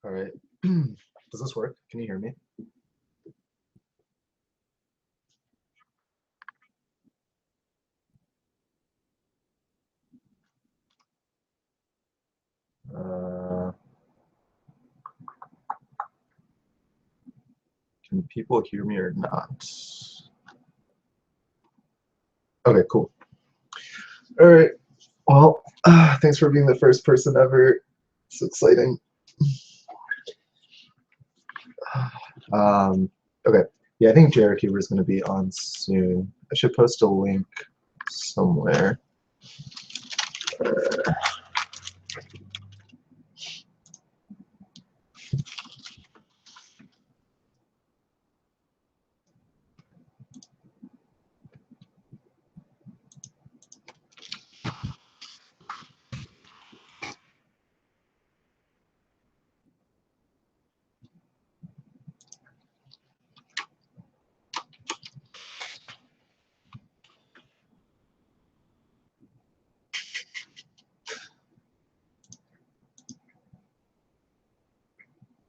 All right. Does this work? Can you hear me? Can people hear me or not? Okay, cool. All right. Well, thanks for being the first person ever. It's exciting. Okay. Yeah, I think JRCuber is going to be on soon. I should post a link somewhere.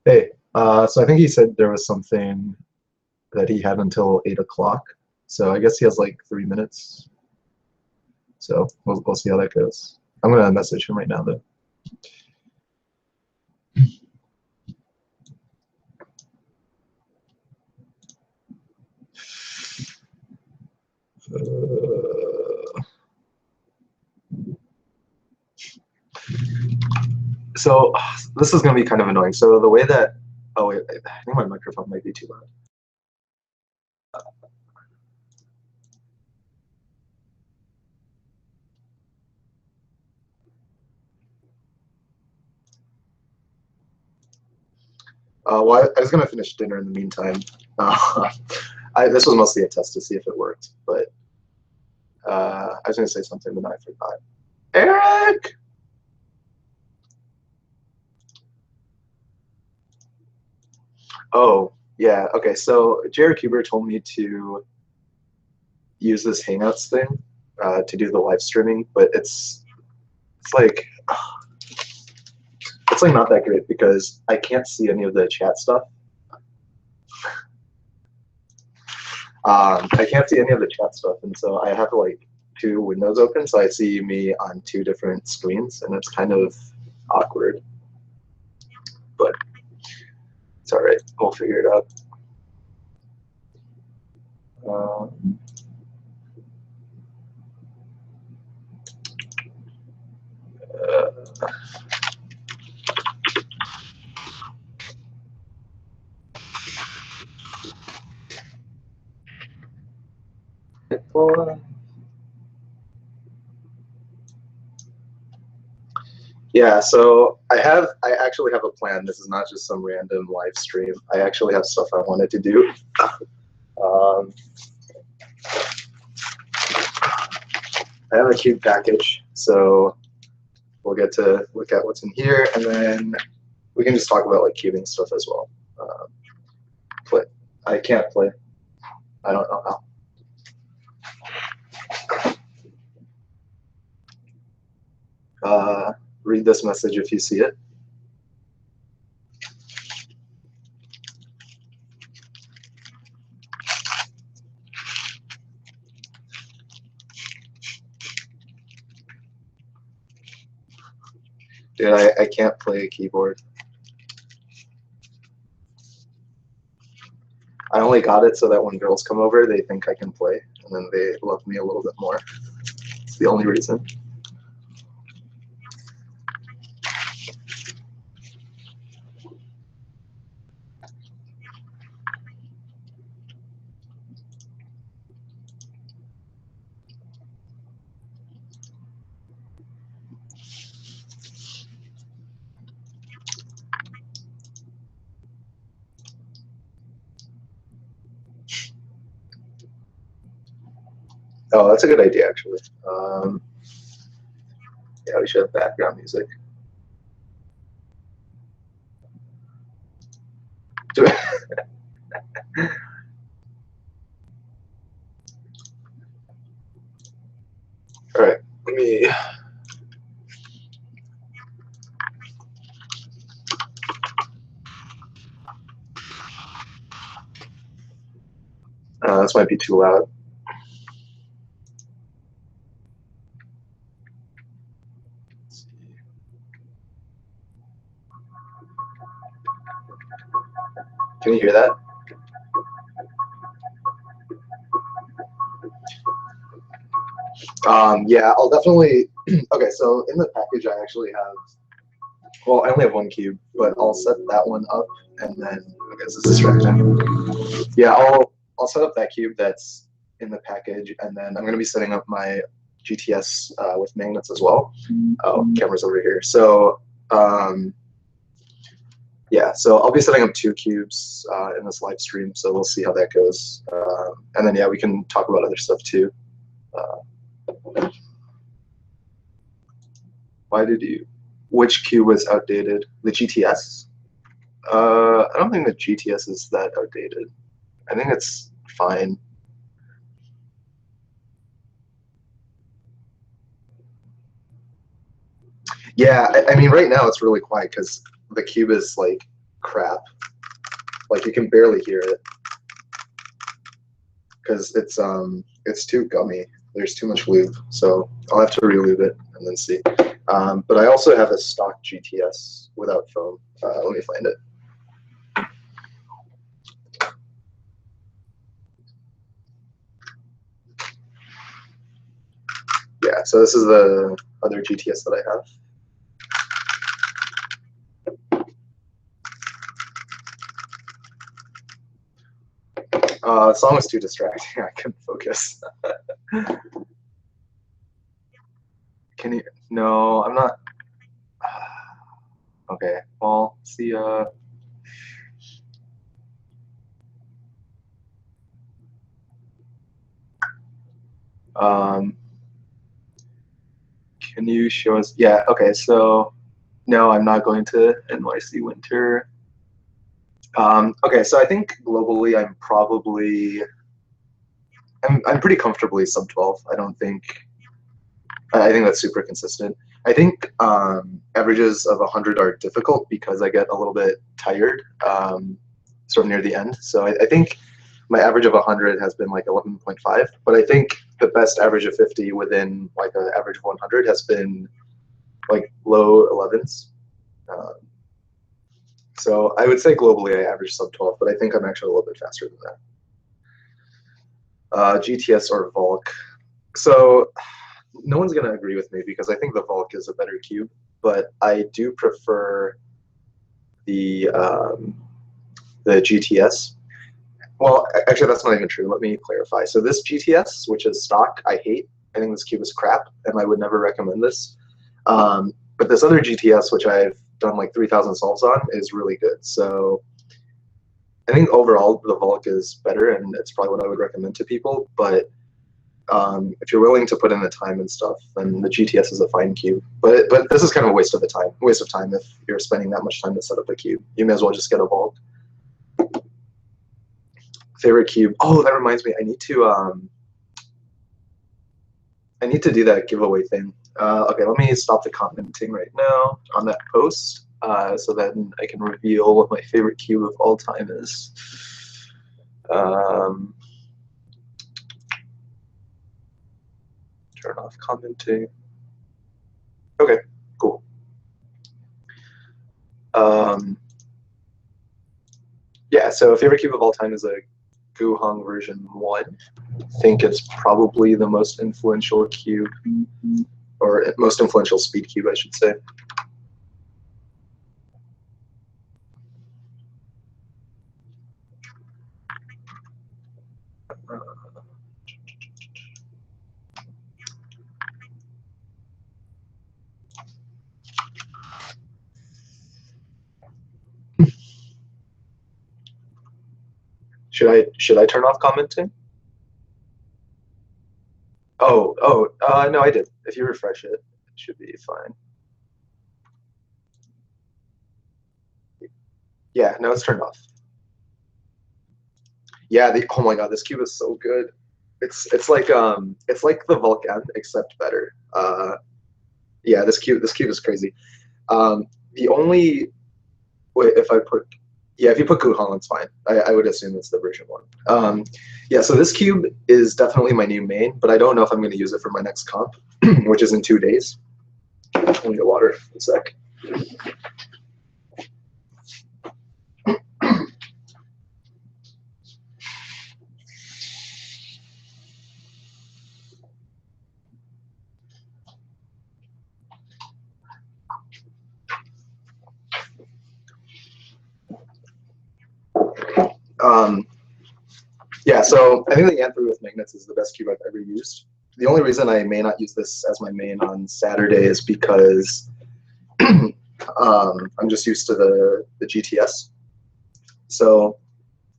Hey, so I think he said there was something that he had until 8 o'clock. So I guess he has like 3 minutes. So we'll see how that goes. I'm going to message him right now, though. So this is going to be kind of annoying. So the way that, oh wait, I think my microphone might be too loud. Well, I was going to finish dinner in the meantime. This was mostly a test to see if it worked, but I was going to say something, but now I forgot. Eric! Oh, yeah. Okay, so JRCuber told me to use this Hangouts thing to do the live streaming, but it's like not that great because I can't see any of the chat stuff. I can't see any of the chat stuff, and so I have like 2 windows open, so I see me on 2 different screens, and it's kind of awkward. But it's all right. We'll figure it out. Yeah, so I actually have a plan. This is not just some random live stream. I actually have stuff I wanted to do. I have a cube package, so we'll get to look at what's in here, and then we can just talk about like cubing stuff as well. Play. I can't play. I don't know how. Read this message if you see it. Dude, I can't play a keyboard. I only got it so that when girls come over, they think I can play, and then they love me a little bit more. It's the only reason. Oh, that's a good idea, actually. Yeah, we should have background music. All right, let me. This might be too loud. Can you hear that? Yeah, I'll definitely. Okay, so in the package, I actually have. Well, I only have one cube, but I'll set that one up, and then okay, this is distracting. Yeah, I'll set up that cube that's in the package, and then I'm going to be setting up my GTS with magnets as well. Oh, camera's over here. So yeah, so I'll be setting up 2 cubes in this live stream, so we'll see how that goes. And then yeah, we can talk about other stuff too. Why did you? Which cube was outdated? The GTS? I don't think the GTS is that outdated. I think it's fine. Yeah, I mean, right now it's really quiet because the cube is like crap. Like you can barely hear it because it's too gummy. There's too much lube, so I'll have to relube it and then see. But I also have a stock GTS without foam. Let me find it. Yeah, so this is the other GTS that I have. The song was too distracting. I couldn't focus. Can you? No, I'm not. Okay, well, see ya. Can you show us? Yeah, okay, so no, I'm not going to NYC winter. Okay, so I think globally I'm pretty comfortably sub 12. I think that's super consistent. I think averages of 100 are difficult because I get a little bit tired sort of near the end. So I think my average of 100 has been like 11.5, but I think the best average of 50 within like an average of 100 has been like low 11s. So I would say globally I average sub 12, but I think I'm actually a little bit faster than that. GTS or Volk. So no one's going to agree with me because I think the Volk is a better cube, but I do prefer the GTS. Well, actually, that's not even true. Let me clarify. So this GTS, which is stock, I hate. I think this cube is crap, and I would never recommend this. But this other GTS, which I've done like 3,000 solves on, is really good. So I think overall the Volk is better, and it's probably what I would recommend to people. But if you're willing to put in the time and stuff, then the GTS is a fine cube. But this is kind of a waste of time if you're spending that much time to set up a cube. You may as well just get a Volk. Favorite cube. Oh, that reminds me. I need to do that giveaway thing. Okay, let me stop the commenting right now on that post, so then I can reveal what my favorite cube of all time is. Turn off commenting. Okay, cool. Yeah, so favorite cube of all time is a Guhong version 1. I think it's probably the most influential cube, or most influential speed cube, I should say. Should I turn off commenting? Oh, no, I did. If you refresh it, it should be fine. Yeah, no, it's turned off. Yeah, oh my god, this cube is so good. It's like the Vulcan except better. Yeah, this cube is crazy. The only wait, if I put Yeah, if you put Kuhan, it's fine. I would assume it's the version 1. Yeah, so this cube is definitely my new main, but I don't know if I'm going to use it for my next comp, which is in 2 days. Let me get water in a sec. Yeah, so I think the Anthem with magnets is the best cube I've ever used. The only reason I may not use this as my main on Saturday is because I'm just used to the GTS. So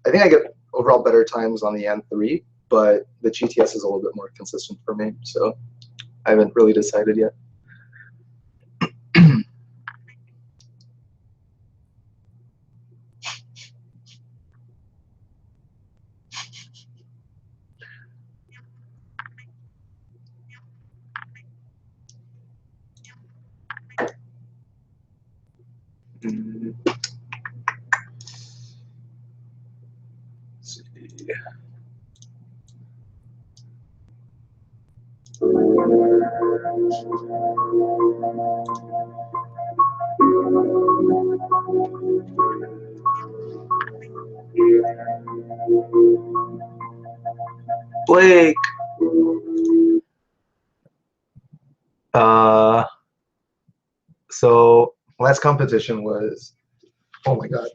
I think I get overall better times on the N3, but the GTS is a little bit more consistent for me. So I haven't really decided yet. Let's see. Blake. So last competition was, oh my god.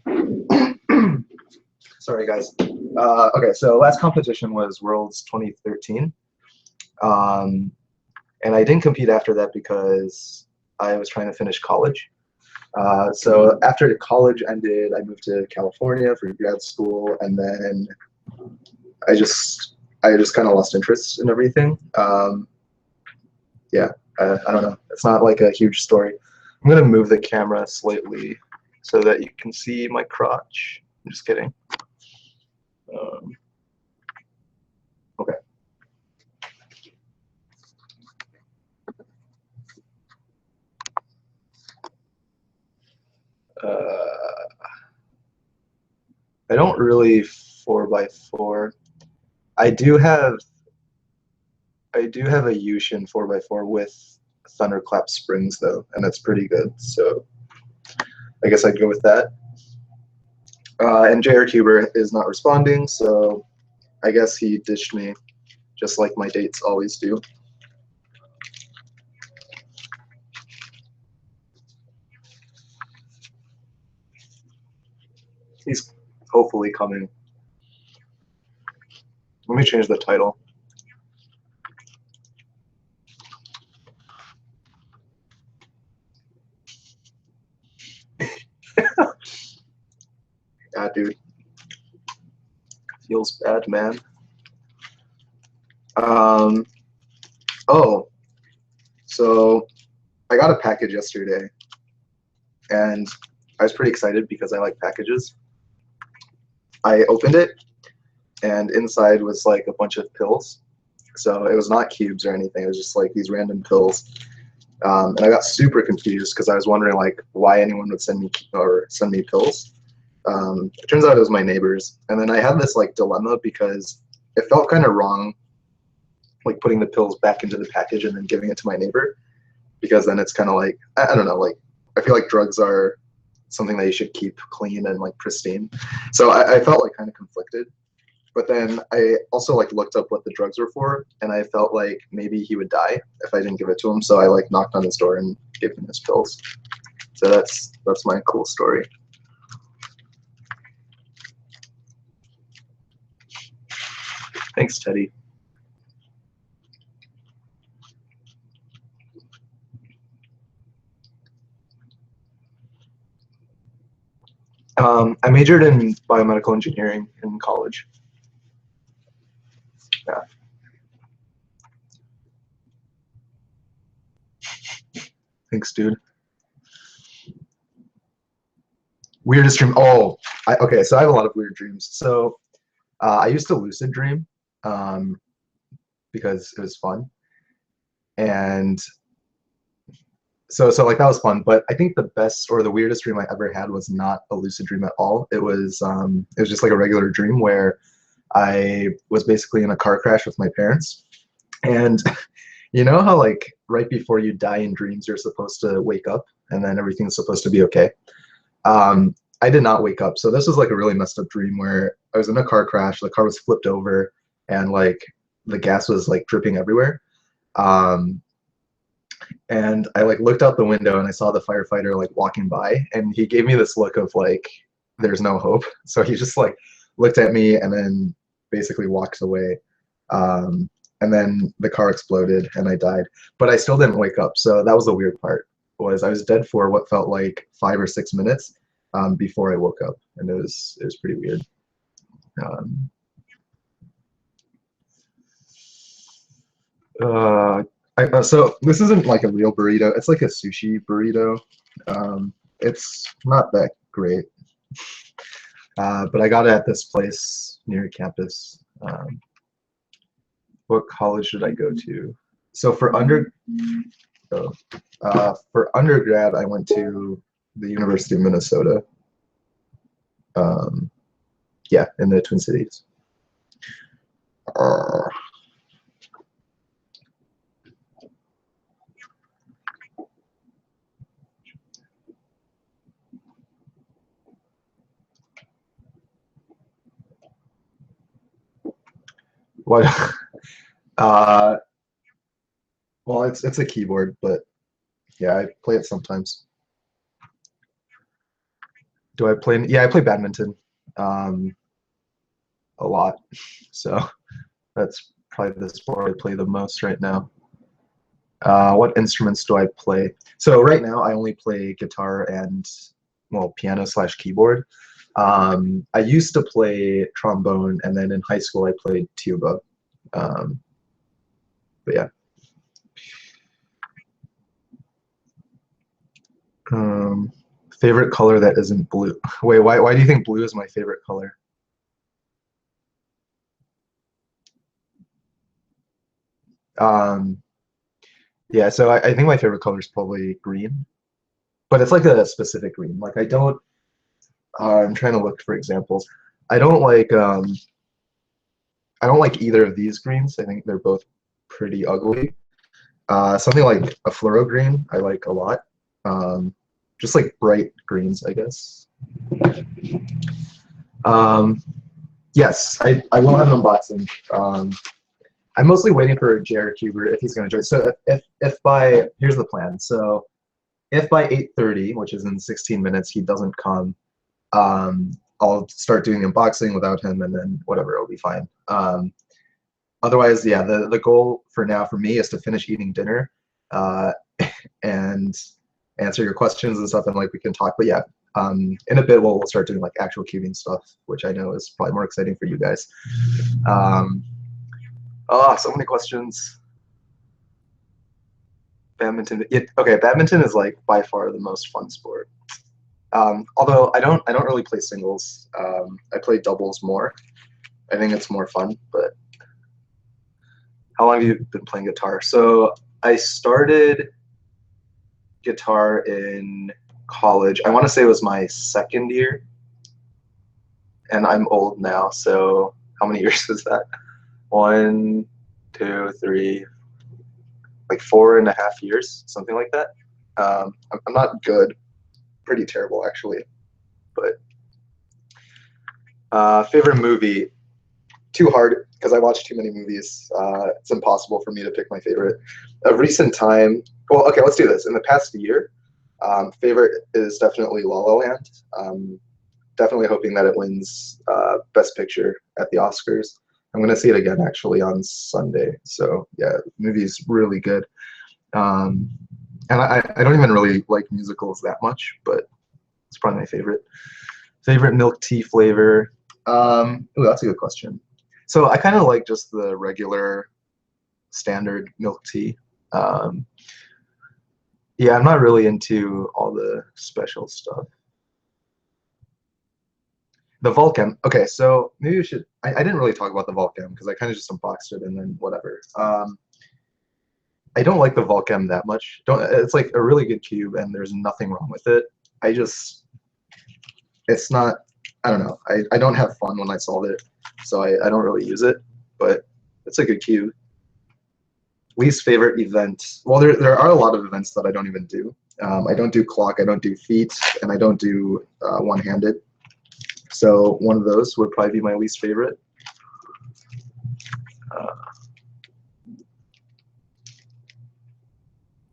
Sorry guys. Okay, so last competition was Worlds 2013. And I didn't compete after that because I was trying to finish college. So after college ended, I moved to California for grad school, and then I just kind of lost interest in everything. Yeah, I don't know. It's not like a huge story. I'm gonna move the camera slightly so that you can see my crotch. I'm just kidding. Okay. I don't really 4x4. I do have a Yushin 4x4 with thunderclap springs though, and that's pretty good. So I guess I'd go with that. And JRCuber is not responding, so I guess he ditched me, just like my dates always do. He's hopefully coming. Let me change the title. Yeah, dude. Feels bad, man. Oh, so I got a package yesterday, and I was pretty excited because I like packages. I opened it, and inside was like a bunch of pills. So it was not cubes or anything. It was just like these random pills. And I got super confused because I was wondering like why anyone would send me pills. It turns out it was my neighbors. And then I had this like dilemma because it felt kind of wrong, like putting the pills back into the package and then giving it to my neighbor, because then it's kind of like, I don't know, like I feel like drugs are something that you should keep clean and like pristine. So I felt like kind of conflicted. But then I also like looked up what the drugs were for, and I felt like maybe he would die if I didn't give it to him. So I like knocked on his door and gave him his pills. So that's my cool story. Thanks, Teddy. I majored in biomedical engineering in college. Yeah. Thanks, dude. Weirdest dream. Oh, okay. So I have a lot of weird dreams. So I used to lucid dream because it was fun. And so like that was fun, but I think the best or the weirdest dream I ever had was not a lucid dream at all. It was just like a regular dream where I was basically in a car crash with my parents. And you know how like right before you die in dreams you're supposed to wake up and then everything's supposed to be okay. I did not wake up. So this was like a really messed up dream where I was in a car crash, the car was flipped over and like the gas was like dripping everywhere. Um, and I like looked out the window and I saw the firefighter like walking by and he gave me this look of like there's no hope. So he just like looked at me and then basically walked away. And then the car exploded and I died. But I still didn't wake up. So that was the weird part was I was dead for what felt like 5 or 6 minutes before I woke up, and it was pretty weird. Um, uh, so this isn't like a real burrito. It's like a sushi burrito. It's not that great, but I got it at this place near campus. What college should I go to? So for undergrad, I went to the University of Minnesota. Yeah, in the Twin Cities. Uh, what? Uh, well, it's a keyboard, but yeah, I play it sometimes. Do I play? Yeah, I play badminton um, a lot. So that's probably the sport I play the most right now. What instruments do I play? So right now I only play guitar and well piano slash keyboard. I used to play trombone, and then in high school I played tuba. Um, but yeah. Um, Favorite color that isn't blue. Wait, why do you think blue is my favorite color? Um, yeah, so I think my favorite color is probably green, but it's like a specific green. Like I don't. I'm trying to look for examples. I don't like. I don't like either of these greens. I think they're both pretty ugly. Something like a fluoro green, I like a lot. Um, just like bright greens, I guess. Um, yes, I will have an unboxing. I'm mostly waiting for JRCuber if he's going to join. So if by here's the plan. So if by 8:30, which is in 16 minutes, he doesn't come, I'll start doing the unboxing without him, and then whatever, it'll be fine. Otherwise, yeah, the goal for now for me is to finish eating dinner, uh, and answer your questions and stuff, and like we can talk. But yeah, in a bit we'll start doing like actual cubing stuff, which I know is probably more exciting for you guys. Um, oh, so many questions. Badminton. Okay, badminton is like by far the most fun sport. Although I don't really play singles. I play doubles more. I think it's more fun. But how long have you been playing guitar? So I started guitar in college. I want to say it was my second year, and I'm old now. So how many years was that? One, two, three, like 4.5 years, something like that. I'm not good, pretty terrible actually. But favorite movie, too hard because I watch too many movies. It's impossible for me to pick my favorite. Of recent time, well, okay, let's do this. In the past year, favorite is definitely La La Land. Definitely hoping that it wins Best Picture at the Oscars. I'm gonna see it again actually on Sunday. So yeah, the movie's really good. Um, and I don't even really like musicals that much, but it's probably my favorite. Favorite milk tea flavor. Ooh, that's a good question. So I kind of like just the regular standard milk tea. Um, yeah, I'm not really into all the special stuff. The Vulcan. Okay, so maybe we should. I didn't really talk about the Vulcan because I kind of just unboxed it and then whatever. I don't like the Volcam that much. It's like a really good cube, and there's nothing wrong with it. It's not. I don't know. I don't have fun when I solve it, so I don't really use it. But it's a good cube. Least favorite event. Well, there are a lot of events that I don't even do. I don't do clock. I don't do feet, and I don't do one-handed. So one of those would probably be my least favorite.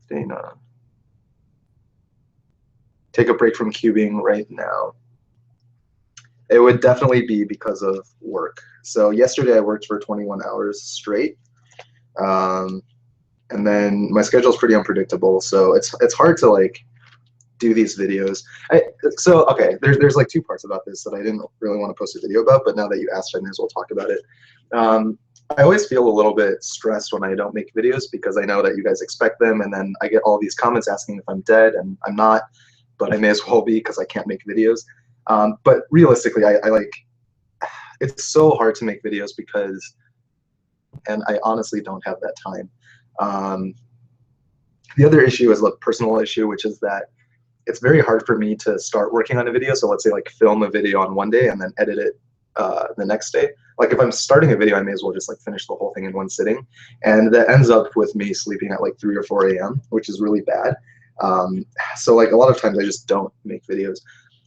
Dana. Take a break from cubing right now. It would definitely be because of work. So yesterday I worked for 21 hours straight. And then my schedule is pretty unpredictable, so it's hard to like do these videos. So okay, there's like two parts about this that I didn't really want to post a video about, but now that you asked, I may as well talk about it. I always feel a little bit stressed when I don't make videos because I know that you guys expect them, and then I get all these comments asking if I'm dead, and I'm not, but I may as well be because I can't make videos. But realistically, I like, it's so hard to make videos because, and I honestly don't have that time. The other issue is a personal issue, which is that it's very hard for me to start working on a video. So let's say like film a video on one day and then edit it the next day. Like if I'm starting a video, I may as well just like finish the whole thing in one sitting. And that ends up with me sleeping at like 3 or 4 a.m., which is really bad. So like a lot of times I just don't make videos.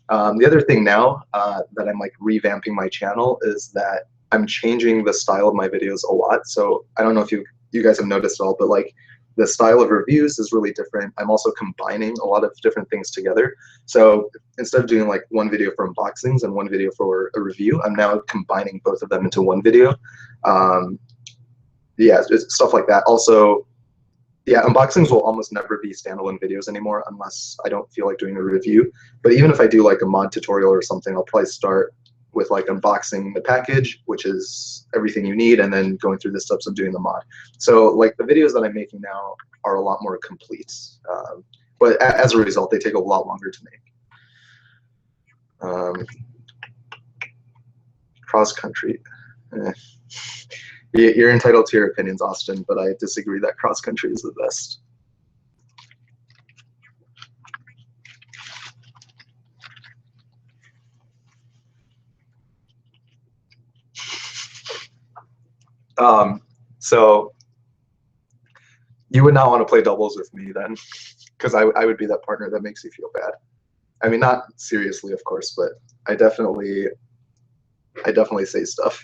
The other thing now that I'm like revamping my channel is that I'm changing the style of my videos a lot. So I don't know if you guys have noticed at all, but like the style of reviews is really different. I'm also combining a lot of different things together. So instead of doing like one video for unboxings and one video for a review, I'm now combining both of them into one video. Yeah, it's stuff like that. Also, yeah, unboxings will almost never be standalone videos anymore unless I don't feel like doing a review. But even if I do like a mod tutorial or something, I'll probably start with like unboxing the package, which is everything you need, and then going through the steps of doing the mod. So like the videos that I'm making now are a lot more complete. But as a result, they take a lot longer to make. Cross country. You're entitled to your opinions, Austin, but I disagree that cross country is the best. So you would not want to play doubles with me then, because I would be that partner that makes you feel bad. I mean, not seriously, of course, but I definitely say stuff.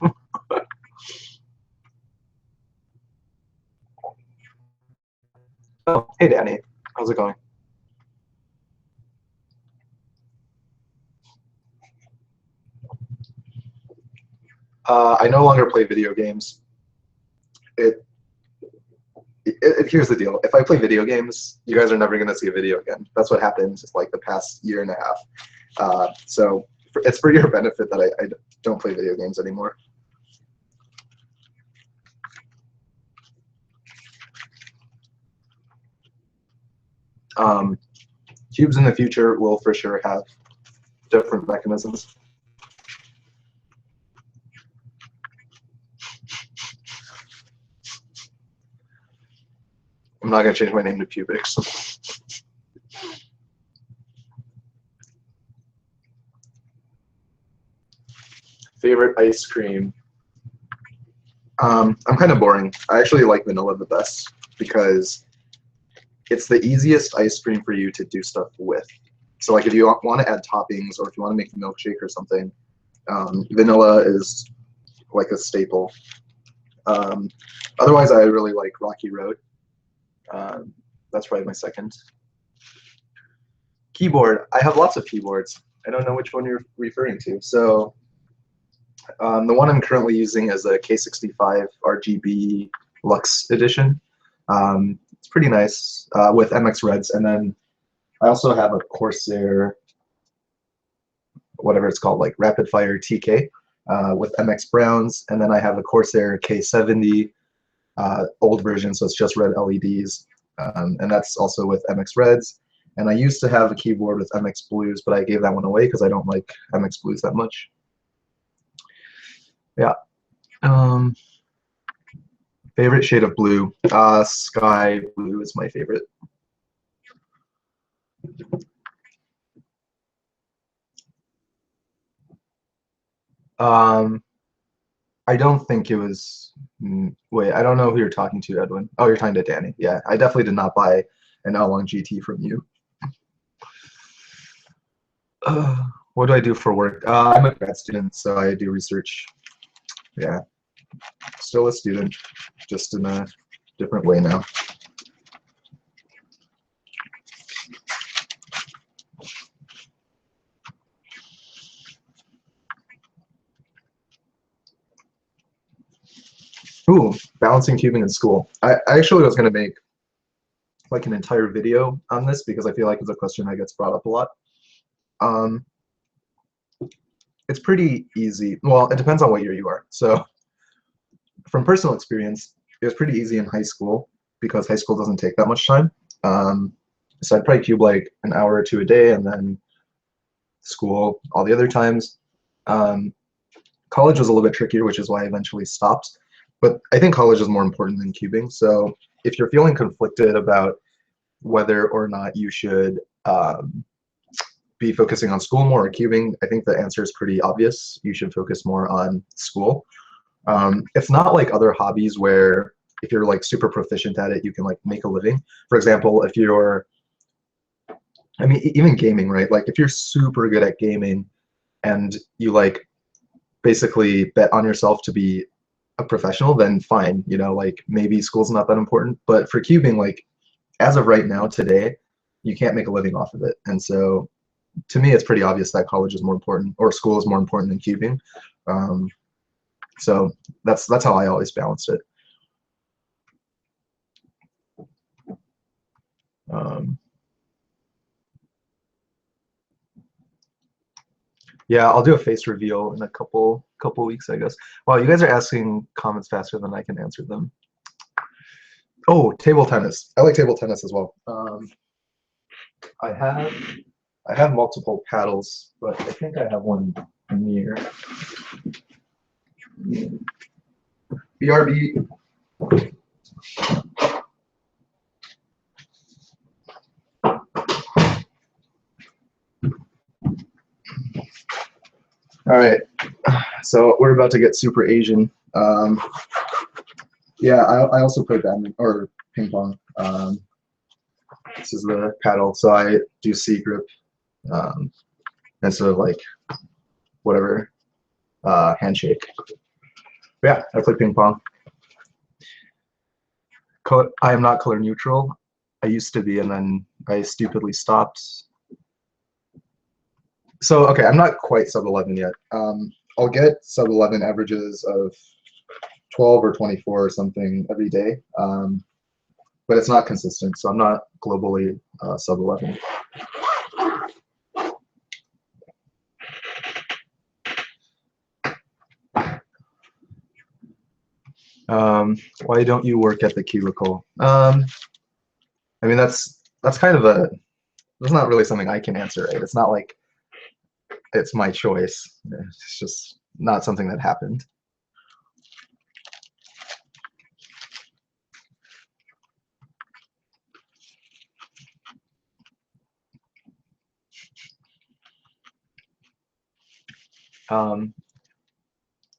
Oh, hey Danny, how's it going? I no longer play video games. Here's the deal. If I play video games, you guys are never going to see a video again. That's what happened just like the past year and a half. So it's for your benefit that I don't play video games anymore. Cubes in the future will for sure have different mechanisms. I'm not going to change my name to cyoubx. Favorite ice cream? I'm kind of boring. I actually like vanilla the best because it's the easiest ice cream for you to do stuff with. So like if you want to add toppings or if you want to make a milkshake or something, vanilla is like a staple. Otherwise, I really like Rocky Road. That's probably my second. Keyboard. I have lots of keyboards. I don't know which one you're referring to. So the one I'm currently using is a K65 RGB Lux Edition. It's pretty nice with MX Reds. And then I also have a Corsair, whatever it's called, like Rapid Fire TK with MX Browns. And then I have a Corsair K70 old version, so it's just red LEDs. And that's also with MX Reds. And I used to have a keyboard with MX Blues, but I gave that one away because I don't like MX Blues that much. Yeah. Favorite shade of blue? Sky blue is my favorite. I don't think it was. Wait, I don't know who you're talking to, Edwin. Oh, you're talking to Danny. Yeah, I definitely did not buy an L1 GT from you. What do I do for work? I'm a grad student, so I do research. Yeah, still a student, just in a different way now. Ooh, balancing cubing in school. I actually was going to make like an entire video on this because I feel like it's a question that gets brought up a lot. It's pretty easy. Well, it depends on what year you are. So from personal experience, it was pretty easy in high school because high school doesn't take that much time. So I'd probably cube like an hour or two a day, and then school all the other times. College was a little bit trickier, which is why I eventually stopped. But I think college is more important than cubing. So if you're feeling conflicted about whether or not you should be focusing on school more or cubing, I think the answer is pretty obvious. You should focus more on school. It's not like other hobbies where if you're like super proficient at it, you can like make a living. For example, if you're, I mean, even gaming, right? Like if you're super good at gaming and you like basically bet on yourself to be a professional, then fine, you know, like maybe school's not that important. But for cubing, like as of right now, today, you can't make a living off of it. And so to me, it's pretty obvious that college is more important or school is more important than cubing. So that's how I always balanced it. Yeah, I'll do a face reveal in a couple weeks, I guess. Wow, you guys are asking comments faster than I can answer them. Oh, table tennis. I like table tennis as well. I have multiple paddles, but I think I have one near. BRB. All right, so we're about to get super Asian. Yeah, I also play badminton or ping pong. This is the paddle, so I do C grip instead of like whatever handshake. But yeah, I play ping pong. I am not color neutral. I used to be, and then I stupidly stopped. So okay, I'm not quite sub 11 yet. I'll get sub 11 averages of 12 or 24 or something every day, but it's not consistent. So I'm not globally sub 11. Why don't you work at the cubicle? I mean, that's kind of that's not really something I can answer, right? It's not like it's my choice. It's just not something that happened.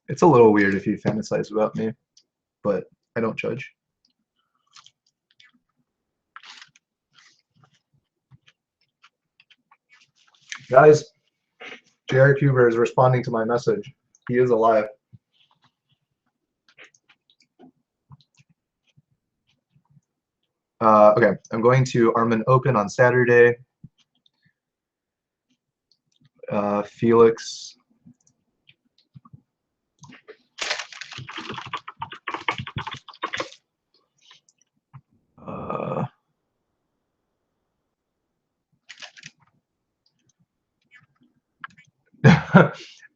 It's a little weird if you fantasize about me, but I don't judge. Guys, JRCuber is responding to my message. He is alive. Okay, I'm going to Armin Open on Saturday. Felix.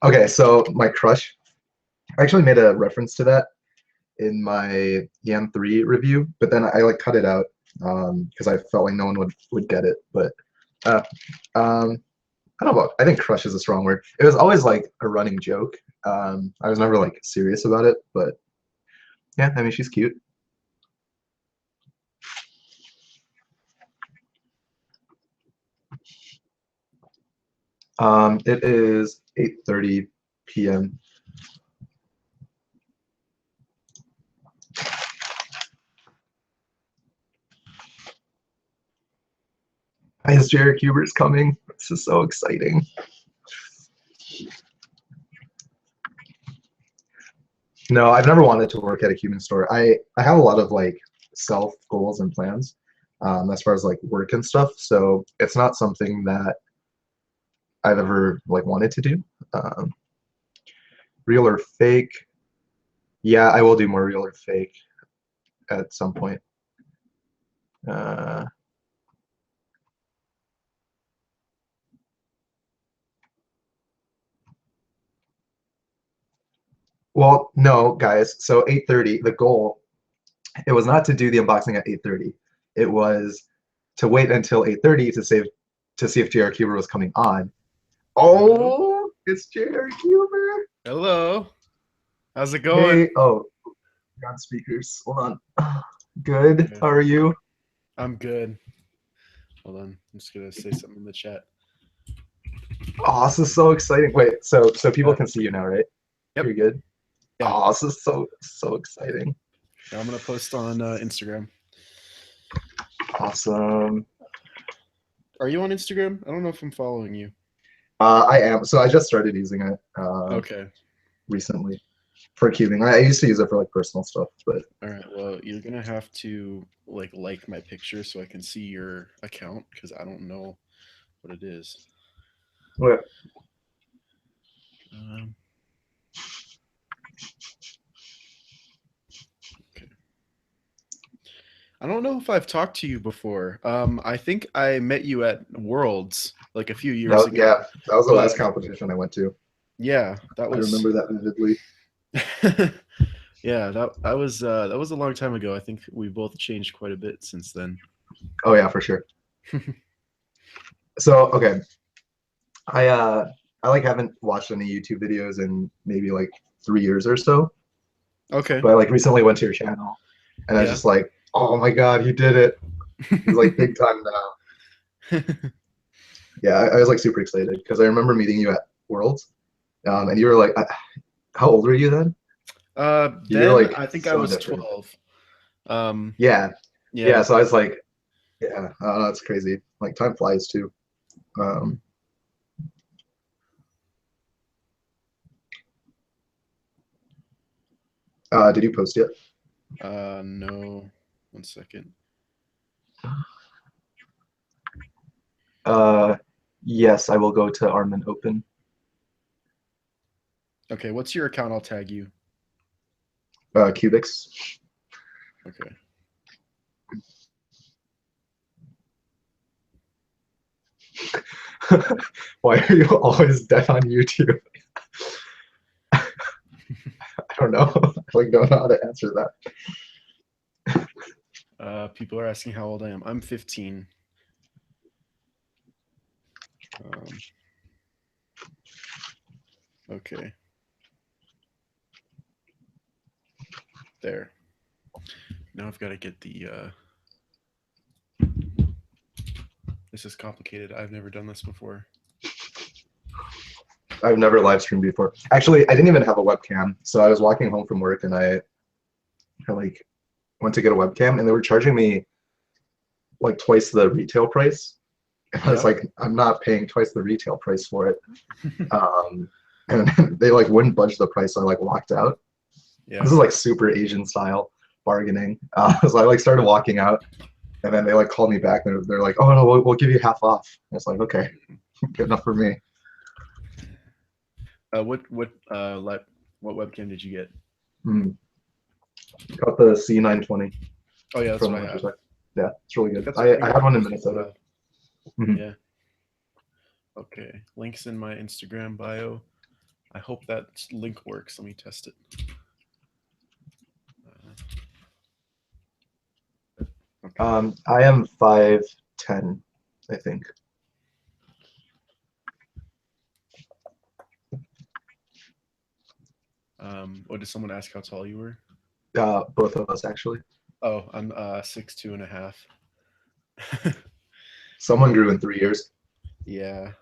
Okay, so my crush. I actually made a reference to that in my Yan 3 review, but then I like cut it out because I felt like no one would get it. But I don't know. I think crush is a strong word. It was always like a running joke. I was never like serious about it, but yeah, I mean she's cute. It is 8:30 p.m. His JRCuber is coming. This is so exciting. No, I've never wanted to work at a Cuban store. I have a lot of like self goals and plans as far as like work and stuff. So it's not something that I've ever like wanted to do. Um, Real or fake? Yeah, I will do more real or fake at some point. Uh, well, no, guys. So 8:30, the goal, it was not to do the unboxing at 8:30. It was to wait until 8:30 to see if JRCuber was coming on. Hello. Oh, it's JRCuber. Hello. How's it Hey, going? oh, you're on speakers. Hold on. Good. Good. How are you? I'm good. Hold on. I'm just gonna say something in the chat. Oh, this is so exciting. Wait, so people Uh, can see you now, right? You're yep. good. Yeah. Oh, this is so exciting. I'm gonna post on Instagram. Awesome. Are you on Instagram? I don't know if I'm following you. I am. So I just started using it Okay. recently for cubing. I used to use it for like personal stuff, but All right. Well, you're gonna have to like my picture so I can see your account because I don't know what it is. okay. Um, okay. I don't know if I've talked to you before. I think I met you at Worlds like a few years No, ago, yeah, that was the but last competition I went to. yeah, that I was remember that vividly. yeah, that was a long time ago. I think we both changed quite a bit since then. Oh yeah, for sure. So okay, I like haven't watched any YouTube videos in maybe like 3 years or so. Okay. But I like recently went to your channel and I was Yeah. just like, oh my God, he did it. He's like big time now. Yeah, I was like super excited because I remember meeting you at Worlds, and you were like, how old were you then? You're Then like I think I so was different. 12. Um, Yeah, yeah. yeah. So I was like, yeah, that's crazy. Like time flies too. Um, did you post yet? No. One second. Uh, yes, I will go to Armin Open. Okay, what's your account? I'll tag you. cyoubx. Okay. Why are you always dead on YouTube? I don't know. I like don't know how to answer that. People are asking how old I am. I'm 15. Um, okay. There. Now I've got to get the this is complicated. I've never done this before. I've never live streamed before. Actually, I didn't even have a webcam. So I was walking home from work and I like went to get a webcam and they were charging me like twice the retail price. And I was Yeah. like, I'm not paying twice the retail price for it. And they like wouldn't budge the price, so I like walked out. This Yeah. is like super Asian style bargaining. So I like started walking out, and then they like called me back. And they're like, "Oh no, we'll give you half off." And it's like, okay, good enough for me. What webcam did you get? Mm. Got the C920 Oh yeah, that's from what I have. Winterset. Yeah, it's really I think good. that's I, I think I that's had what one in most people Minnesota. have. Mhm. Yeah. Okay. Links in my Instagram bio. I hope that link works. Let me test it. Okay. I am 5'10", I think. What did someone ask how tall you were? Both of us actually. Oh, I'm 6'2" and a half. Someone grew in 3 years. Yeah.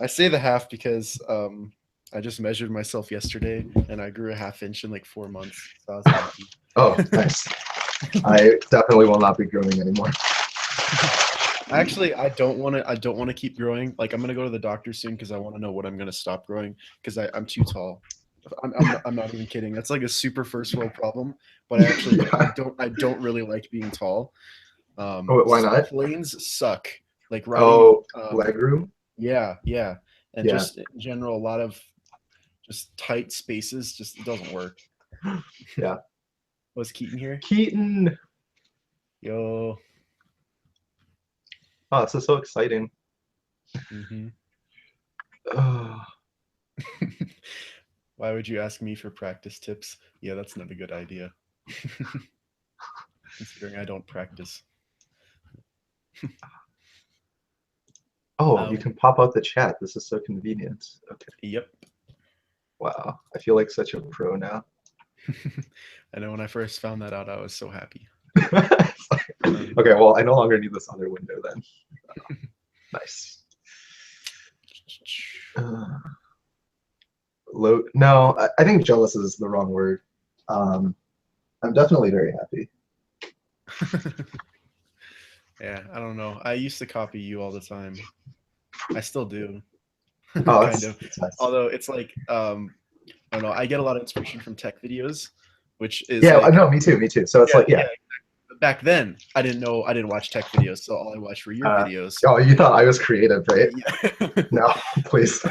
I say the half because I just measured myself yesterday and I grew a half inch in like 4 months. So I was happy. Oh, nice. I definitely will not be growing anymore. Actually, I don't want to. I don't want to keep growing. Like I'm gonna go to the doctor soon because I want to know what I'm gonna stop growing because I'm too tall. I'm not even kidding. That's like a super first world problem. But I actually Yeah. I don't really like being tall. Oh, why not? Planes suck. Like riding. Oh, leg room? Yeah, yeah, and Yeah. just in general, a lot of just tight spaces just doesn't work. Yeah. Was Keaton here? Keaton. Yo. Oh, this is so exciting. Hmm. Oh, Why would you ask me for practice tips? Yeah, that's not a good idea. Considering I don't practice. oh, you Um, can pop out the chat. This is so convenient. Okay. yep. Wow. I feel like such a pro now. I know when I first found that out, I was so happy. Okay, well, I no longer need this other window then. Nice. Uh, no, I think jealous is the wrong word. Um, I'm definitely very happy. Yeah, I don't know. I used to copy you all the time. I still do. Oh, Kind of. that's nice. Although it's like I don't know, I get a lot of inspiration from tech videos, which is Yeah, like no, me too, me too. So it's yeah, like, yeah. yeah. But back then, I didn't watch tech videos, so all I watched were your Uh, videos. oh, you thought I was creative, right? Yeah. No, please.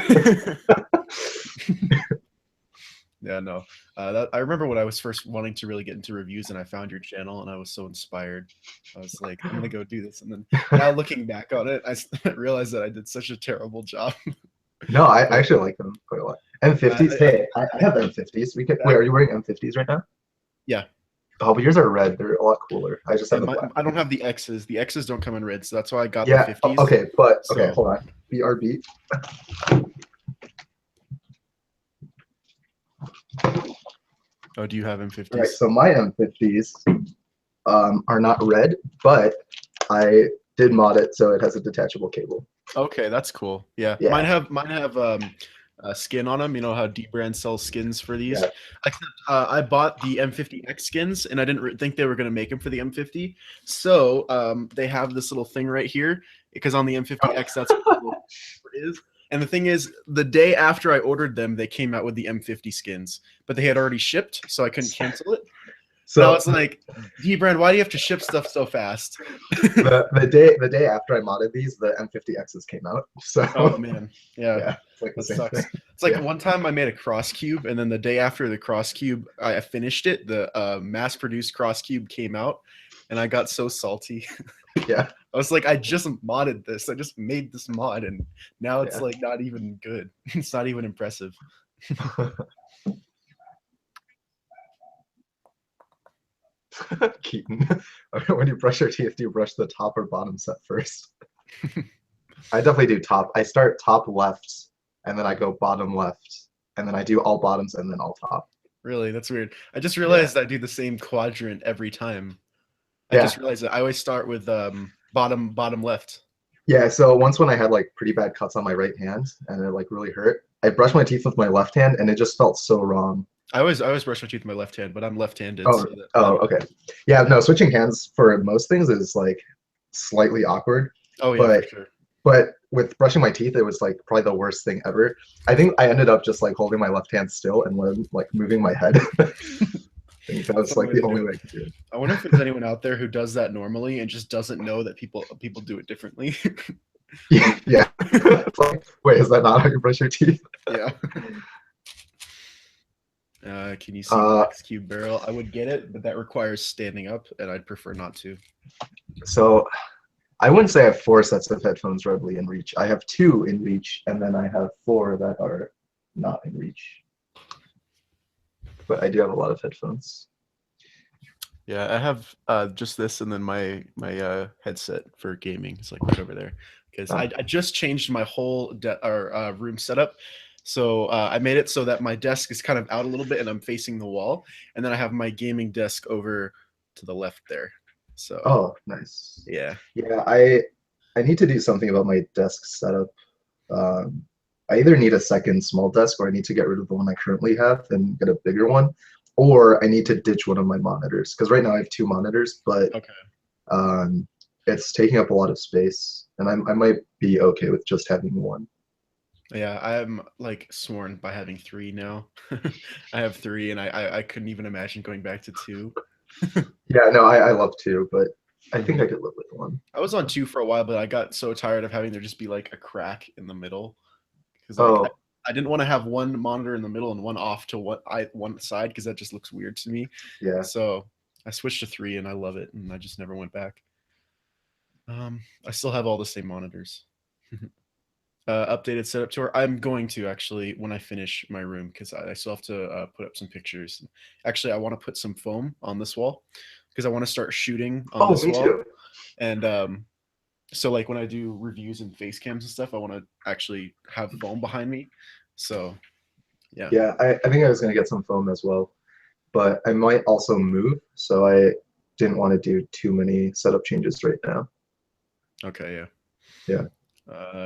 Yeah, no. That I remember when I was first wanting to really get into reviews, and I found your channel, and I was so inspired. I was like, I'm gonna go do this, and then now looking back on it, I realized that I did such a terrible job. No, I But actually like them quite a lot. M50s. Hey, I have M50s. We could. Wait, are you wearing M50s right now? yeah, Oh, but yours are red. They're a lot cooler. I just have and the black I don't ones. have the X's. The X's don't come in red, so that's why I got the Yeah. 50s. Okay, but okay, So, hold on. BRB. oh, do you have All right. M50s? So my M50s are not red, but I did mod it so it has a detachable cable. Okay, that's cool. Yeah, Yeah. mine have skin on them. You know how D brand sells skins for these. Yeah. Except I bought the M50X skins, and I didn't think they were going to make them for the M50. So they have this little thing right here because on the M50X that's what it is. And the thing is, the day after I ordered them, they came out with the M50 skins, but they had already shipped, so I couldn't cancel it. And I So was like, D brand, why do you have to ship stuff so fast? the day after I modded these, the M50Xs came out. So Oh man, yeah, yeah, it's like the that same thing. sucks. It's like Yeah. one time I made a cross cube, and then the day after the cross cube, I finished it. The mass-produced cross cube came out, and I got so salty. Yeah. I was like, I just modded this. I just made this mod, and now it's Yeah. like not even good. It's not even impressive. Keaton. When you brush your teeth, do you brush the top or bottom set first? I definitely do top. I start top left, and then I go bottom left, and then I do all bottoms and then all top. Really, that's weird. I just Yeah. realized I do the same quadrant every time. I Yeah. just realized that I always start with bottom left. Yeah. So once when I had like pretty bad cuts on my right hand and it like really hurt, I brushed my teeth with my left hand and it just felt so wrong. I always brush my teeth with my left hand, but I'm left-handed, Oh, so that oh, okay. Yeah, no, switching hands for most things is like slightly awkward, oh yeah, for but sure. with brushing my teeth, it was like probably the worst thing ever. I think I ended up just like holding my left hand still and then like moving my head. I think that was Some like way to the do only it. way I could do it. I wonder if there's anyone out there who does that normally and just doesn't know that people do it differently. Yeah, yeah. It's like, wait, is that not how you brush your teeth? Yeah. Can you see the Uh, X cube barrel? I would get it, but that requires standing up, and I'd prefer not to. so I wouldn't say I have four sets of headphones rubbly in reach. I have two in reach, and then I have four that are not in reach. But I do have a lot of headphones. Yeah, I have just this, and then my headset for gaming is like right over there because Oh, I just changed my whole room setup. So I made it so that my desk is kind of out a little bit, and I'm facing the wall, and then I have my gaming desk over to the left there. So oh, nice. yeah. Yeah, I I need to do something about my desk setup. Um, I either need a second small desk or I need to get rid of the one I currently have and get a bigger one, or I need to ditch one of my monitors because right now I have two monitors, but Okay. um, it's taking up a lot of space, and I might be okay with just having one. Yeah, I'm like sworn by having three now. I have three, and I couldn't even imagine going back to two. Yeah, no, I love two, but I think Mhm. I could live with one. I was on two for a while, but I got so tired of having there just be like a crack in the middle because like Oh, I didn't want to have one monitor in the middle and one off to one side because that just looks weird to me. yeah. So I switched to three, and I love it, and I just never went back. I still have all the same monitors. Updated setup tour. I'm going to actually when I finish my room because I still have to put up some pictures. Actually, I want to put some foam on this wall because I want to start shooting on Oh, this me wall. too. And so like when I do reviews and face cams and stuff, I want to actually have foam behind me. So yeah. Yeah, I think I was gonna get some foam as well, but I might also move, so I didn't want to do too many setup changes right now. Okay. Yeah. Yeah.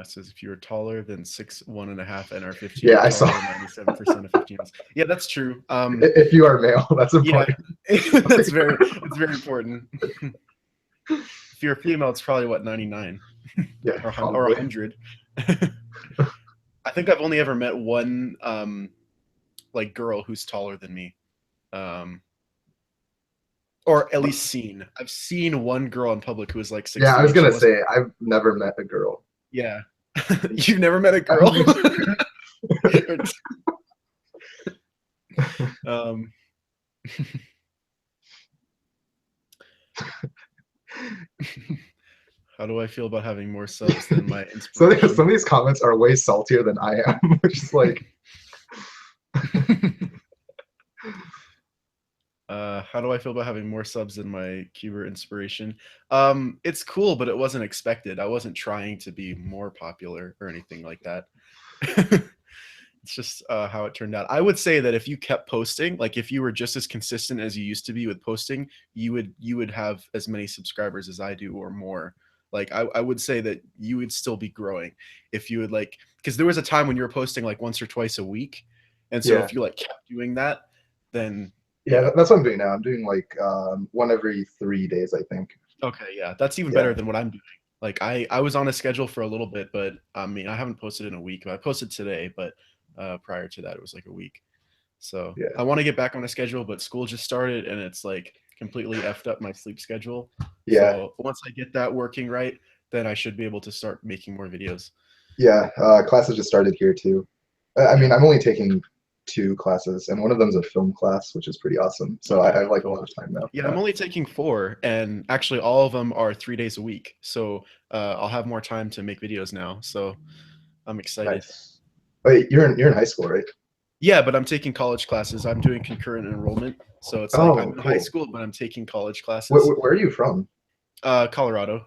It says if you're taller than 6'1.5" and are 15, Yeah, you're I saw. taller than 97% of 15 years. Yeah, that's true. If you are male, that's Yeah, important. it's very important. If you're a female, it's probably what 99 Yeah, or probably. 100. I think I've only ever met one like girl who's taller than me, um, or at least seen. I've seen one girl in public who was like six Yeah, I three, was and she gonna wasn't. say I've never met a girl. Yeah, you've never met a I've girl. never- um, how do I feel about having more subs than my So inspiration? some of these comments are way saltier than I am, which is like, How do I feel about having more subs than my Cuber inspiration? It's cool, but it wasn't expected. I wasn't trying to be more popular or anything like that. It's just how it turned out. I would say that if you kept posting, like if you were just as consistent as you used to be with posting, you would have as many subscribers as I do or more. Like I would say that you would still be growing if you would like because there was a time when you were posting like once or twice a week, and so yeah, if you like kept doing that, then yeah, yeah. that's what I'm doing now. I'm doing like one every 3 days, I think. Okay, yeah, that's even Yeah, better than what I'm doing. Like I was on a schedule for a little bit, but I mean I haven't posted in a week. I posted today, but prior to that it was like a week. So yeah, I want to get back on a schedule, but school just started and it's like completely effed up my sleep schedule. yeah, So once I get that working right, then I should be able to start making more videos. yeah. Classes just started here too. I Yeah. mean, I'm only taking two classes, and one of them's a film class, which is pretty awesome. So I Okay, have like a lot cool. of time now. Yeah, Yeah, I'm only taking four, and actually all of them are 3 days a week. So I'll have more time to make videos now. So I'm excited. nice. Wait, you're in high school, right? Yeah, but I'm taking college classes. I'm doing concurrent enrollment. So it's like I'm Oh, in high cool. school, but I'm taking college Where, classes. where where are you from? Colorado.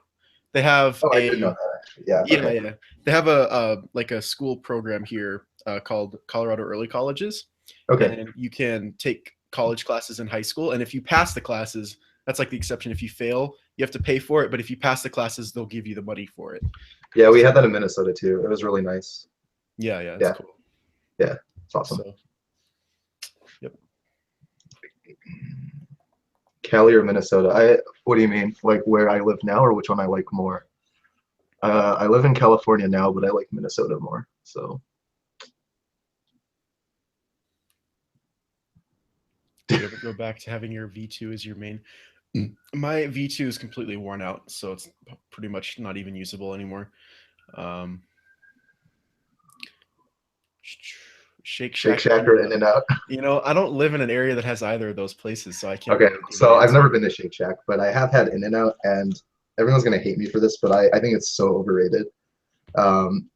They have Oh, I did know a that actually. Yeah, yeah, okay. yeah. They have a like a school program here called Colorado Early Colleges, Okay. and you can take college classes in high school. And if you pass the classes, that's like the exception. If you fail, you have to pay for it. But if you pass the classes, they'll give you the money for it. Yeah, we So had that in Minnesota too. It was really nice. yeah, yeah, it's Yeah, cool. yeah, it's awesome. So yep. Cali or Minnesota? What do you mean? Like where I live now or which one I like more? I live in California now, but I like Minnesota more. So Do you ever go back to having your V2 as your main? My V2 is completely worn out, so it's pretty much not even usable anymore. Um, Shake Shake Shack or Shack In and or Out. In and Out. I don't live in an area that has either of those places, so I can't Okay, really give an so I've never answer. been to Shake Shack, but I have had In and Out, and everyone's gonna hate me for this, but I think it's so overrated. Um,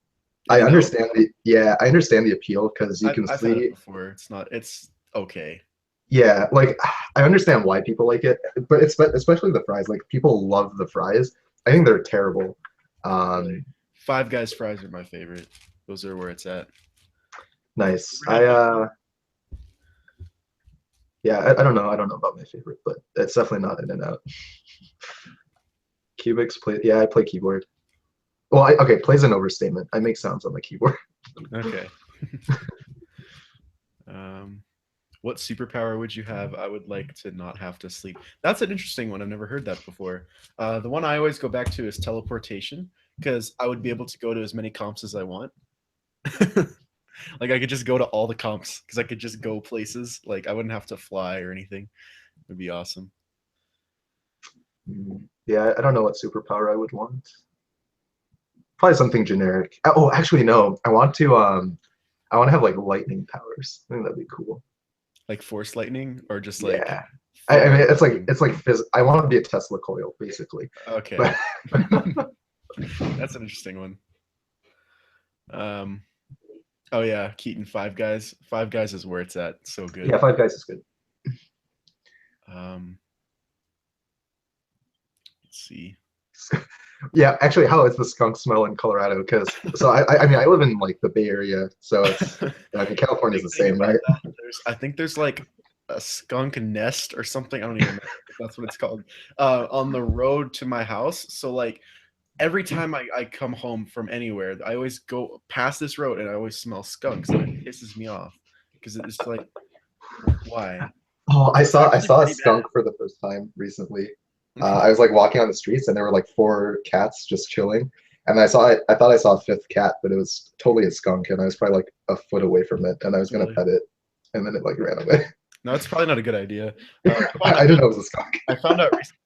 In and Out. I understand the appeal because you can I've had it see, before. It's not. It's okay. yeah, like I understand why people like it, but it's especially the fries. Like people love the fries. I think they're terrible. Really, Um, Five Guys fries are my favorite. Those are where it's at. nice. Ever had Yeah, I don't know about my favorite, but it's definitely not In and Out. cyoubx play, yeah, I play keyboard. Well, okay, play's an overstatement. I make sounds on the keyboard. Okay. What superpower would you have? I would like to not have to sleep. That's an interesting one. I've never heard that before. The one I always go back to is teleportation, because I would be able to go to as many comps as I want. Like I could just go to all the comps because I could just go places. Like I wouldn't have to fly or anything. It'd be awesome. Yeah, I don't know what superpower I would want. Probably something generic. Oh, actually, no. I want to have like lightning powers. I think that'd be cool. Like force lightning or just like Yeah. I mean, fire lightning? it's like I want to be a Tesla coil, basically. Okay. But That's an interesting one. Oh yeah, Keaton, Five Guys. Five Guys is where it's at. So good. yeah, Five Guys is good. Let's see. Yeah, actually, how is the skunk smell in Colorado? Because I mean I live in like the Bay Area, so it's I mean California's the same, right? I think there's like a skunk nest or something. I don't even know if that's what it's called. On the road to my house. So like every time I come home from anywhere, I always go past this road and I always smell skunks, and it pisses me off because it's like, why? Oh, It's I actually saw a pretty bad. skunk for the first time recently. I was like walking on the streets and there were like four cats just chilling. And I thought I saw a fifth cat, but it was totally a skunk, and I was probably like a foot away from it, and I was gonna Really? pet it, and then it like ran away. No, it's probably not a good idea. I didn't know it was a skunk. I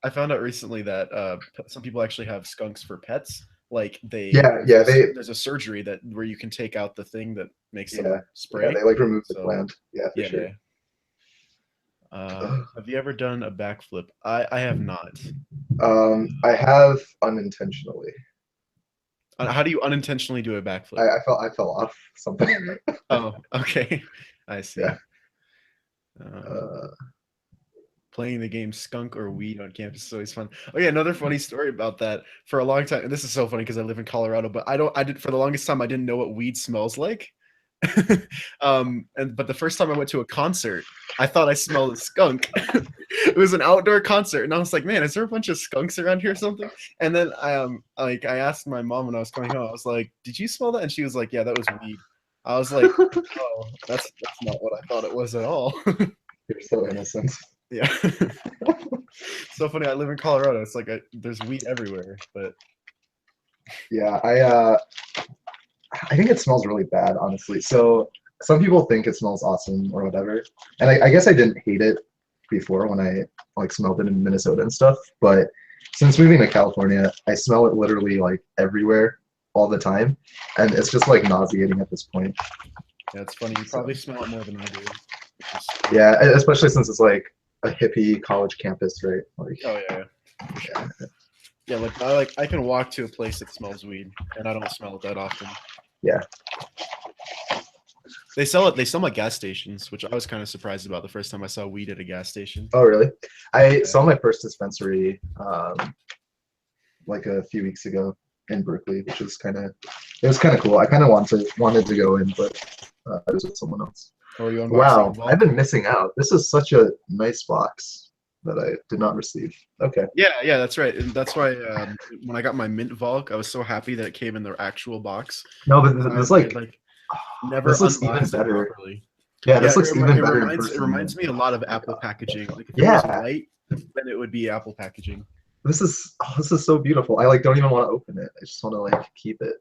found out recently that some people actually have skunks for pets. Like Yeah, yeah, there's a surgery that where you can take out the thing that makes yeah, them yeah, spray. they like remove the So gland. Yeah, for yeah, sure. yeah. Have you ever done a backflip? I have not. I have unintentionally. How do you unintentionally do a backflip? I fell off something. Oh, okay. I Yeah. see. Um, Uh, Playing the game skunk or weed on campus is always fun. Oh yeah, another funny story about that. For a long time, and this is so funny because I live in Colorado, but I did for the longest time I didn't know what weed smells like. But the first time I went to a concert, I thought I smelled a skunk. It was an outdoor concert, and I was like, "Man, is there a bunch of skunks around here or something?" And then like I asked my mom when I was coming home, I was like, "Did you smell that?" And she was like, "Yeah, that was weed." I was like, "Oh, that's not what I thought it was at all." you're so innocent. Yeah. So funny. I live in Colorado. It's like there's weed everywhere, but Yeah, I think it smells really bad, honestly. So some people think it smells awesome or whatever, and I guess I didn't hate it before when I like smelled it in Minnesota and stuff. But since moving to California, I smell it literally like everywhere all the time, and it's just like nauseating at this point. yeah, it's funny. You So probably smell it more than I do. Which is, yeah, especially since it's like a hippie college campus, right? Like oh yeah, for sure. Yeah, like I can walk to a place that smells weed, and I don't smell it that often. yeah. They sell it. They sell them at gas stations, which I was kind of surprised about the first time I saw weed at a gas station. Oh, really? I Yeah. saw my first dispensary like a few weeks ago in Berkeley, which was it was kind of cool. I kind of wanted to go in, but I was with someone else. Or are you unboxing Wow, in I've bulk? been missing out. This is such a nice box that I did not receive. Okay. Yeah, that's right. And that's why when I got my mint Volk, I was so happy that it came in the actual box. No, but I, this I like like never this looks even unboxed it better. properly. Yeah, Yeah, this looks even better in it person. reminds me a lot of Oh my Apple God. packaging. Like if it was Yeah, white, then it would be Apple packaging. this is so beautiful. I like don't even want to open it. I just want to like keep it.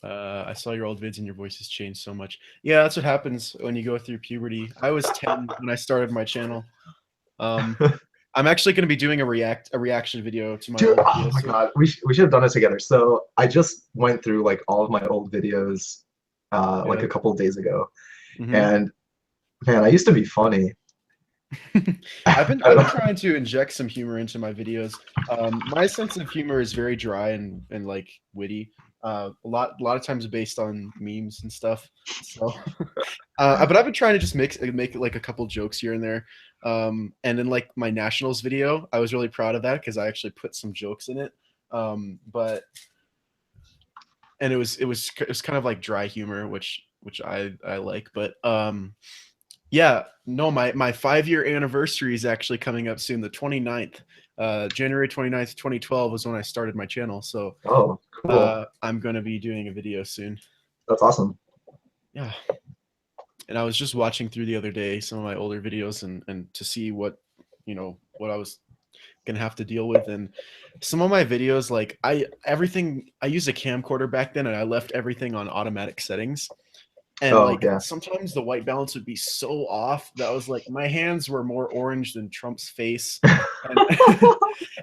I saw your old vids and your voice has changed so much. Yeah, that's what happens when you go through puberty. I was 10 when I started my channel. Um, I'm actually going to be doing a reaction video to my Dude, old oh videos my soon. God, we should have done it together. So I just went through like all of my old videos like Yeah. a couple of days ago, Hmm. and man, I used to be funny. I've been trying to inject some humor into my videos. My sense of humor is very dry and like witty. A lot of times based on memes and stuff. So, but I've been trying to just make like a couple jokes here and there. And in like my nationals video, I was really proud of that because I actually put some jokes in it. But and it was kind of like dry humor, which I like. But yeah, no, my 5-year anniversary is actually coming up soon, the 29th. January 29th, 2012 was when I started my channel. So Oh, cool. I'm going to be doing a video soon. That's awesome. Yeah. And I was just watching through the other day some of my older videos and to see what, what I was gonna have to deal with. And some of my videos, like I used a camcorder back then and I left everything on automatic settings. And Oh, like yeah. sometimes the white balance would be so off that I was like, my hands were more orange than Trump's face. And,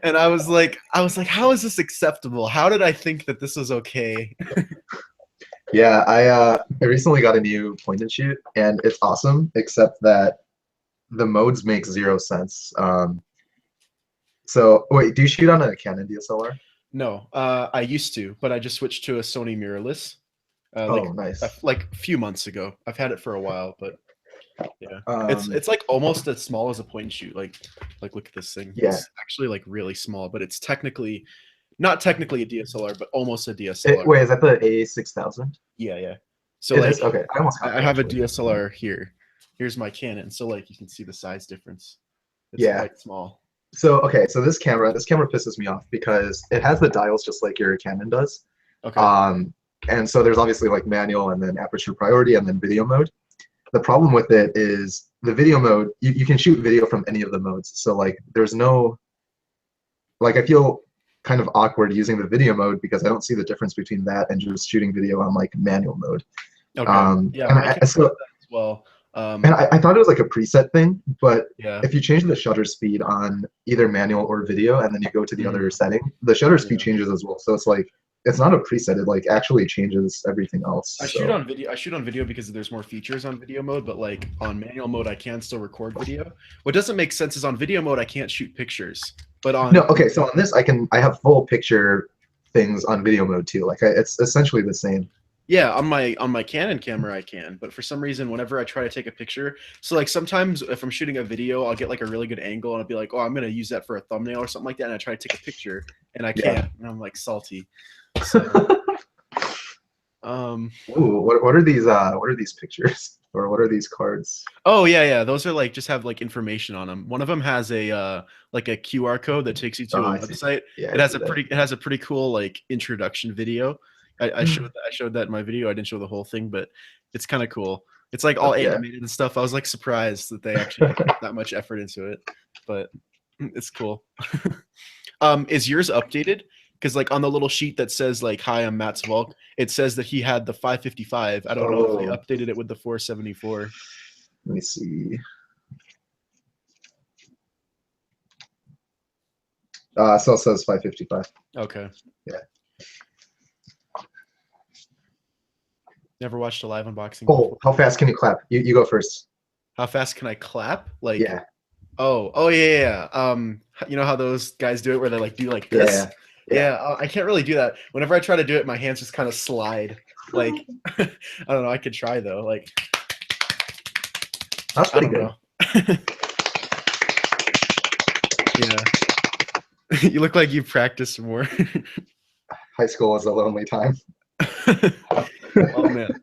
and I was like, how is this acceptable? How did I think that this was okay? Yeah, I recently got a new point and shoot, and it's awesome, except that the modes make zero sense. So wait, do you shoot on a Canon DSLR? No, I used to, but I just switched to a Sony mirrorless. Oh, nice. Like a few months ago. I've had it for a while, but yeah, Um, it's like almost as small as a point and shoot. Like look at this thing. yeah. It's actually like really small, but it's technically not technically a DSLR, but almost a DSLR. Wait, is that the A6000? Yeah, yeah. So It like is? Okay, I almost got I that have a actually. DSLR here. Here's my Canon. So like you can see the size difference. It's Yeah. quite small. So okay, so this camera pisses me off because it has the dials just like your Canon does. Okay. And so there's obviously like manual and then aperture priority and then video mode. The problem with it is the video mode, you can shoot video from any of the modes. So like there's no, like I feel kind of awkward using the video mode because I don't see the difference between that and just shooting video on like manual mode. Okay. Yeah, And my camera does that as well. And I thought it was like a preset thing, but Yeah. if you change the shutter speed on either manual or video and then you go to the other setting, the shutter speed changes as well. So it's like it's not a preset, it like actually changes everything else. I shoot on video because there's more features on video mode, but like on manual mode I can still record video. What doesn't make sense is on video mode I can't shoot pictures. But on No, okay, so on this I have full picture things on video mode too. Like it's essentially the same. Yeah, on my Canon camera I can, but for some reason whenever I try to take a picture, so like sometimes if I'm shooting a video, I'll get like a really good angle and I'll be like, oh, I'm gonna use that for a thumbnail or something like that, and I try to take a picture and I can't, and I'm like salty. So, Ooh, what are these pictures or what are these cards? Oh yeah, those are like just have like information on them. One of them has a like a QR code that takes you to a website. Yeah, it has a pretty cool like introduction video. I showed that in my video. I didn't show the whole thing, but it's kind of cool. It's like all animated and stuff. I was like surprised that they actually put that much effort into it, but it's cool. Is yours updated? Because like on the little sheet that says like, "Hi, I'm Matt's Volk," it says that he had the 555. I don't know if they updated it with the 474. Let me see. So it says 555. Okay. Yeah. Never watched a live unboxing. Oh, how fast can you clap? You go first. How fast can I clap? Like yeah. Oh yeah. You know how those guys do it where they like do like this? Yeah. I can't really do that. Whenever I try to do it, my hands just kind of slide. Like I don't know. I could try though. Like that's pretty good. Yeah. You look like you practiced more. High school was a lonely time. Oh man.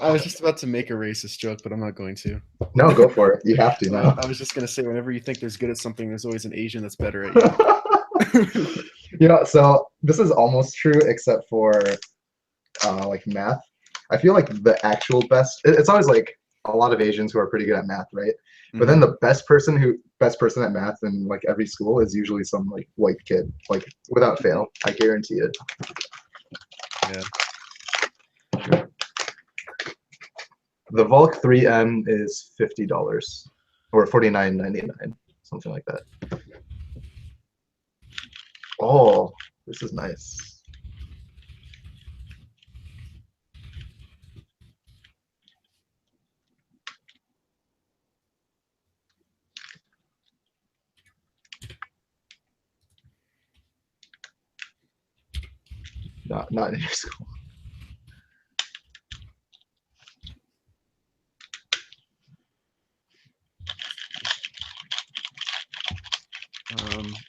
I was just about to make a racist joke, but I'm not going to. No, go for it. You have to now. I was just gonna say, whenever you think there's good at something, there's always an Asian that's better at you. So this is almost true except for like math. I feel like the actual best. It's always like a lot of Asians who are pretty good at math, right? But then the best person at math in like every school is usually some like white kid, like without fail. I guarantee it. Yeah. The Volk 3M is $50 or $49.99, something like that. Oh, this is nice. Not in your school.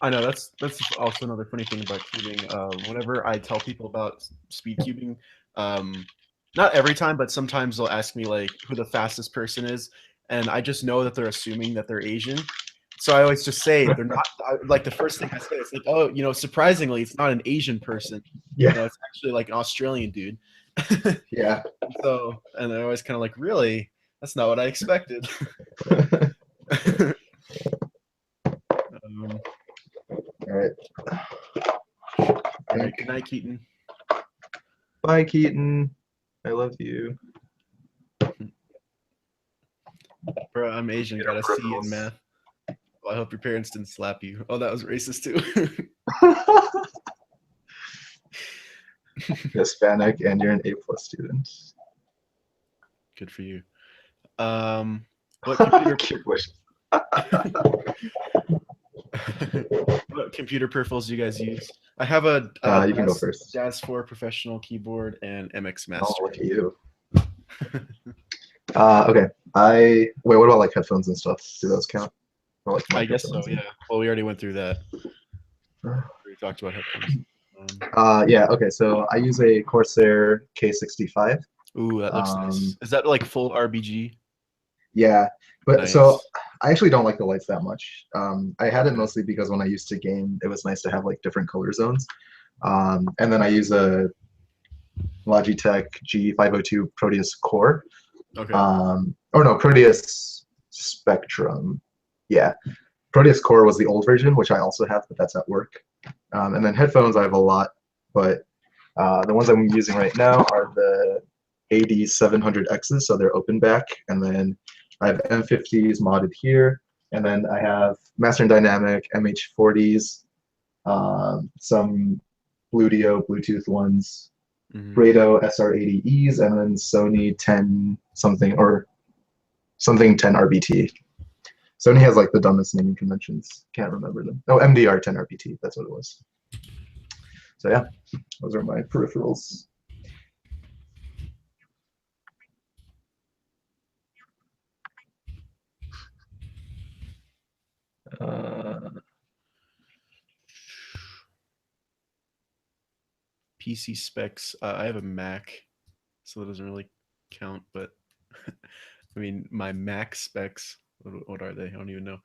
I know that's also another funny thing about cubing. Whenever I tell people about speed cubing, not every time, but sometimes they'll ask me like who the fastest person is, and I just know that they're assuming that they're Asian. So I always just say they're not like the first thing I say. It's like, oh, you know, surprisingly, it's not an Asian person. You Yeah, know, it's actually like an Australian dude. yeah. So, and I always kind of like, really, that's not what I expected. um, All right. all right. Good night, Keaton. Bye, Keaton. I love you. Bro, I'm Asian. Got a C in math. Well, I hope your parents didn't slap you. Oh, that was racist too. Hispanic, and you're an A+ student. Good for you. What computer Keep wishing. what computer peripherals do you guys use? I have a You can go first. Jazz 4 professional keyboard and MX Oh, Master. look at you. Okay. Wait. What about like headphones and stuff? Do those count? Or like I guess so. microphones and- Yeah. Well, we already went through that. We talked about headphones. Yeah. Okay. So I use a Corsair K65. Ooh, that looks nice. Is that like full RBG? Yeah, but Nice. so I actually don't like the lights that much. I had it Okay. mostly because when I used to game, it was nice to have like different color zones. And then I use a Logitech G502 Proteus Core. Okay. Or no, Proteus Spectrum. Yeah, Proteus Core was the old version, which I also have, but that's at work. And then headphones, I have a lot, but the ones I'm using right now are the AD700Xs, so they're open back, and then I have M50s modded here, and then I have Master and Dynamic MH40s, some Bluetooth Bluetooth ones, Brado SR80Es, and then Sony 10 something or something 10 RBT. Sony has like the dumbest naming conventions. Can't remember them. Oh, MDR 10 RBT. That's what it was. So yeah, those are my peripherals. PC specs. I have a Mac, so that doesn't really count. But I mean, my Mac specs. What are they? I don't even know.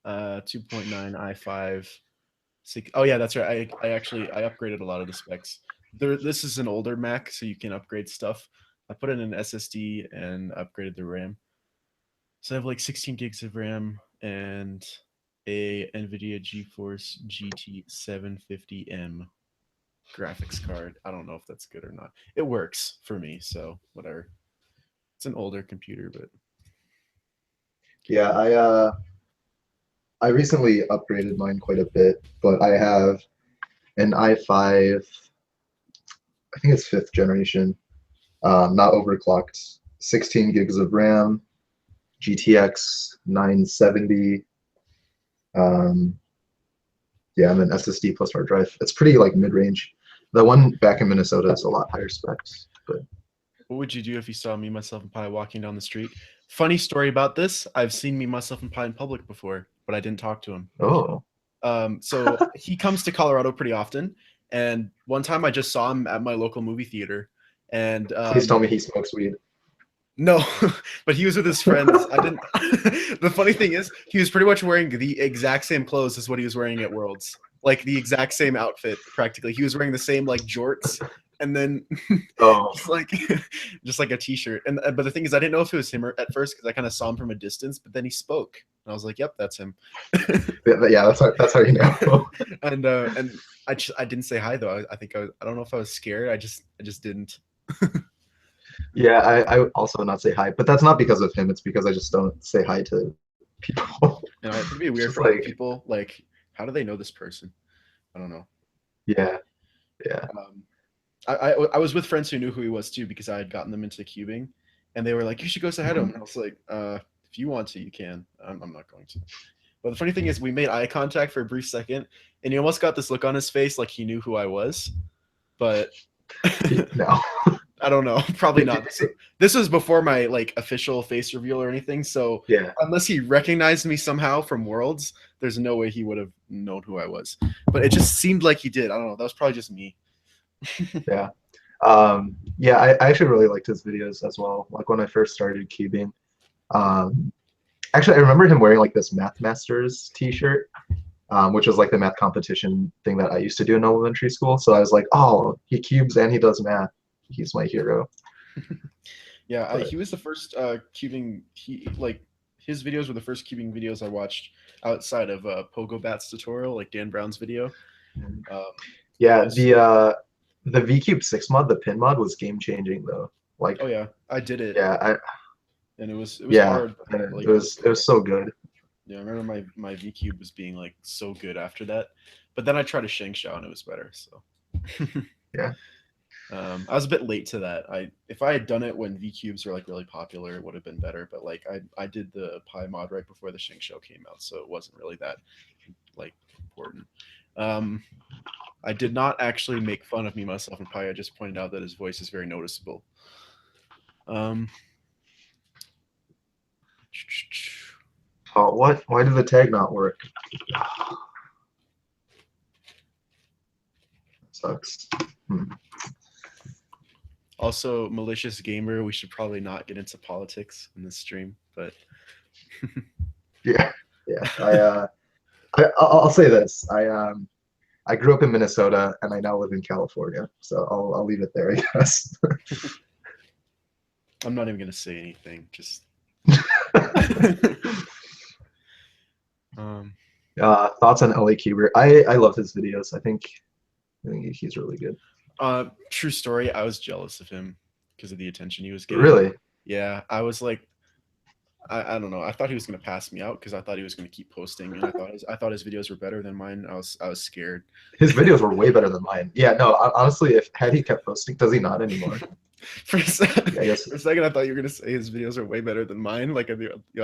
2.9 i5. Oh yeah, that's right. I actually upgraded a lot of the specs. This is an older Mac, so you can upgrade stuff. I put in an SSD and upgraded the RAM. So I have like 16 gigs of RAM and a NVIDIA GeForce GT 750M graphics card. I don't know if that's good or not. It works for me, so whatever. It's an older computer, but yeah, I recently upgraded mine quite a bit, but I have an i5. I think it's 5th generation, not overclocked. 16 gigs of RAM, GTX 970. Yeah, and then SSD plus hard drive. It's pretty like mid-range. The one back in Minnesota is a lot higher specs, but what would you do if you saw me, myself, and Pi walking down the street? Funny story about this. I've seen me, myself, and Pi in public before, but I didn't talk to him. oh, So he comes to Colorado pretty often, and one time I just saw him at my local movie theater, and please tell me he smokes weed. no, but he was with his friends. I didn't. The funny thing is, he was pretty much wearing the exact same clothes as what he was wearing at Worlds, like the exact same outfit practically. He was wearing the same like jorts, and then Oh, just like a t-shirt. And but the thing is, I didn't know if it was him at first because I kind of saw him from a distance, but then he spoke, and I was like, "Yep, that's him." yeah, that's how you know. And I didn't say hi though. I think I don't know if I was scared. I just didn't. Yeah, I also not say hi, but that's not because of him. It's because I just don't say hi to people. You know, it'd be weird Just for like- people. Like, how do they know this person? I don't know. Yeah, yeah. I was with friends who knew who he was too because I had gotten them into cubing, and they were like, "You should go say hi to him." And I was like, "If you want to, you can. I'm not going to." But the funny thing is, we made eye contact for a brief second, and he almost got this look on his face like he knew who I was, but No. I don't know. Probably not. This was before my like official face reveal or anything. So Yeah. unless he recognized me somehow from Worlds, there's no way he would have known who I was. But it just seemed like he did. I don't know. That was probably just me. Yeah. Yeah, I actually really liked his videos as well. Like when I first started cubing, Actually, I remember him wearing like this Math Masters T-shirt, which was like the math competition thing that I used to do in elementary school. So I was like, oh, he cubes and he does math. He's my hero. Yeah, But he was the first cubing. He like his videos were the first cubing videos I watched outside of Pogo Bats tutorial, like Dan Brown's video. Um, yeah, his, the VCube 6 mod, the pin mod, was game changing though. Like, oh yeah, I did it, yeah, and it was yeah, hard. it Like it was was it was so good. yeah, I remember my VCube was being like so good after that, but then I tried a Sheng Shao and it was better. So Yeah. I was a bit late to that. If I had done it when V cubes were like really popular, it would have been better. But like I did the Pi mod right before the Sheng Shou came out, so it wasn't really that like important. Um, I did not actually make fun of me myself in Pi. I just pointed out that his voice is very noticeable. Um, Oh, what? Why did the tag not work? Sucks. Also, malicious gamer. We should probably not get into politics in this stream, but Yeah, yeah. I'll say this. I grew up in Minnesota and I now live in California, so I'll leave it there, I guess. I'm not even gonna say anything. Just Thoughts on JRCuber? I love his videos. I think he's really good. true story. I was jealous of him because of the attention he was getting. Really? Yeah, I was like, I don't know. I thought he was gonna pass me out because I thought he was gonna keep posting, and I thought his videos were better than mine. I was scared. His videos were way better than mine. Yeah, no, honestly, if had he kept posting, does he not anymore? For a second, Yeah, I guess. for a second, I thought you were gonna say his videos are way better than mine. Like I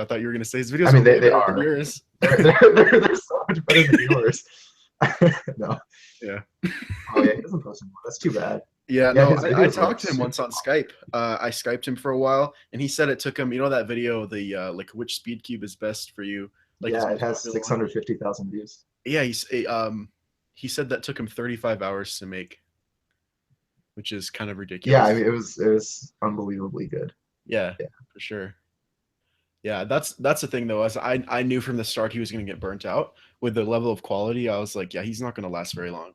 thought you were gonna say his videos I mean, are way they better are. than yours. They're so much better than yours. No. Yeah. Oh yeah, he doesn't post anymore. That's too bad. Yeah, Yeah, no, his I videos talked to him super once on Skype. I Skyped him for a while, and he said it took him. You know that video, the like which speed cube is best for you? Like his Yeah, it most has popular one. 650,000 views. Yeah, he said that took him 35 hours to make, which is kind of ridiculous. Yeah, I mean, it was unbelievably good. Yeah, Yeah. for sure. Yeah, that's the thing though. As I knew from the start he was going to get burnt out with the level of quality. I was like, yeah, he's not going to last very long.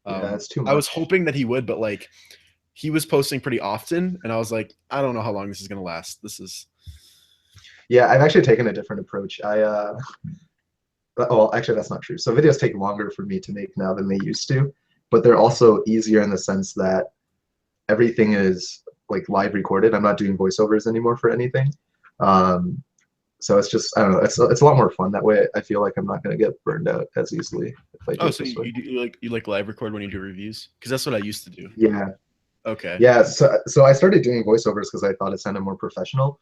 Yeah, it's too I was much. hoping that he would, but like he was posting pretty often, and I was like, I don't know how long this is going to last. This is Yeah, I've actually taken a different approach. Well, actually, that's not true. So videos take longer for me to make now than they used to, but they're also easier in the sense that everything is like live recorded. I'm not doing voiceovers anymore for anything. So it's just, I don't know, it's a lot more fun that way. I feel like I'm not going to get burned out as easily if I do it so this way. you like live record when you do reviews? Because that's what I used to do. Yeah. Okay. Yeah, so I started doing voiceovers because I thought it sounded more professional,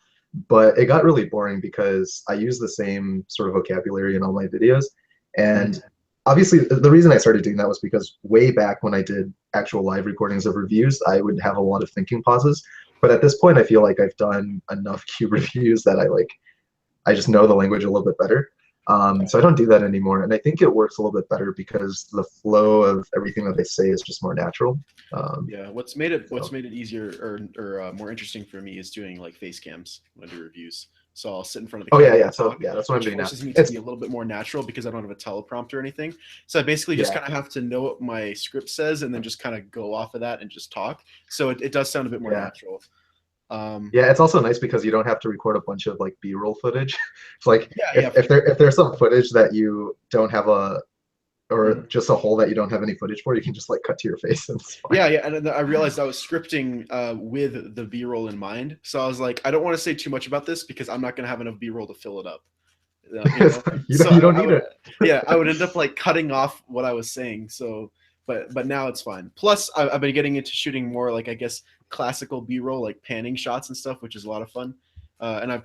but it got really boring because I use the same sort of vocabulary in all my videos. And obviously, the reason I started doing that was because way back when I did actual live recordings of reviews, I would have a lot of thinking pauses. But at this point, I feel like I've done enough cube reviews that I just know the language a little bit better. So I don't do that anymore, and I think it works a little bit better because the flow of everything that they say is just more natural. Yeah, what's made it easier or more interesting for me is doing like face cams when I do reviews. So I'll sit in front of the camera. Yeah. So yeah, that's what I'm doing now. Forces me to be a little bit more natural because I don't have a teleprompter or anything. So I basically just kind of have to know what my script says and then just kind of go off of that and just talk. So it does sound a bit more natural. Yeah, it's also nice because you don't have to record a bunch of like B-roll footage. It's like if there's some footage that you don't have just a hole that you don't have any footage for, you can just like cut to your face and it's fine. Yeah, and I realized I was scripting with the B-roll in mind. So I was like, I don't want to say too much about this because I'm not going to have enough B-roll to fill it up. You don't need it. Yeah, I would end up like cutting off what I was saying. So, but now it's fine. Plus, I've been getting into shooting more like I guess classical B-roll, like panning shots and stuff, which is a lot of fun. And I've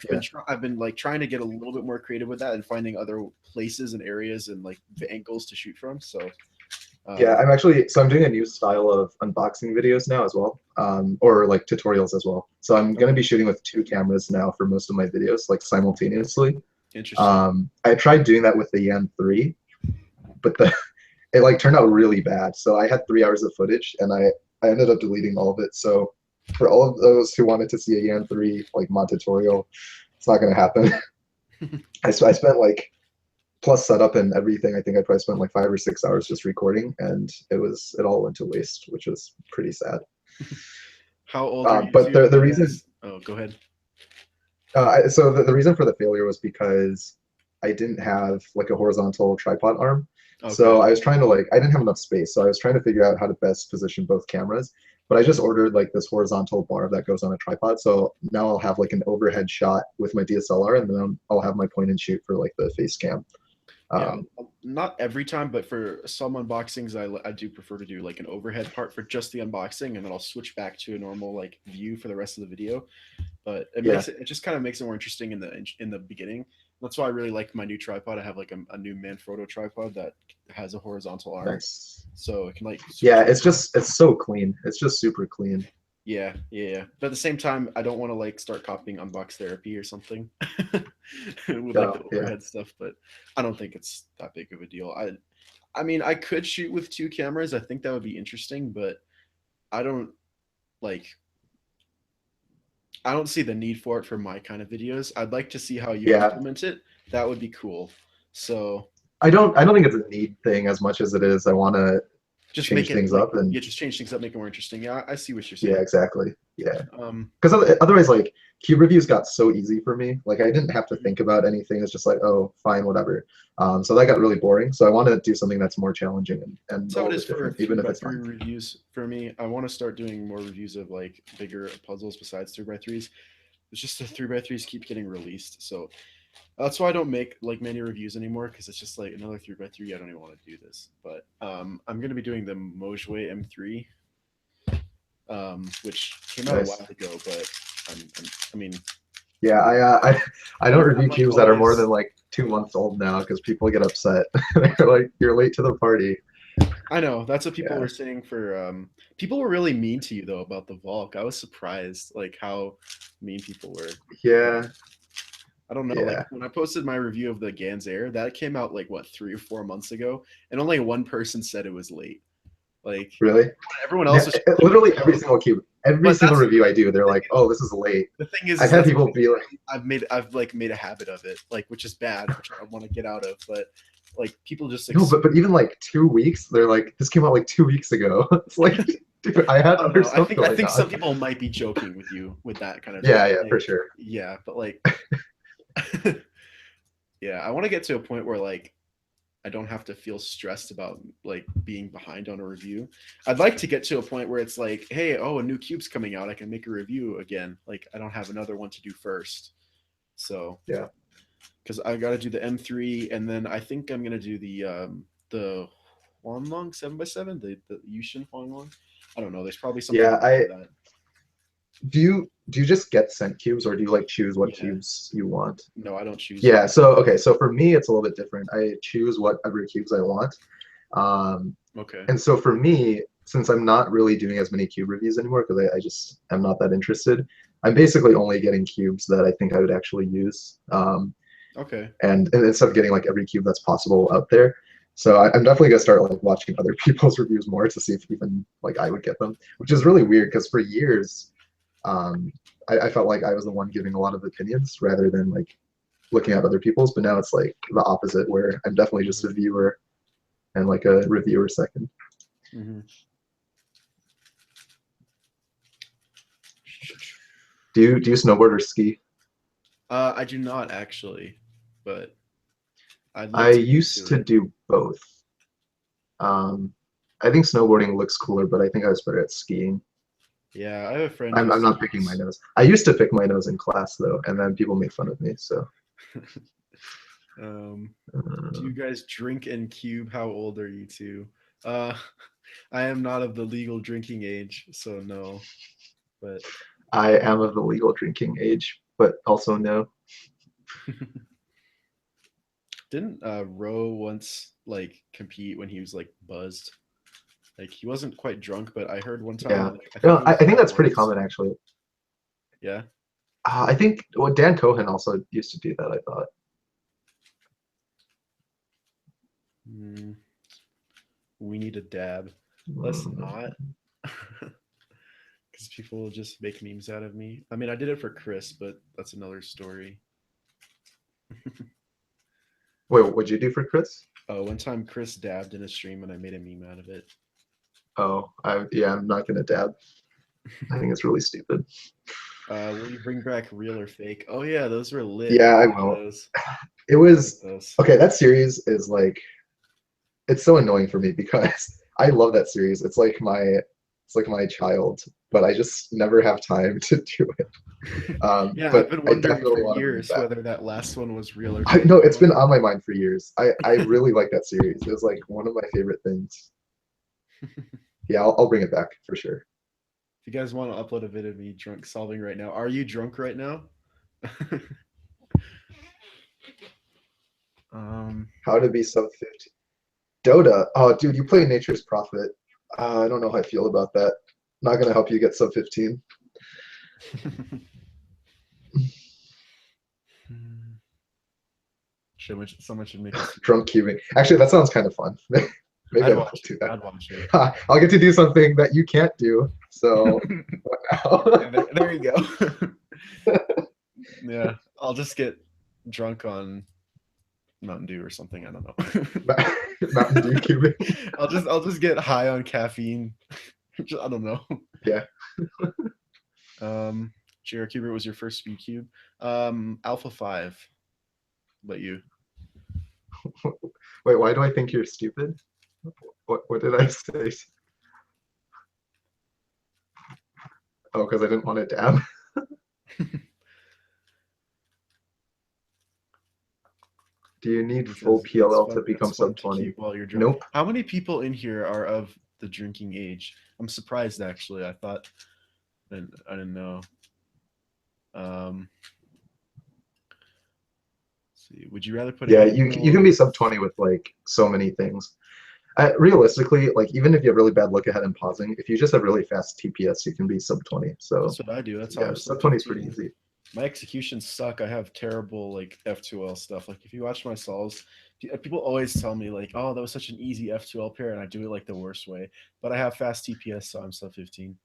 been like trying to get a little bit more creative with that and finding other places and areas and like the angles to shoot from. So yeah, I'm doing a new style of unboxing videos now as well, or like tutorials as well. So I'm going to be shooting with 2 cameras now for most of my videos, like simultaneously. Interesting. I tried doing that with the Yan 3, but it like turned out really bad. So I had 3 hours of footage and I ended up deleting all of it. So for all of those who wanted to see a Yan 3 like mod tutorial, it's not going to happen. I spent like plus setup and everything. I think I probably spent like 5 or 6 hours just recording, and it all went to waste, which was pretty sad. How old are you But two? the reason Oh, go ahead. so the reason for the failure was because I didn't have like a horizontal tripod arm. So Okay. I was trying to like I didn't have enough space. So I was trying to figure out how to best position both cameras. But I just ordered like this horizontal bar that goes on a tripod. So now I'll have like an overhead shot with my DSLR, and then I'll have my point and shoot for like the face cam. Yeah, Um, not every time, but for some unboxings, I do prefer to do like an overhead part for just the unboxing, and then I'll switch back to a normal like view for the rest of the video. But yeah, it just kind of makes it more interesting in the beginning. That's why I really like my new tripod. I have like a new Manfrotto tripod that has a horizontal arm, nice. so it can like switch. Yeah, it's so clean. It's just super clean. Yeah, yeah, yeah. But at the same time, I don't want to like start copying unbox therapy or something with like the Yeah, overhead stuff. But I don't think it's that big of a deal. I mean, I could shoot with two cameras. I think that would be interesting, but I don't like. I don't see the need for it for my kind of videos. I'd like to see how you yeah. implement it. That would be cool. So I don't think it's a need thing as much as it is I want to just make change it things like up and yeah, just change things up, make it more interesting. Yeah, I see what you're yeah, saying. exactly. Yeah. Um, Because otherwise, like cube reviews got so easy for me. Like I didn't have to mhm. think about anything. It's just like, oh, fine, whatever. So that got really boring. So I want to do something that's more challenging and That's a how it little is bit for different, even three if by it's three fun. reviews for me. I want to start doing more reviews of like bigger puzzles besides three by threes. It's just the three by threes keep getting released, so that's why I don't make like many reviews anymore because it's just like another three by three. I don't even want to do this, but I'm gonna be doing the Mojue M3, which came out a Nice. while ago, but I mean, Yeah, I don't I'm review like cubes that are more always. than like 2 months old now because people get upset. They're like, you're late to the party. I know that's what people Yeah. were saying for. People were really mean to you though about the Volk. I was surprised like how mean people were. Like, Yeah. I don't know. Like Yeah. when I posted my review of the Gans Air, that came out like what 3 or 4 months ago, and only one person said it was late. Like Really? everyone else Yeah, was like, literally every single cube, every but single that's review I do, they're like, "Oh, this is late." the thing I've is had that's people be like, I've like made a habit of it, like which is bad, which I want to get out of. But like people just "No, but even like 2 weeks, they're like, "This came out like 2 weeks ago." It's like, dude, I had I don't other know. stuff I going think on. some people might be joking with you with that kind of Yeah, thing. yeah, for Like sure. yeah, but like yeah, I want to get to a point where like I don't have to feel stressed about like being behind on a review. I'd like to get to a point where it's like, hey, oh, a new cube's coming out. I can make a review again. Like I don't have another one to do first. So Yeah, because I got to do the M3, and then I think I'm gonna do the Huanglong 7x7, the Yushin Huanglong. I don't know. There's probably something yeah. before that. Do you just get sent cubes, or do you like choose what Yeah. cubes you want? No, I don't choose Yeah. them. So okay. So for me, it's a little bit different. I choose whatever cubes I want. Um, Okay. and so for me, since I'm not really doing as many cube reviews anymore because I just am not that interested, I'm basically only getting cubes that I think I would actually use. Okay. And instead of getting like every cube that's possible out there. So I'm definitely gonna start like watching other people's reviews more to see if even like I would get them, which is really weird because for years, um, I felt like I was the one giving a lot of opinions rather than like looking at other people's. But now it's like the opposite, where I'm definitely just a Hmm. viewer and like a reviewer second. Hmm. Do you snowboard or ski? I do not actually, but I'd like I to get used into to it. do both. Um, I think snowboarding looks cooler, but I think I was better at skiing. Yeah, I have a friend who I'm not picking my skis. nose. I used to pick my nose in class though, and then people made fun of me. So um, do uh, you guys drink and cube? How old are you two? Uh, I am not of the legal drinking age, so no. But I am of the legal drinking age, but also no. didn't Ro once like compete when he was like buzzed? Like he wasn't quite drunk, but I heard one time Yeah, like I think no, it I was think at that's pretty Worlds. common actually. Yeah. I think well, Dan Cohen also used to do that. I thought. Mm, we need a dab. Let's Mm, not. Because people will just make memes out of me. I mean, I did it for Chris, but that's another story. Wait, what'd you do for Chris? Oh, one time Chris dabbed in a stream and I made a meme out of it. Oh, yeah, I'm not gonna dab. I think it's really stupid. Will you bring back real or fake? Oh yeah, those were lit. Yeah, I Like will. those. It Like was those. okay. That series is like it's so annoying for me because I love that series. It's like my child, but I just never have time to do it. Yeah, I've But been I wondering for definitely want to bring it years back. whether that last one was real or I fake. know it's been on my mind for years. I really like that series. It was like one of my favorite things. Yeah, I'll bring it back for sure. If you guys want to upload a video of me drunk solving right now, are you drunk right now? um, How to be sub 50. Dota. Oh, dude, you play Nature's Prophet. I don't know how I feel about that. Not gonna help you get sub 15. someone should make a Drunk cubing. Actually, that sounds kind of fun. Maybe I'd I'll watch do it. that. I'd watch it. I'll get to do something that you can't do. So Yeah, there you go. Yeah, I'll just get drunk on Mountain Dew or something. I don't know. Mountain Dew cubing. I'll just get high on caffeine. I don't know. Yeah. JRCuber was your first speed cube. Alpha 5. But you. Wait, why do I think you're stupid? What did I say? Oh, because I didn't want to dab. Do you need full Because PLL to become it's fun sub to keep 20? while you're drunk. Nope. How many people in here are of the drinking age? I'm surprised actually. I thought I didn't know. Let's see. Would you rather put Yeah, a you can be sub 20 with like so many things. Realistically, like even if you have really bad look ahead and pausing, if you just have really fast TPS, you can be sub 20. So That's what I do. That's how yeah, I'm sub sub 20 is pretty 15. easy. My executions suck. I have terrible like F2L stuff. Like if you watch my solves, people always tell me like, "Oh, that was such an easy F2L pair," and I do it like the worst way. But I have fast TPS, so I'm sub 15.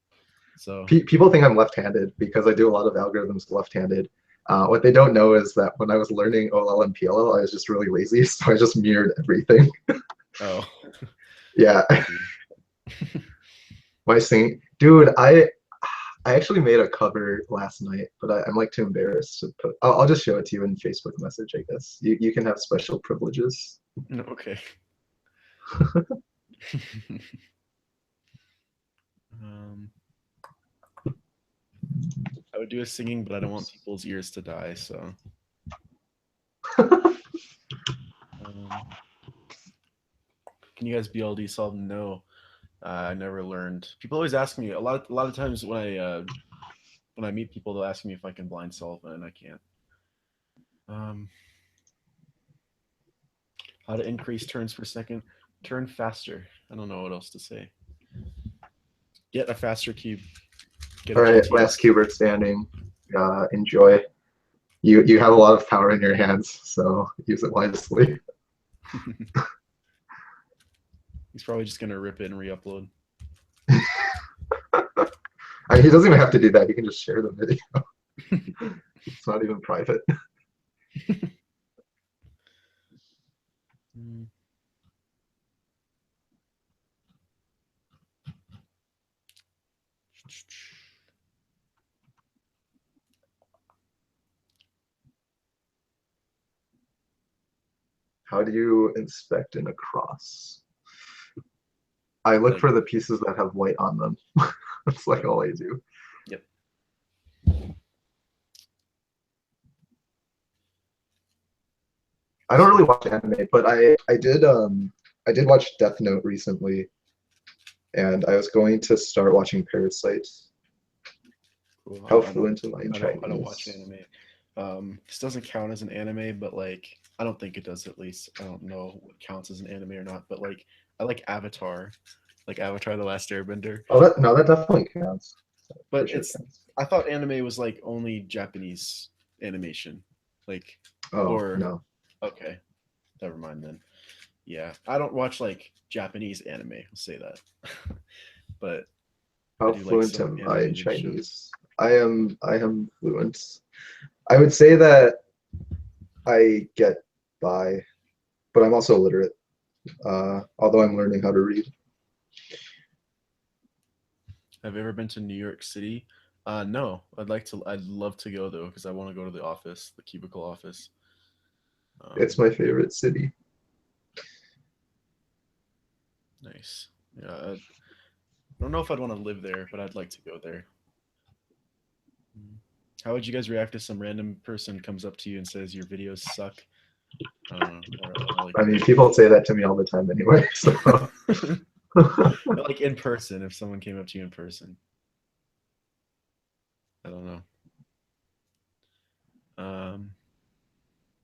So People think I'm left-handed because I do a lot of algorithms left-handed. What they don't know is that when I was learning OLL and PLL, I was just really lazy, so I just mirrored everything. oh. Yeah, my singing, dude. I actually made a cover last night, but I'm like too embarrassed to put. I'll just show it to you in Facebook message, I guess. You can have special privileges. No, okay. um, I would do a singing, but I don't want people's ears to die. So, can you guys BLD solve? No, I never learned. People always ask me a lot of times when I meet people, they'll ask me if I can blind solve, and I can't. How to increase turns per second? Turn faster. I don't know what else to say. Get a faster cube. Get All right, GTS. last cubert standing. Enjoy. You have a lot of power in your hands, so use it wisely. He's probably just gonna rip it and re-upload. I mean, he doesn't even have to do that. He can just share the video. It's not even private. How do you inspect an across? I look for the pieces that have white on them. That's like all I do. Yep. I don't really watch anime, but I did watch Death Note recently, and I was going to start watching Parasite. Cool. How fluent am I in Chinese? I don't watch anime. This doesn't count as an anime, but like I don't think it does. At least I don't know what counts as an anime or not. But like I like Avatar, like Avatar: The Last Airbender. Oh, that definitely counts. But sure it's counts. I thought anime was like only Japanese animation, like or no. Okay, never mind then. Yeah, I don't watch like Japanese anime. I'll say that. But How like fluent some am I in animated Chinese? shows. I am fluent. I would say that I get by, but I'm also illiterate. Although I'm learning how to read. Have you ever been to New York City? No. I'd like to. I'd love to go though because I want to go to the office, the cubicle office. It's Um, my favorite city. nice. Yeah. I don't know if I'd want to live there, but I'd like to go there. Mm. How would you guys react if some random person comes up to you and says your videos suck? I don't know. Or like I mean, people say that to me all the time anyway. So but like in person, if someone came up to you in person, I don't know. Um,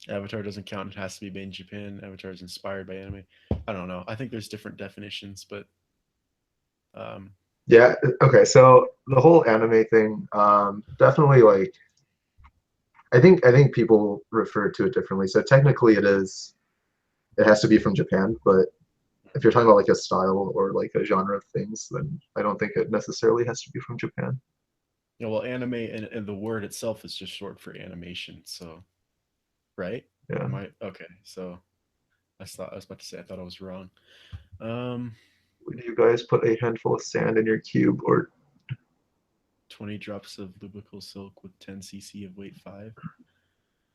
Avatar doesn't count. It has to be made in Japan. Avatar is inspired by anime. I don't know. I think there's different definitions, but um, yeah, okay. So the whole anime thing, definitely like I think people refer to it differently. So technically, it has to be from Japan, but if you're talking about like a style or like a genre of things, then I don't think it necessarily has to be from Japan. well, anime and the word itself is just short for animation. So, right? Yeah. Am I okay? So I was about to say I thought I was wrong. Um, Would you guys put a handful of sand in your cube or 20 drops of lubrical silk with 10 cc of weight 5.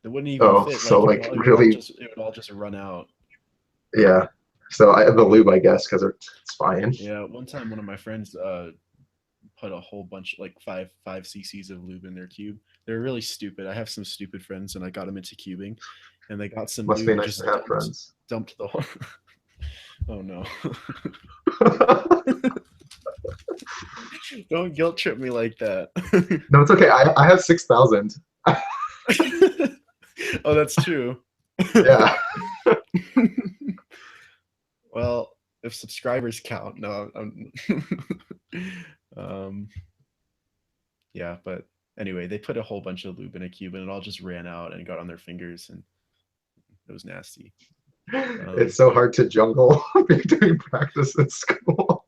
It wouldn't even oh, fit. so Like like it really would all just run out. yeah. So the lube, I guess, because it's fine. Yeah, one time one of my friends put a whole bunch like five cc's of lube in their cube. They're really stupid. I have some stupid friends and I got them into cubing, and they got some Must be lube and nice to just have friends. dumped the whole. Oh no! Don't guilt trip me like that. No, it's okay. I have 6,000. Oh, that's true. Yeah. Well, if subscribers count, no. Um, yeah, but anyway, they put a whole bunch of lube in a cube, and it all just ran out and got on their fingers, and it was nasty. It's so hard to jungle doing practice at school.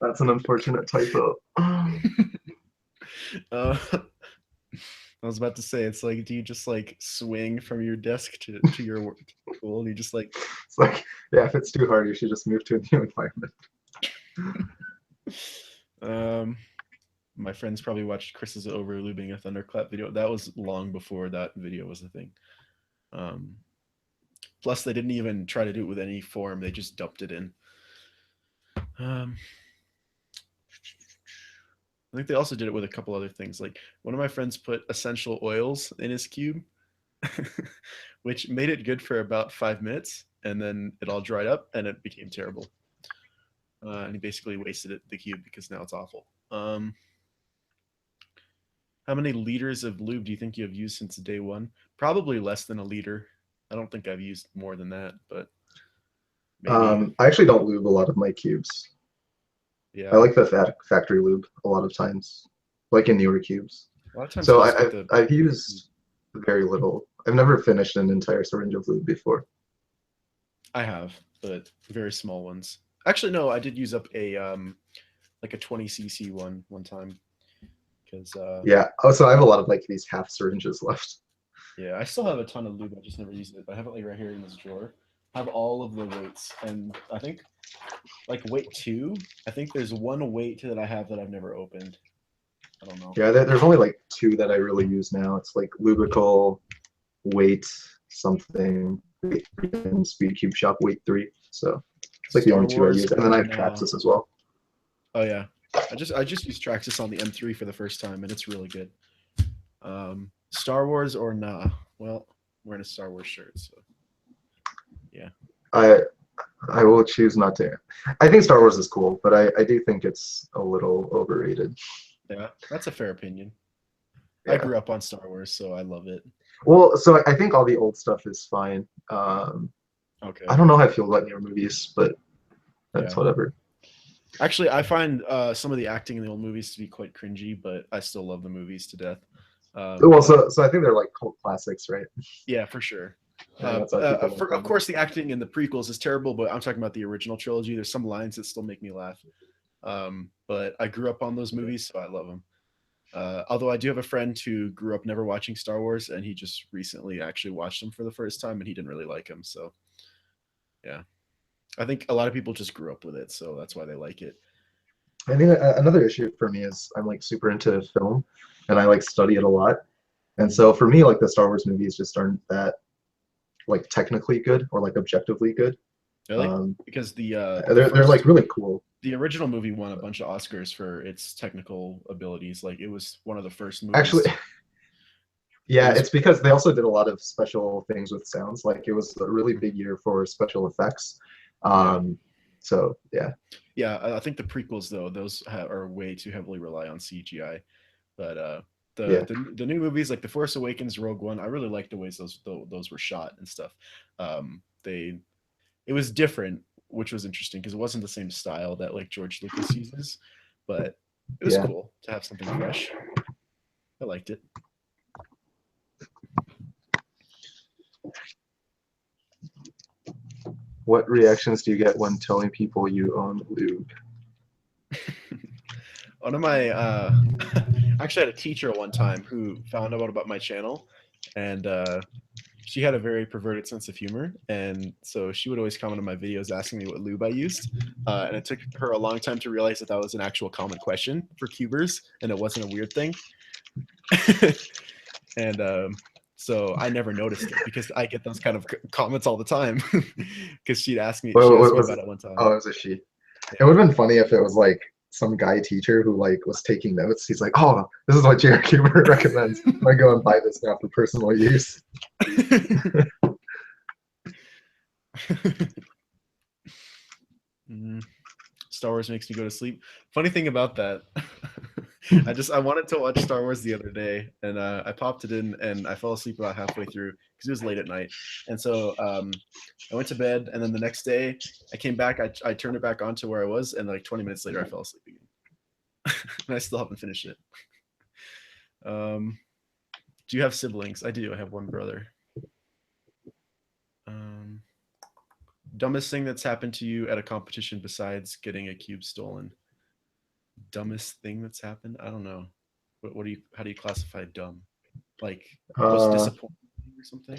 That's an unfortunate typo. uh, I was about to say, it's like, do you just like swing from your desk to your work school, and you just like, It's like, yeah, if it's too hard, you should just move to a new environment. um, my friends probably watched Chris's over lubing a thunderclap video. That was long before that video was a thing. Um, Plus, they didn't even try to do it with any form; they just dumped it in. Um, I think they also did it with a couple other things. Like one of my friends put essential oils in his cube, which made it good for about 5 minutes, and then it all dried up and it became terrible. And he basically wasted it the cube because now it's awful. How many liters of lube do you think you have used since day one? Probably less than a liter. I don't think I've used more than that, but maybe. I actually don't lube a lot of my cubes. I Yeah. like the factory lube a lot of times, like in newer cubes. A lot of times So I'll just get the. I've used very little. I've never finished an entire syringe of lube before. I have, but very small ones. Actually, no, I did use up a like a 20 cc one time because Yeah. Oh, so I have a lot of like these half syringes left. yeah, I still have a ton of lube. I just never used it. I have it like right here in this drawer. I have all of the weights, and I think like weight 2. I think there's one weight that I have that I've never opened. I don't know. Yeah, there's only like two that I really use now. It's like Lubical, Weight something, and Speed Cube Shop Weight 3. So it's like the Star only two I Wars use. And then I or have nah? Traxxas as well. Oh yeah, I just used Traxxas on the M3 for the first time, and it's really good. Star Wars or nah? Well, I'm wearing a Star Wars shirt, so yeah. I I will choose not to. I think Star Wars is cool, but I do think it's a little overrated. Yeah, that's a fair opinion. I Yeah. grew up on Star Wars, so I love it. Well, so I think all the old stuff is fine. I Okay. don't know how I feel about newer movies, but that's Yeah. whatever. Actually, I find some of the acting in the old movies to be quite cringy, but I still love the movies to death. Well, But so I think they're like cult classics, right? yeah, for sure. And that's why people like Of them. course, the acting in the prequels is terrible, but I'm talking about the original trilogy. There's some lines that still make me laugh. But I grew up on those movies, so I love them. Although I do have a friend who grew up never watching Star Wars, and he just recently actually watched them for the first time, and he didn't really like them. So yeah, I think a lot of people just grew up with it, so that's why they like it. I think another issue for me is I'm like super into film, and I like study it a lot. And so for me, like the Star Wars movies just aren't that like technically good or like objectively good. Really, Um, because the they're like first really cool. the original movie won a bunch of Oscars for its technical abilities. Like it was one of the first Actually, movies. It yeah, was it's because they also did a lot of special things with sounds. Like it was a really big year for special effects. yeah. So yeah, Yeah, I think the prequels though, those are way too heavily rely on CGI. But yeah, the new movies like The Force Awakens, Rogue One, I really like the ways those were shot and stuff. They it was different, which was interesting because it wasn't the same style that like George Lucas uses, but it was yeah. cool to have something fresh. I liked it. What reactions do you get when telling people you own lube? One of my actually I had a teacher one time who found out about my channel, and she had a very perverted sense of humor, and so she would always comment on my videos asking me what lube I used, and it took her a long time to realize that that was an actual common question for cubers, and it wasn't a weird thing. And so I never noticed it because I get those kind of comments all the time. Because she asked What me was about it? it one time. Oh, it was a she. It Yeah. would have been funny if it was like some guy teacher who like was taking notes. He's like, "Oh, this is what JRCuber recommends. I go and buy this now for personal use." Mm. Star Wars makes me go to sleep. Funny thing about that, I wanted to watch Star Wars the other day, and I popped it in, and I fell asleep about halfway through because it was late at night, and so I went to bed, and then the next day I came back, I turned it back on to where I was, and like 20 minutes later I fell asleep again, and I still haven't finished it. Um, do you have siblings? I do. I have one brother. Um, dumbest thing that's happened to you at a competition besides getting a cube stolen? Dumbest thing that's happened? I don't know. What do you? How do you classify dumb? Like most Uh, disappointing or something?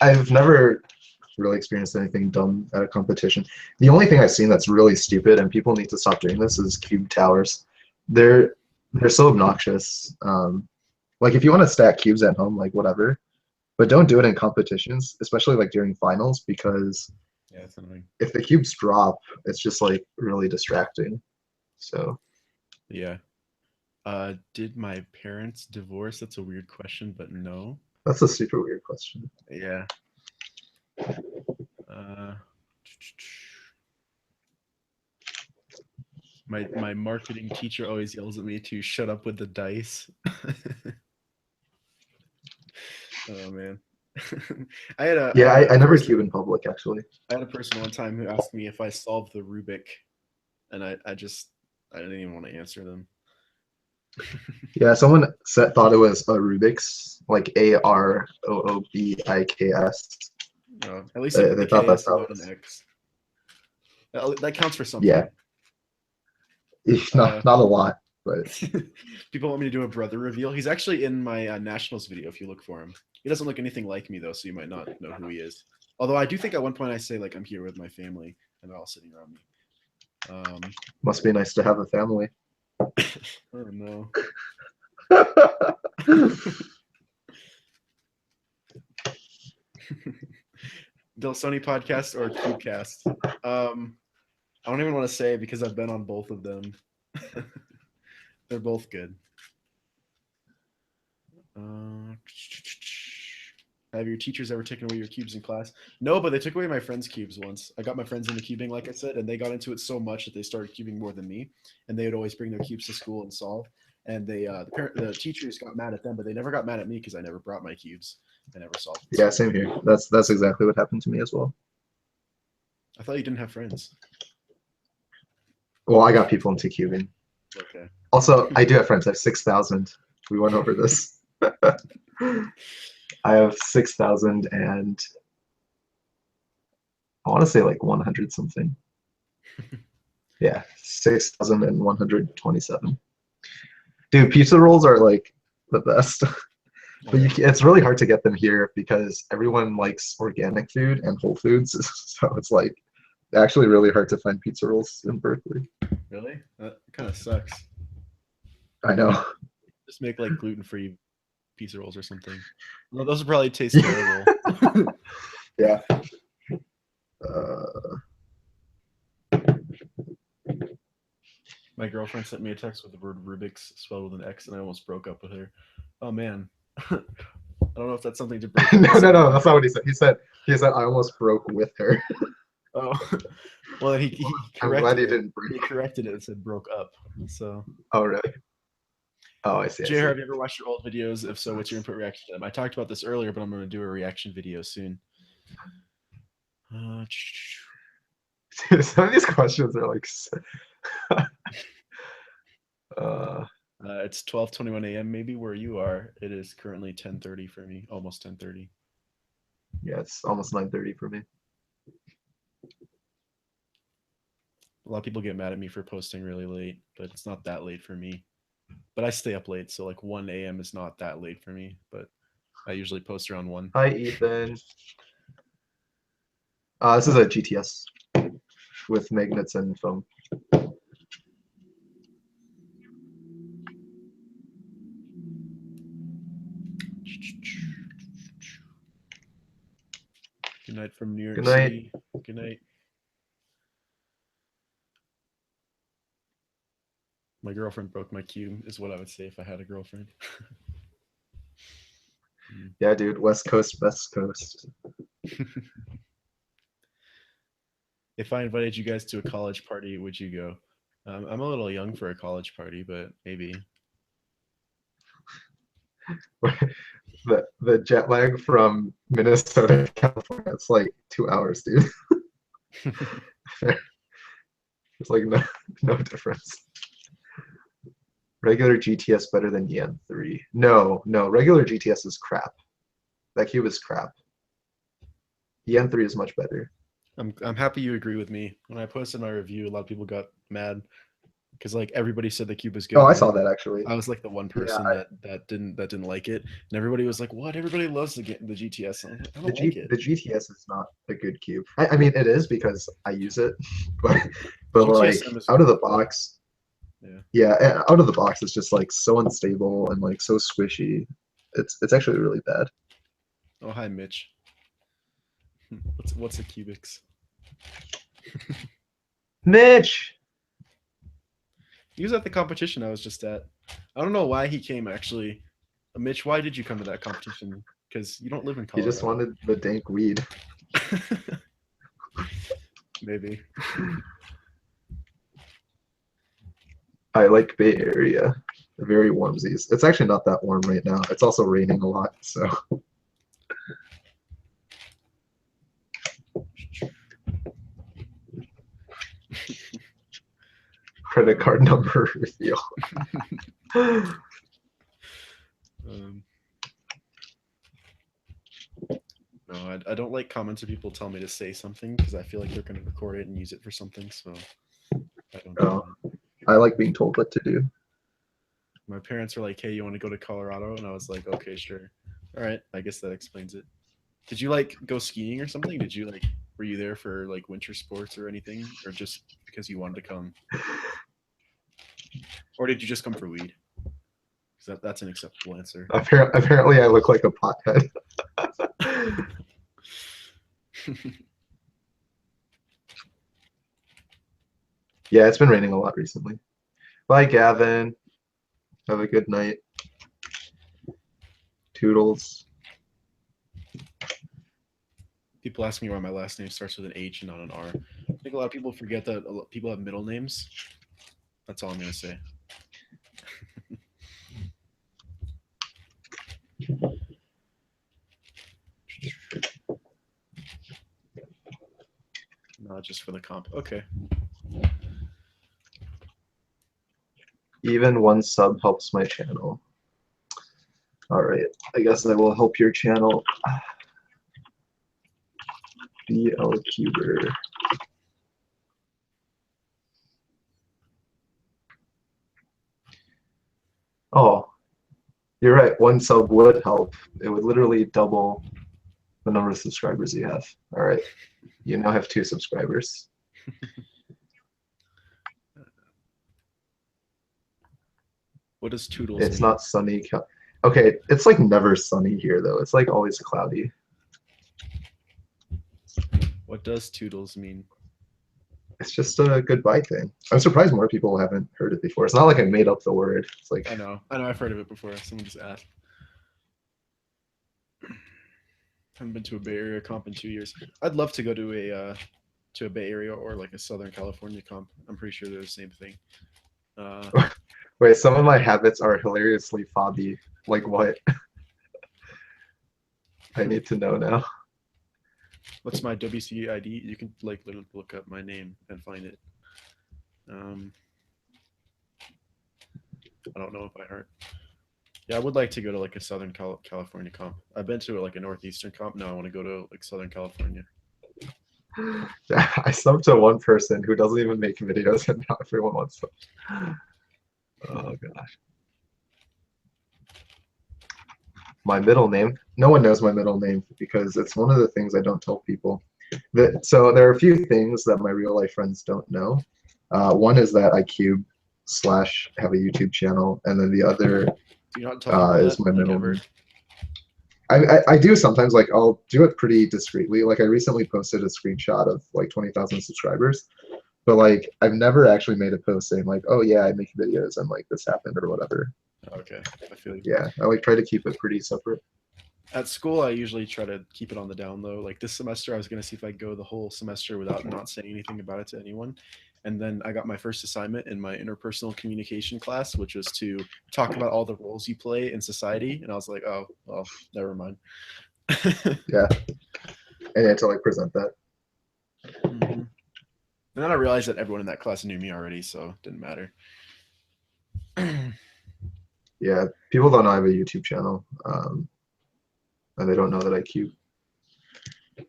I've never really experienced anything dumb at a competition. The only thing I've seen that's really stupid, and people need to stop doing this, is cube towers. They're they're so obnoxious. Like if you want to stack cubes at home, like whatever, but don't do it in competitions, especially like during finals, because Yeah, it's annoying. if the cubes drop, it's just like really distracting. So Yeah. Did my parents divorce? That's a weird question, but no. that's a super weird question. Yeah. Uh, my marketing teacher always yells at me to shut up with the dice. Oh man. Yeah, I a never cube person in public actually. I had a person one time who asked me if I solved the Rubik, and I didn't even want to answer them. Yeah, someone thought it was a Rubik's, like Arobik's. At least I put They the thought K that's S and how it not an was. X. That counts for Yeah, something. not Uh, not a lot, but people want me to do a brother reveal. He's actually in my nationals video. If you look for him, he doesn't look anything like me though, so you might not know who he is. Although I do think at one point I say like I'm here with my family and they're all sitting around me. must be nice to have a family. Oh no. Del Sony podcast or Cubecast? I don't even want to say because I've been on both of them. They're both good. Have your teachers ever taken away your cubes in class? No, but they took away my friends' cubes once. I got my friends into cubing, like I said, and they got into it so much that they started cubing more than me. And they would always bring their cubes to school and solve. And the teachers got mad at them, but they never got mad at me because I never brought my cubes. I never solved in Yeah, school. same here. That's exactly what happened to me as well. I thought you didn't have friends. Well, I got people into cubing. Okay. Also, I do have friends. I have 6,000. We went over this. I have 6,000 and I want to say like 100 something. Yeah, 6,127. Dude, pizza rolls are like the best. But Yeah. it's really hard to get them here because everyone likes organic food and whole foods. So it's like actually really hard to find pizza rolls in Berkeley. Really? That kind of sucks. I know. Just make like gluten-free pizza rolls or something. No, those would probably taste Yeah. terrible. Yeah. Uh, My girlfriend sent me a text with the word Rubik's spelled with an X, and I almost broke up with her. Oh man. I don't know if that's something to break up. no, that's not what he said. He said I almost broke with her. Oh, well, then he I'm glad corrected he it. didn't He break. corrected it and said broke up. So, Oh really? Oh, I see. I JR, see. have you ever watched your old videos? If so, what's your input reaction to them? I talked about this earlier, but I'm going to do a reaction video soon. Some of these questions are like. uh, It's 12:21 a.m. maybe where you are. It is currently 10:30 for me, almost 10:30. yeah, it's almost 9:30 for me. A lot of people get mad at me for posting really late, but it's not that late for me. But I stay up late, so like 1 a.m. is not that late for me. But I usually post around 1. Hi, Ethan. This is a GTS with magnets and foam. Good night from New York Good night. City. Good night. My girlfriend broke my cube, is what I would say if I had a girlfriend. Yeah, dude. West Coast, Best Coast. If I invited you guys to a college party, would you go? I'm a little young for a college party, but maybe. The jet lag from Minnesota to California, it's like 2 hours, dude. It's like no difference. Regular GTS better than Yen 3. No, regular GTS is crap. That cube is crap. Yen 3 is much better. I'm happy you agree with me. When I posted my review, a lot of people got mad because like everybody said the cube was good. Oh, I saw that actually. I was like the one person that didn't like it, and everybody was like, "What? Everybody loves the GTS." I don't like it. The GTS is not a good cube. I mean, it is because I use it, but like GTSM is out of the really cool. box, Yeah, out of the box, it's just like so unstable and like so squishy. It's actually really bad. Oh, hi, Mitch. What's a cyoubx? Mitch. He was at the competition I was just at. I don't know why he came actually. Mitch, why did you come to that competition? Because you don't live in He Colorado. just wanted the dank weed. Maybe. I like Bay Area. They're very warmsies. It's actually not that warm right now. It's also raining a lot, so. Credit card number reveal. No, I don't like comments where people tell me to say something because I feel like they're going to record it and use it for something. So I don't do that. I like being told what to do. My parents were like, "Hey, you want to go to Colorado?" And I was like, "Okay, sure. All right, I guess that explains it." Did you like go skiing or something? Did you like were you there for like winter sports or anything, or just because you wanted to come? Or did you just come for weed? Because that's an acceptable answer. Apparently, I look like a pothead. Yeah, it's been raining a lot recently. Bye, Gavin. Have a good night. Toodles. People ask me why my last name starts with an H and not an R. I think a lot of people forget that people have middle names. That's all I'm going to say. Not just for the comp. Okay. Even one sub helps my channel. All right, I guess I will help your channel. JRCuber. Oh, you're right. One sub would help. It would literally double the number of subscribers you have. All right. You now have 2 subscribers. What does Toodles It's mean? not sunny. Okay, it's like never sunny here though. It's like always cloudy. What does Toodles mean? It's just a goodbye thing. I'm surprised more people haven't heard it before. It's not like I made up the word. It's like I know, I've heard of it before. Someone just asked. Haven't been to a Bay Area comp in 2 years. I'd love to go to a Bay Area or like a Southern California comp. I'm pretty sure they're the same thing. wait, some of my habits are hilariously fobby. Like what? I need to know now. What's my WC ID? You can like literally look up my name and find it. I don't know if I heard. Yeah, I would like to go to like a Southern California comp. I've been to like a Northeastern comp. Now I want to go to like Southern California. I subbed to one person who doesn't even make videos, and now everyone wants to. Oh gosh. My middle name. No one knows my middle name because it's one of the things I don't tell people. So there are a few things that my real life friends don't know. One is that I cube / have a YouTube channel, and then the other Do you not tell people is that? my Like middle ever? name. I do sometimes, like I'll do it pretty discreetly. Like I recently posted a screenshot of like 20,000 subscribers, but like I've never actually made a post saying like, oh yeah, I make videos and like this happened or whatever. Okay, I feel you. Yeah, I like try to keep it pretty separate. At school, I usually try to keep it on the down low. Like this semester, I was gonna see if I could go the whole semester without not saying anything about it to anyone. And then I got my first assignment in my interpersonal communication class, which was to talk about all the roles you play in society. And I was like, oh, well, never mind. Yeah, and you had to like present that. Mm-hmm. And then I realized that everyone in that class knew me already, so it didn't matter. Yeah, people don't know I have a YouTube channel, and they don't know that I cube.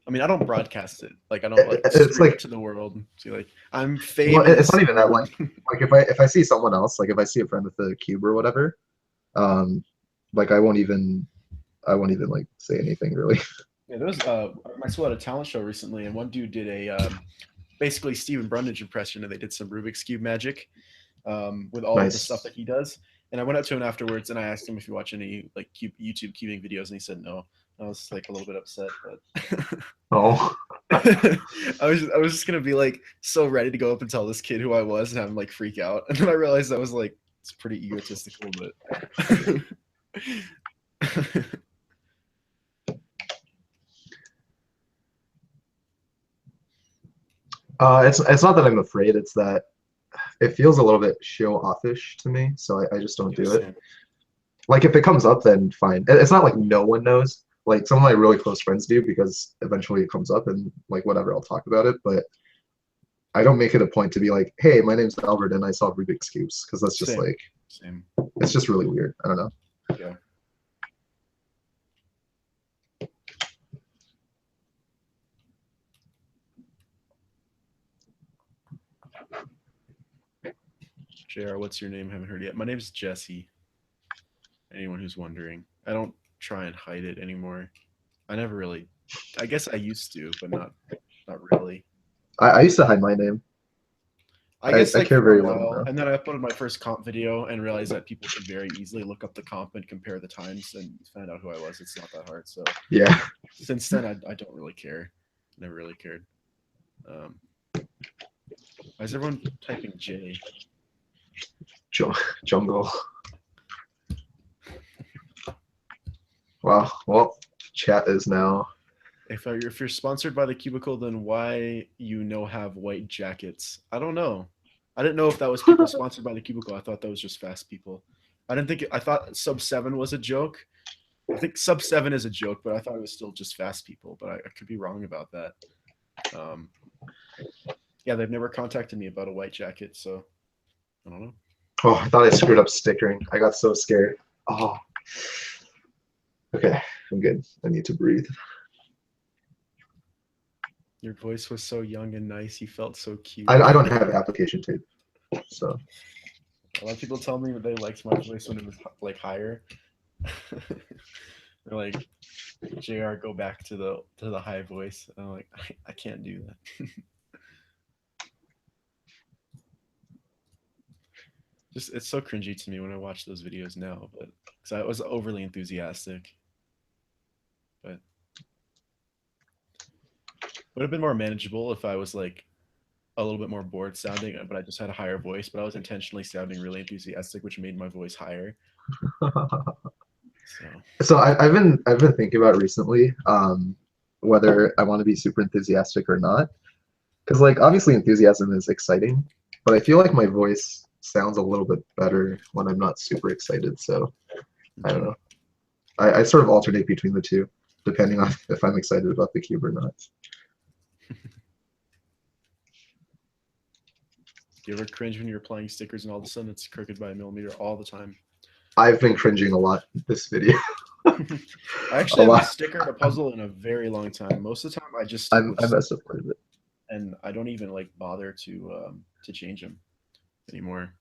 I mean, I don't broadcast it. Like, I don't like It's scream like, it to the world and see like I'm well, it's famous. not even that. Like if I see someone else, like if I see a friend with a cube or whatever, like I won't even like say anything really. Yeah, there was my school had a talent show recently, and one dude did a basically Stephen Brundage impression, and they did some Rubik's cube magic with all of the stuff Nice. that he does. And I went up to him afterwards, and I asked him if he watched any like YouTube cubing videos, and he said no. I was like a little bit upset, but Oh, I was just gonna be like so ready to go up and tell this kid who I was and have him like freak out, and then I realized that was like it's pretty egotistical, but it's not that I'm afraid. It's that it feels a little bit show offish to me, so I just don't yeah, do it. same. Like if it comes up, then fine. It's not like no one knows. Like some of my really close friends do because eventually it comes up and like whatever, I'll talk about it. But I don't make it a point to be like, hey, my name's Albert and I solve Rubik's cubes because that's just Same. like Same. it's just really weird. I don't know. Yeah. JR, what's your name? Haven't heard yet. My name's Jesse. Anyone who's wondering, I don't try and hide it anymore. I never really. I guess I used to, but not really. I used to hide my name. I guess I like care for a very little while, now. and then I uploaded my first comp video and realized that people could very easily look up the comp and compare the times and find out who I was. It's not that hard. So Yeah. since then, I don't really care. Never really cared. Why is everyone typing J? Jungle. Wow. Well, chat is now. If you're sponsored by the Cubicle, then why you have white jackets? I don't know. I didn't know if that was people sponsored by the Cubicle. I thought that was just fast people. I didn't think. I thought sub 7 was a joke. I think sub 7 is a joke, but I thought it was still just fast people. But I could be wrong about that. Yeah, they've never contacted me about a white jacket, so I don't know. Oh, I thought I screwed up stickering. I got so scared. Oh. Okay, I'm good. I need to breathe. Your voice was so young and nice. You felt so cute. I don't have application tape, so A lot of people tell me that they liked my voice when it was like higher. They're like, JR, go back to the high voice. And I'm like, I can't do that. Just it's so cringy to me when I watch those videos now, but because I was overly enthusiastic. But would have been more manageable if I was like a little bit more bored sounding, but I just had a higher voice. But I was intentionally sounding really enthusiastic, which made my voice higher. So So I've been thinking about recently whether I want to be super enthusiastic or not. Because like obviously enthusiasm is exciting, but I feel like my voice sounds a little bit better when I'm not super excited. So I don't know. I sort of alternate between the two, depending on if I'm excited about the cube or not. do you ever cringe when you're applying stickers and all of a sudden it's crooked by a millimeter all the time? I've been cringing a lot this video. I A actually haven't lot. stickered a puzzle in a very long time. Most of the time, I just stick with I messed up quite a bit. and I don't even like bother to change them anymore.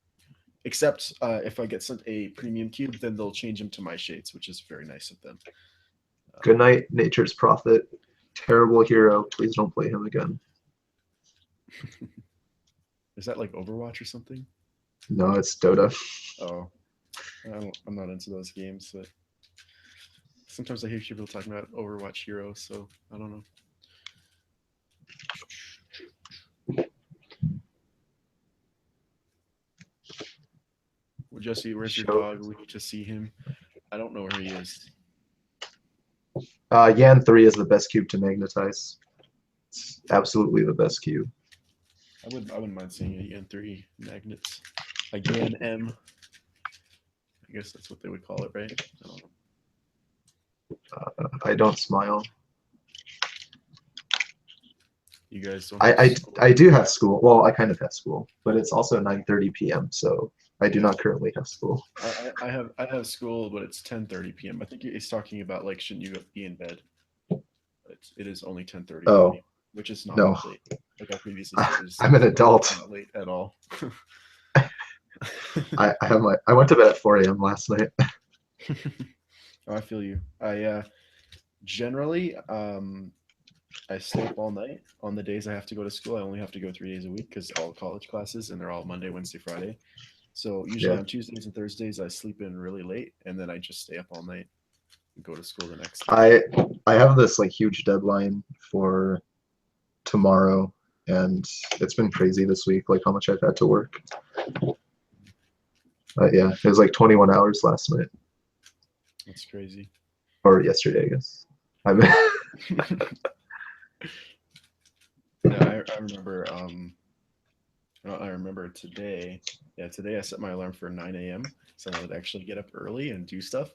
Except if I get sent a premium cube, then they'll change them to my shades, which is very nice of them. Good night, nature's prophet. Terrible hero. Please don't play him again. Is that like Overwatch or something? No, it's Dota. Oh, I'm not into those games, but sometimes I hear people talking about Overwatch heroes, so I don't know. Well, Jesse, where's your dog? We need to see him. I don't know where he is. Yan 3 is the best cube to magnetize. It's absolutely the best cube. I wouldn't mind seeing a N3 magnets. Again, M. I guess that's what they would call it, right? I don't know. I don't smile. You guys don't have school? I do have school. Well, I kind of have school, but it's also 9:30 p.m. So I do not currently have school. I have school, but it's 10:30 p.m. I think he's talking about like shouldn't you be in bed? It is only 10:30 Oh, p.m., which is not no. late. Like I previously said, I'm an adult. Not late at all. I went to bed at 4 a.m. last night. Oh, I feel you. I generally I stay up all night on the days I have to go to school. I only have to go 3 days a week because all college classes and they're all Monday, Wednesday, Friday. So usually on Tuesdays and Thursdays I sleep in really late and then I just stay up all night and go to school the next day. I have this like huge deadline for tomorrow, and it's been crazy this week, like how much I've had to work. Yeah, it was like 21 hours last night. That's crazy. Or yesterday, I guess. Yeah, I remember. I remember today. Yeah, today I set my alarm for 9 a.m. so I would actually get up early and do stuff.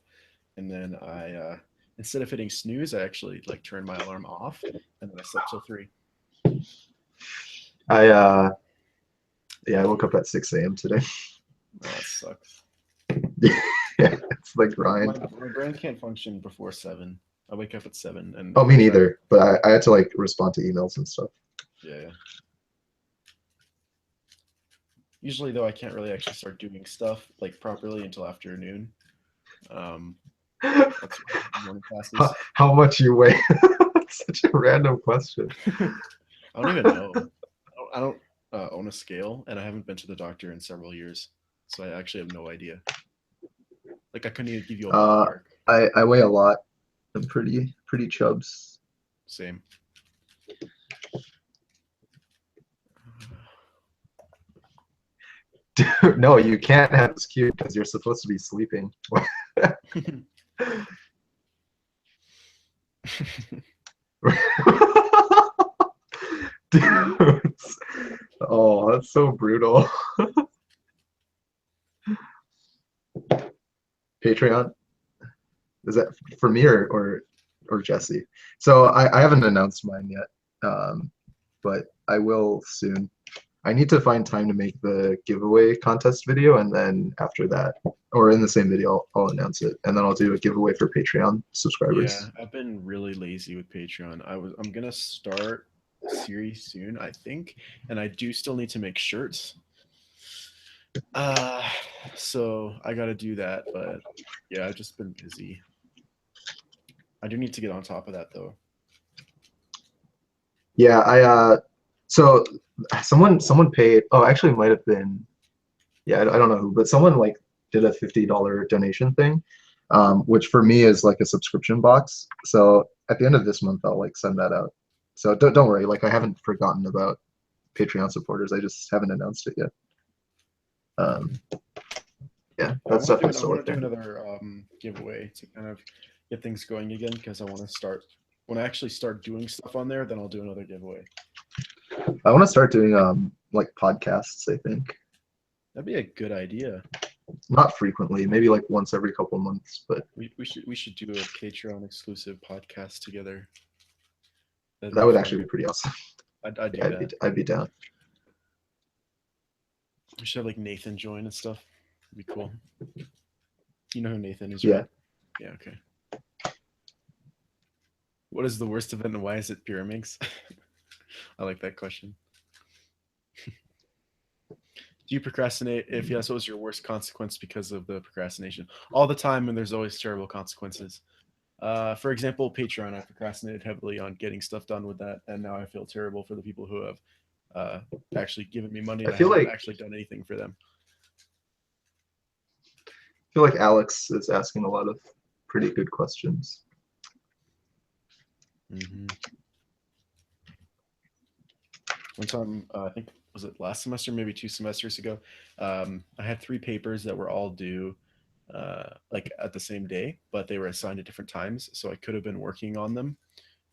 And then I, instead of hitting snooze, I actually like turned my alarm off, and then I slept till 3. Yeah, I woke up at 6 a.m. today. Oh, that sucks. Yeah, it's like grind. My brain can't function before 7. I wake up at 7, and oh, me neither. But I had to like respond to emails and stuff. Yeah. Usually, though, I can't really actually start doing stuff like properly until afternoon. That's morning classes. How much you weigh? Such a random question. I don't even know. I don't own a scale, and I haven't been to the doctor in several years, so I actually have no idea. Like I couldn't even give you a ballpark. I weigh a lot. I'm pretty chubs. Same. Dude, no, you can't have this cube because you're supposed to be sleeping. Dude, oh, that's so brutal. Patreon? Is that for me or Jesse? So I haven't announced mine yet, but I will soon. I need to find time to make the giveaway contest video, and then after that, or in the same video, I'll announce it, and then I'll do a giveaway for Patreon subscribers. Yeah, I've been really lazy with Patreon. I'm gonna start a series soon, I think, and I do still need to make shirts. So I got to do that, but yeah, I've just been busy. I do need to get on top of that though. Yeah, so someone paid. Oh, actually, it might have been. Yeah, I don't know who, but someone like did a $50 donation thing, which for me is like a subscription box. So at the end of this month, I'll like send that out. So don't worry, like I haven't forgotten about Patreon supporters. I just haven't announced it yet. Yeah, I that want stuff to is do, I still want up to do there. another giveaway to kind of get things going again because I want to start when I actually start doing stuff on there, then I'll do another giveaway. I want to start doing like podcasts, I think. That'd be a good idea. Not frequently, maybe like once every couple months, but We should do a Patreon exclusive podcast together. That'd that be would fun. actually be pretty awesome. I'd do Yeah, that. I'd be down. We should have like Nathan join and stuff. It'd be cool. You know who Nathan is, Yeah. right? Yeah, okay. What is the worst event and why is it pyramids? I like that question. Do you procrastinate? If yes, what was your worst consequence because of the procrastination? All the time, and there's always terrible consequences. For example, Patreon, I procrastinated heavily on getting stuff done with that, and now I feel terrible for the people who have actually given me money I and I feel haven't like actually done anything for them. Alex is asking a lot of pretty good questions. Mm-hmm. One time, I think was it last semester, maybe 2 semesters ago, I had 3 papers that were all due like at the same day, but they were assigned at different times, so I could have been working on them,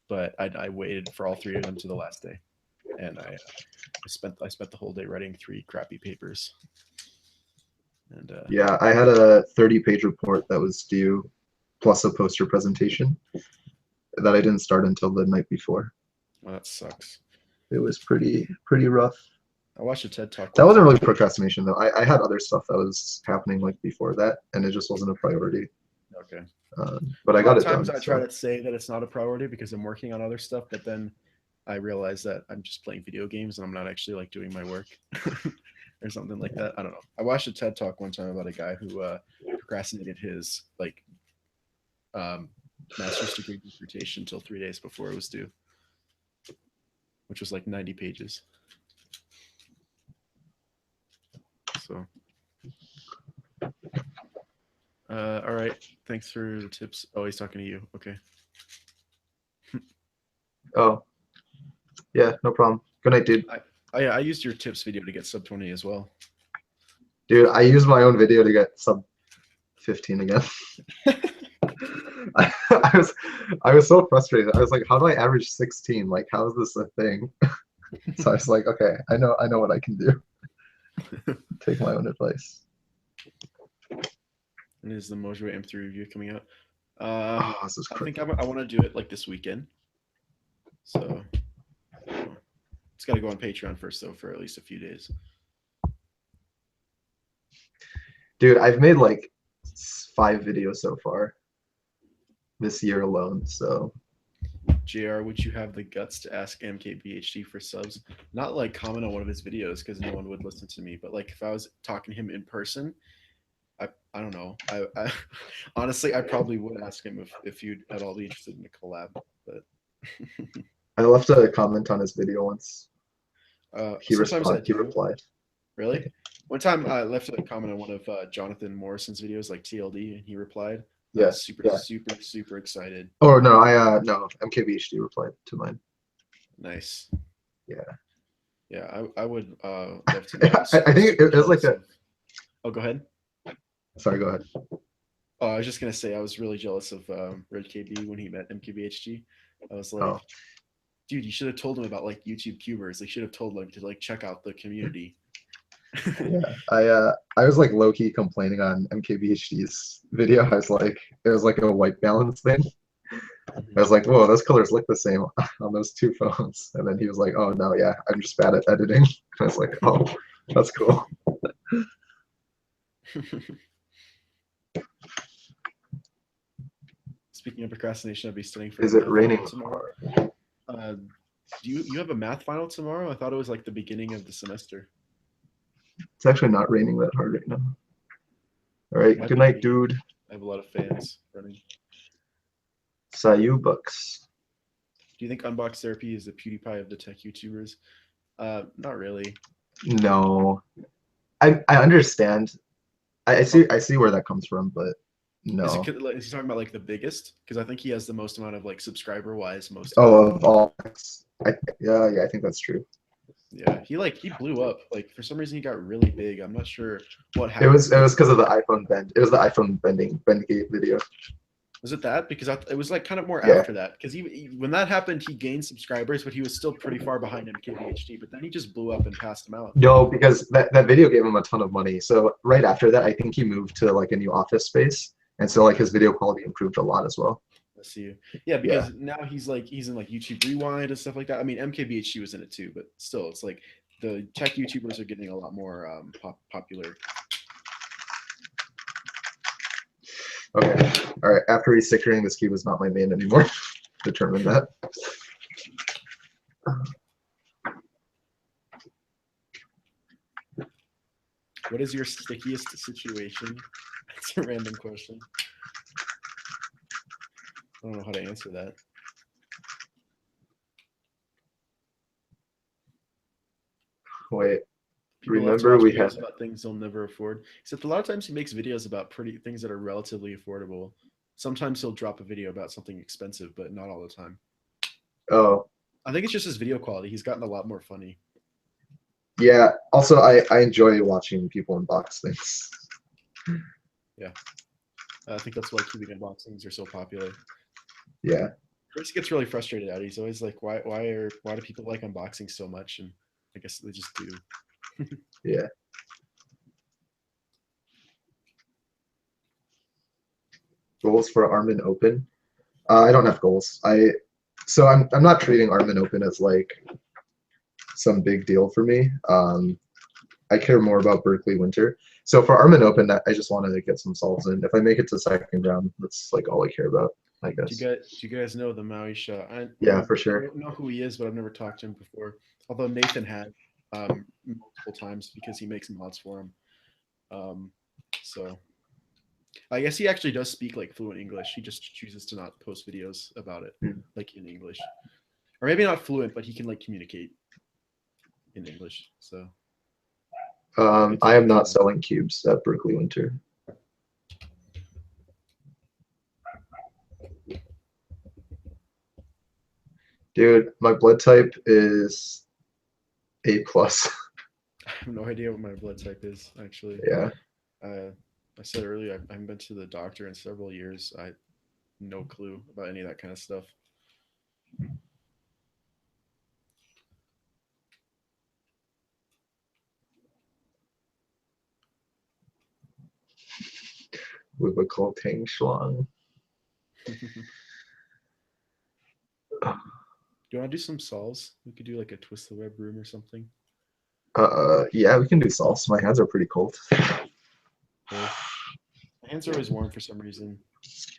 but I waited for all 3 of them to the last day, and I spent the whole day writing 3 crappy papers. And Yeah, I had a 30-page report that was due, plus a poster presentation that I didn't start until the night before. well, that sucks. It was pretty rough. I watched a TED talk. That wasn't really procrastination though. I had other stuff that was happening like before that, and it just wasn't a priority. Okay. But I A lot got of it done. times I So. try to say that it's not a priority because I'm working on other stuff, but then I realize that I'm just playing video games and I'm not actually like doing my work or something like that. I don't know. I watched a TED talk one time about a guy who procrastinated his like master's degree dissertation until 3 days before it was due, which was like 90 pages. So, all right. Thanks for the tips. Oh, he's talking to you. Okay. Oh, yeah, no problem. Good night, dude. Yeah, I used your tips video to get sub 20 as well. Dude, I used my own video to get sub 15 again. I was so frustrated. I was like, how do I average 16? Like, how is this a thing? So I was like, okay, I know what I can do. Take my own advice. And is the Mojo M3 review coming out? This is I think crazy. I want to do it like this weekend. So it's got to go on Patreon first, though, for at least a few days. Dude, I've made like 5 videos so far this year alone. So, JR, would you have the guts to ask MKBHD for subs? Not like comment on one of his videos because no one would listen to me, but like if I was talking to him in person, I don't know. I honestly, I probably would ask him if you'd at all be interested in a collab. But I left a comment on his video once. He sometimes I do. replied. Really? One time I left a comment on one of Jonathan Morrison's videos, like TLD, and he replied. I was super excited. Oh no, no, MKBHD replied to mine. Nice. Yeah. Yeah, I would love to know. I think it was like a. Oh, go ahead. Sorry, go ahead. Oh, I was just gonna say I was really jealous of Red KB when he met MKBHD. I was like, dude, you should have told him about like JRCubers. They should have told him to like check out the community. Yeah, I was like low key complaining on MKBHD's video. I was like, it was like a white balance thing. I was like, whoa, those colors look the same on those 2 phones. And then he was like, oh no, yeah, I'm just bad at editing. I was like, oh, that's cool. Speaking of procrastination, I'll be studying for. Is it raining tomorrow? Do you have a math final tomorrow? I thought it was like the beginning of the semester. It's actually not raining that hard right now. All right, Might good be night, me. dude. I have a lot of fans running. cyoubx. Do you think Unbox Therapy is the PewDiePie of the tech YouTubers? Not really. No, I understand. I see where that comes from, but no. Is he talking about like the biggest? Because I think he has the most amount of like subscriber wise, most. Oh, of all. Yeah, I think that's true. Yeah, he blew up. Like for some reason he got really big. I'm not sure what It happened. was because of the iPhone bend. It was the iPhone bendgate video. Was it that? Because it was like kind of more Yeah. after that. Because when that happened, he gained subscribers, but he was still pretty far behind MKBHD. But then he just blew up and passed him out. No, because that video gave him a ton of money. So right after that, I think he moved to like a new office space, and so like his video quality improved a lot as well. Let's see. Yeah, because now he's in like YouTube Rewind and stuff like that. I mean, MKBHD was in it too, but still, it's like the tech YouTubers are getting a lot more popular. Okay. All right. After resecuring, this key was not my main anymore. Determined that. What is your stickiest situation? That's a random question. I don't know how to answer that. Wait. People Remember we had about things they'll never afford. Except a lot of times he makes videos about pretty things that are relatively affordable. Sometimes he'll drop a video about something expensive, but not all the time. Oh. I think it's just his video quality. He's gotten a lot more funny. Yeah. Also, I enjoy watching people unbox things. Yeah. I think that's why cubing unboxings are so popular. Yeah. Chris gets really frustrated at it. He's always like, why do people like unboxing so much? And I guess they just do. Yeah. Goals for Armin Open? I don't have goals. So I'm not treating Armin Open as like some big deal for me. I care more about Berkeley Winter. So for Armin Open, I just wanted to get some solves in. If I make it to second round, that's like all I care about, I guess. Do you guys know the Maui Shah? Yeah, for sure. I don't know who he is, but I've never talked to him before. Although Nathan had multiple times because he makes mods for him. So I guess he actually does speak like fluent English. He just chooses to not post videos about it, like in English, or maybe not fluent, but he can like communicate in English. So I am not selling cubes at Berkeley Winter. Dude, my blood type is A+. I have no idea what my blood type is, actually. Yeah. I said earlier, I haven't been to the doctor in several years. I have no clue about any of that kind of stuff. We would call Tang Shuang. Do you want to do some solves? We could do like a twist the web room or something. Yeah, we can do solves. My hands are pretty cold. My hands are always warm for some reason.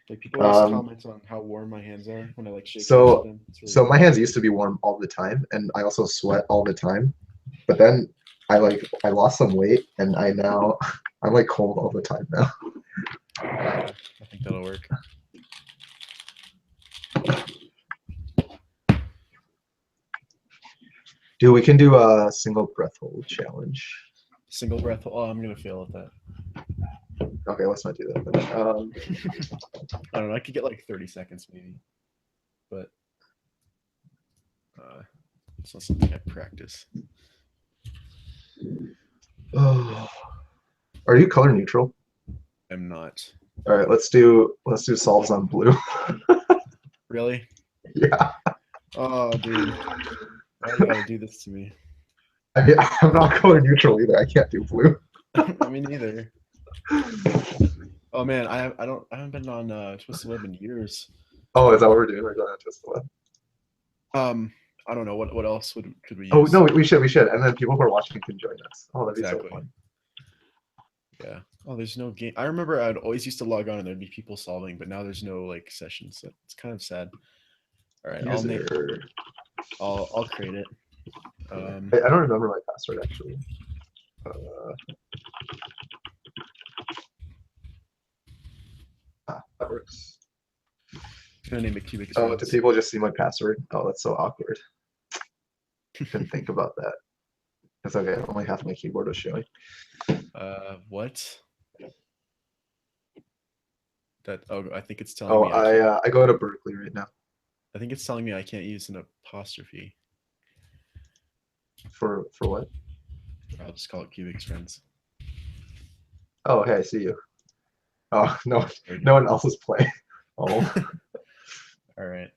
Like people always comment on how warm my hands are when I like shake them. Really so my hands used to be warm all the time, and I also sweat all the time. But then I lost some weight, and I'm like cold all the time now. Yeah, I think that'll work. Dude, we can do a single breath hold challenge. Single breath. Oh, I'm gonna fail at that. Okay, let's not do that. Then. I don't know. I could get like 30 seconds maybe, but it's not something I practice. Oh, are you color neutral? I'm not. All right, let's do solves on blue. Really? Yeah. Oh, dude. Why you gotta do this to me? I'm not color neutral either. I can't do blue. I mean, neither. Oh man, I haven't been on Twist the Web in years. Oh, is that what we're doing? We're going on Twist the Web. I don't know what else could we use. Oh no, we should, and then people who are watching can join us. Oh, that'd be so fun. Yeah. Oh, there's no game. I remember I'd always used to log on and there'd be people solving, but now there's no like sessions. So it's kind of sad. All right, I'll create it. I don't remember my password actually. That works. I'm gonna name it cyoubx. Oh, do people just see my password? Oh, that's so awkward. Couldn't think about that. It's okay. Only half my keyboard was showing. What? That I think it's telling me. I go to Berkeley right now. I think it's telling me I can't use an apostrophe. For what? I'll just call it cyoubx friends. Oh, hey, I see you. Oh no, no one else is playing. Oh. All right.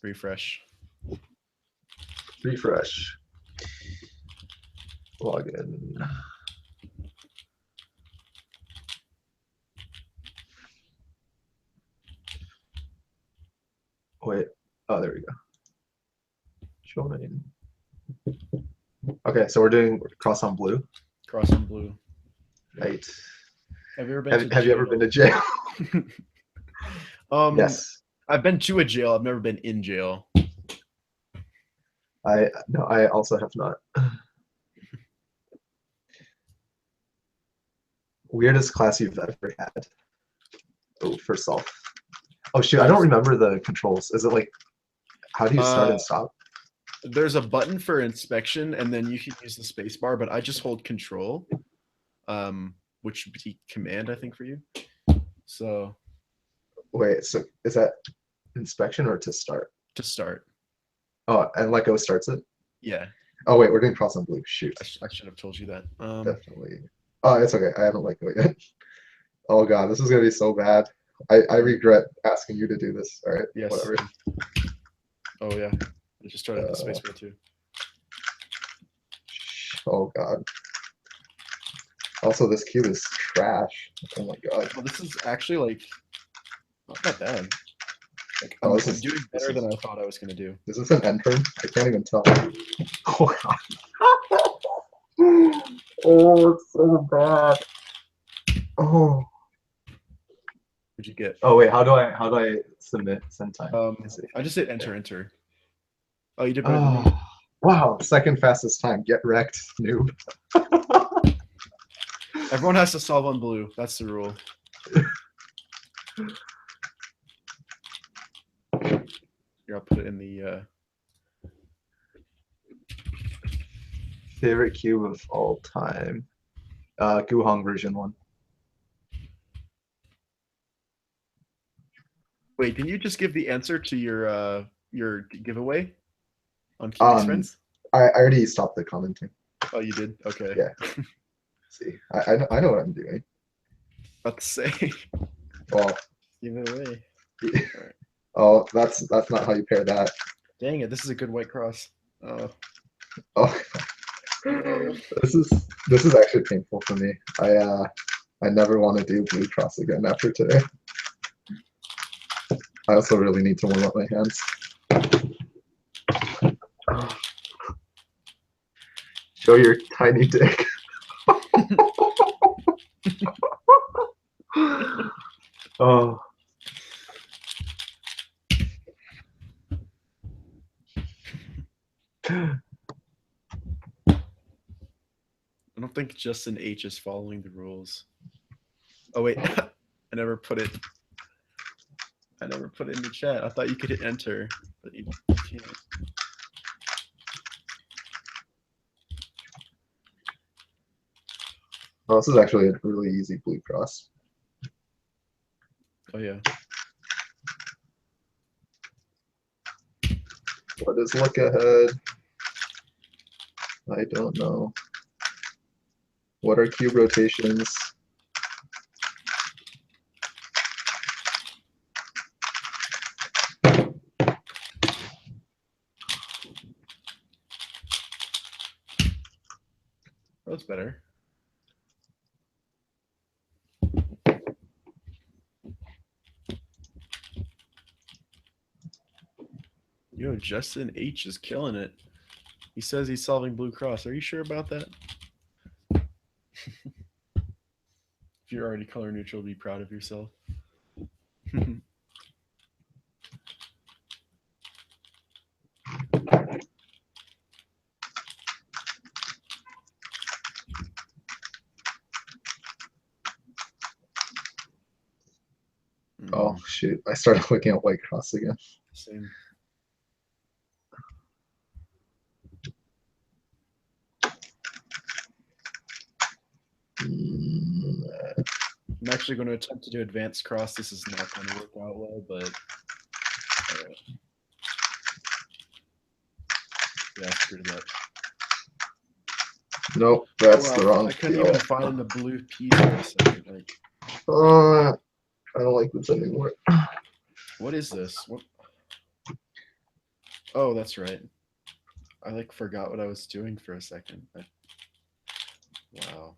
Refresh. Refresh. Log in. Wait. Oh, there we go. Join. Okay, so we're doing cross on blue. Cross on blue. Right. Have you ever been? Have you ever been to jail? Yes. I've been to a jail. I've never been in jail. No, I also have not. Weirdest class you've ever had? Oh, for self. Oh shoot, I don't remember the controls. Is it like, how do you start and stop? There's a button for inspection, and then you can use the space bar, but I just hold control, which would be command, I think, for you. So. Wait, so is that inspection or to start? To start. Oh, and let go starts it? Yeah. Oh wait, we're doing cross on blue. Shoot. I should have told you that. Definitely. Oh, it's okay. I haven't let go yet. Oh god, this is gonna be so bad. I regret asking you to do this. All right. Yes. Whatever. Oh yeah. I just started the space bar too. Oh god. Also, this cube is trash. Oh my god. Well, this is actually like not that bad. Like, Oh, I'm this is doing better than I thought I was gonna do. Is this an entrance? I can't even tell. Oh god. Oh, it's so bad. Oh. What'd you get? Oh wait, how do I send time? I just hit enter. Oh, you did better than me. Wow, second fastest time. Get wrecked, noob. Everyone has to solve on blue. That's the rule. Here, I'll put it in the favorite cube of all time. Guhong version 1. Wait, can you just give the answer to your giveaway on cyoubx friends? I already stopped the commenting. Oh, you did? Okay. Yeah. See, I know what I'm doing. About to say. Well. Give it away. Right. Oh, that's not how you pair that. Dang it! This is a good white cross. Oh. Oh. This is actually painful for me. I never want to do blue cross again after today. I also really need to warm up my hands. Show your tiny dick. Oh. I don't think Justin H is following the rules. Oh wait, I never put it in the chat. I thought you could hit enter, but you can't. Oh, this is actually a really easy blue cross. Oh yeah. What is look ahead? I don't know. What are cube rotations? That's better. Yo, Justin H is killing it. He says he's solving blue cross. Are you sure about that? If you're already color neutral, be proud of yourself. Oh shoot! I started looking at white cross again. Same. I'm actually going to attempt to do advanced cross. This is not going to work out well, but yeah, screwed it up. Nope, that's the wrong. I couldn't even find the blue piece for a second. Like, I don't like this anymore. what is this? What? Oh, that's right. I like forgot what I was doing for a second. Wow.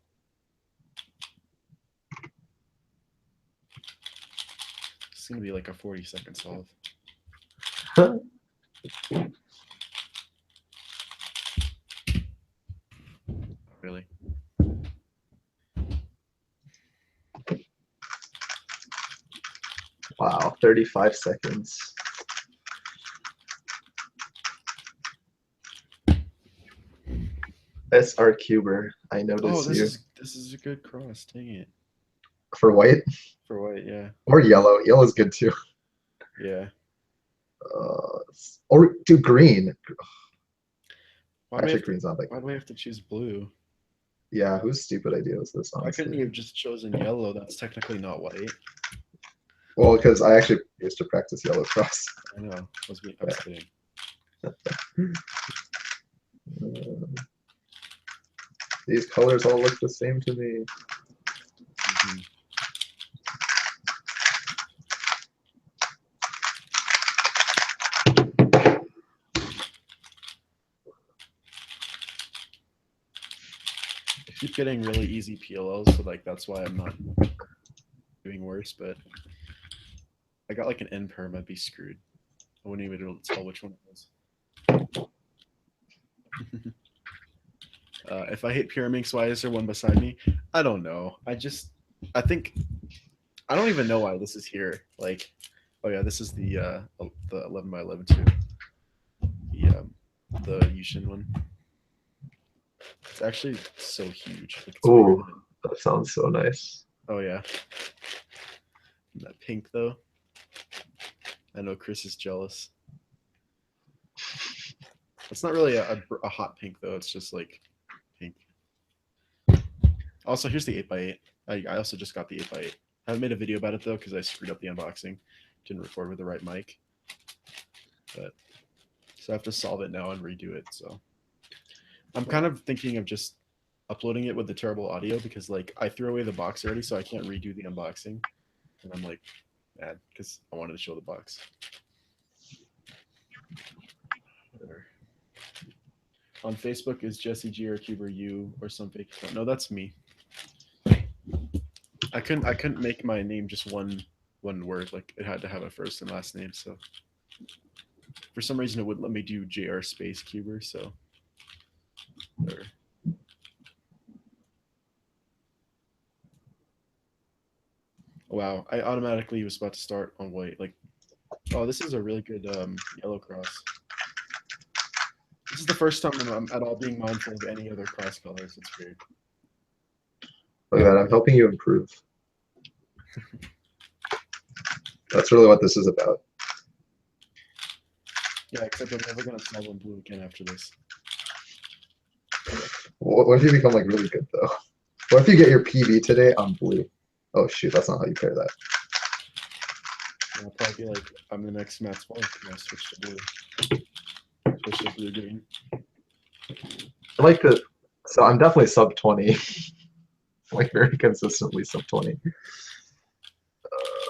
It's gonna be like a 40-second solve. Really? Wow, 35 seconds. JRCuber, I noticed you. This is a good cross. Dang it. For white? For white, yeah. Or yellow. Yellow's good too. Yeah. Or do green. Actually, green's not that good. Why do we have to choose blue? Yeah, whose stupid idea was this, honestly? Why couldn't you have just chosen yellow? That's technically not white. Well, because I actually used to practice yellow cross. I know. I was kidding. These colors all look the same to me. Mm-hmm. I keep getting really easy PLLs, so like that's why I'm not doing worse, but I got like an N perm, I'd be screwed. I wouldn't even be able to tell which one it was. If I hit Pyraminx, why is there one beside me? I don't know. I don't even know why this is here. Like, oh yeah, this is the 11 by 11 too. The Yushin one. It's actually so huge. Like, oh, that sounds so nice. Oh yeah. And that pink though. I know Chris is jealous. It's not really a hot pink though. It's just like pink. Also, here's the 8x8. I also just got the 8x8. I haven't made a video about it though because I screwed up the unboxing. Didn't record with the right mic. But so I have to solve it now and redo it. So I'm kind of thinking of just uploading it with the terrible audio because like I threw away the box already, so I can't redo the unboxing. And I'm like mad because I wanted to show the box. Whatever. On Facebook is Jesse JRCuber you or some fake account. No, that's me. I couldn't make my name just one word. Like it had to have a first and last name. So for some reason it wouldn't let me do JR space Cuber. So whatever. Wow, I automatically was about to start on white. Like, oh, this is a really good yellow cross. This is the first time I'm at all being mindful of any other cross colors. It's weird. Look at that, I'm helping you improve. That's really what this is about. Yeah, except I'm never gonna solve on blue again after this. What if you become like really good though? What if you get your PB today on blue? Oh shoot, that's not how you pair that. I'll probably be like, I'm the next Matt's wife and I switch to blue. Switch to blue green. I like to, so I'm definitely sub 20. Like very consistently sub 20.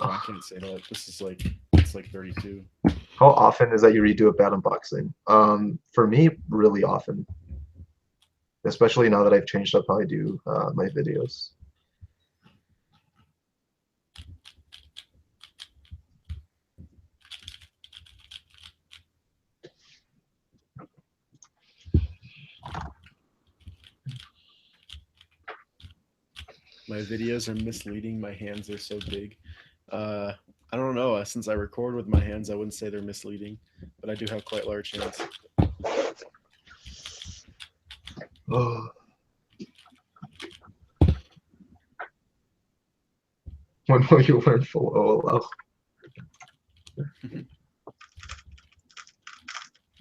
I can't say that. This is like, it's like 32. How often is that you redo a bad unboxing? For me, really often. Especially now that I've changed up how I do my videos. My videos are misleading. My hands are so big. I don't know. Since I record with my hands, I wouldn't say they're misleading, but I do have quite large hands. Oh. When will you learn full OLL?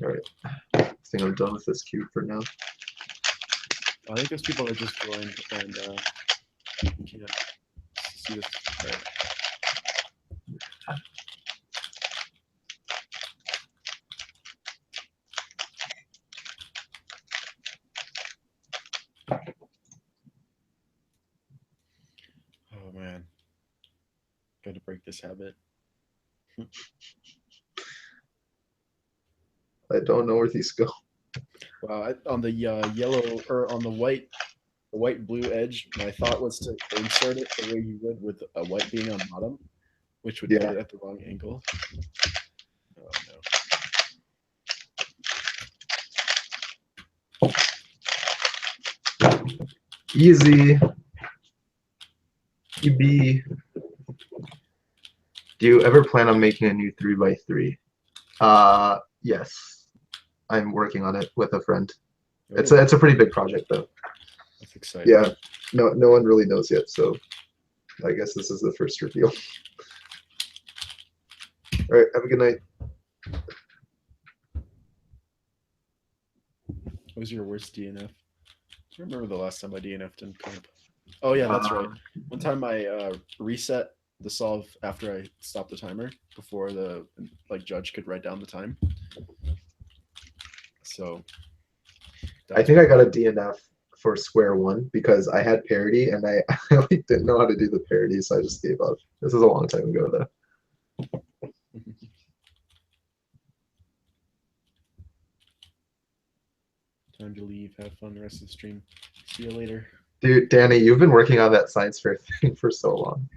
All right, I think I'm done with this cube for now. I think those people that just joined and can't see this. Right. Oh man, got to break this habit. I don't know where these go. Wow, on the yellow or on the white blue edge, my thought was to insert it the way you would with a white being on bottom, which would put it at the wrong angle. Oh no. Easy. EB. Do you ever plan on making a new 3x3? Yes. I'm working on it with a friend. Oh. It's a pretty big project though. That's exciting. Yeah. No one really knows yet, so I guess this is the first reveal. All right, have a good night. What was your worst DNF? I remember the last time I DNF'd in comp. Oh yeah, that's right. One time I reset the solve after I stopped the timer before the judge could write down the time. So I think I got a DNF for square one because I had parity and I didn't know how to do the parity, so I just gave up. This is a long time ago though. Time to leave. Have fun the rest of the stream. See you later. Dude, Danny, you've been working on that science fair thing for so long.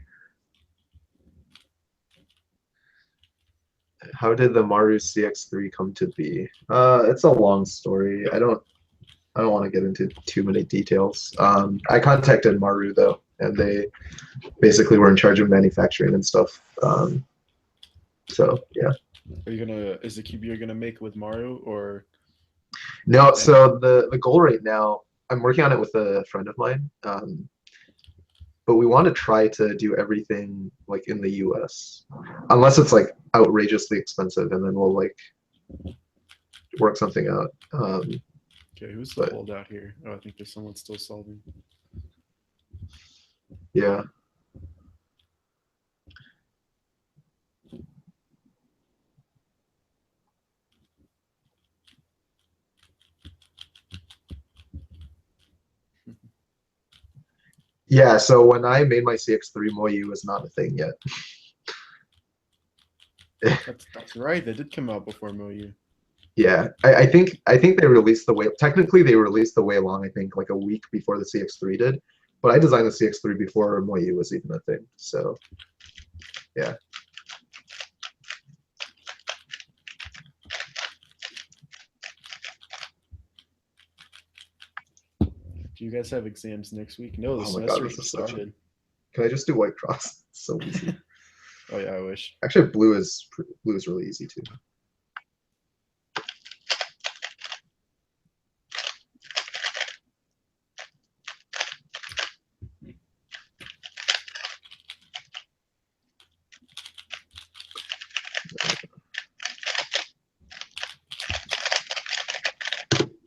How did the Maru CX3 come to be? It's a long story. I don't want to get into too many details. I contacted Maru though, and they basically were in charge of manufacturing and stuff. So yeah. Are you gonna? Is the cube you're gonna make with Maru or? No. So the goal right now, I'm working on it with a friend of mine. But we want to try to do everything like in the US, unless it's like outrageously expensive, and then we'll like work something out. Okay, who's the holdout here? Oh, I think there's someone still solving. Yeah. Yeah, so when I made my CX3, Moyu was not a thing yet. That's right. They did come out before Moyu. Yeah, I think they released the way. Technically, they released the way along. I think like a week before the CX3 did, but I designed the CX3 before Moyu was even a thing. So, yeah. Do you guys have exams next week? No, the semester is started. Can I just do white cross? It's so easy. Oh yeah, I wish. Actually, blue is really easy too.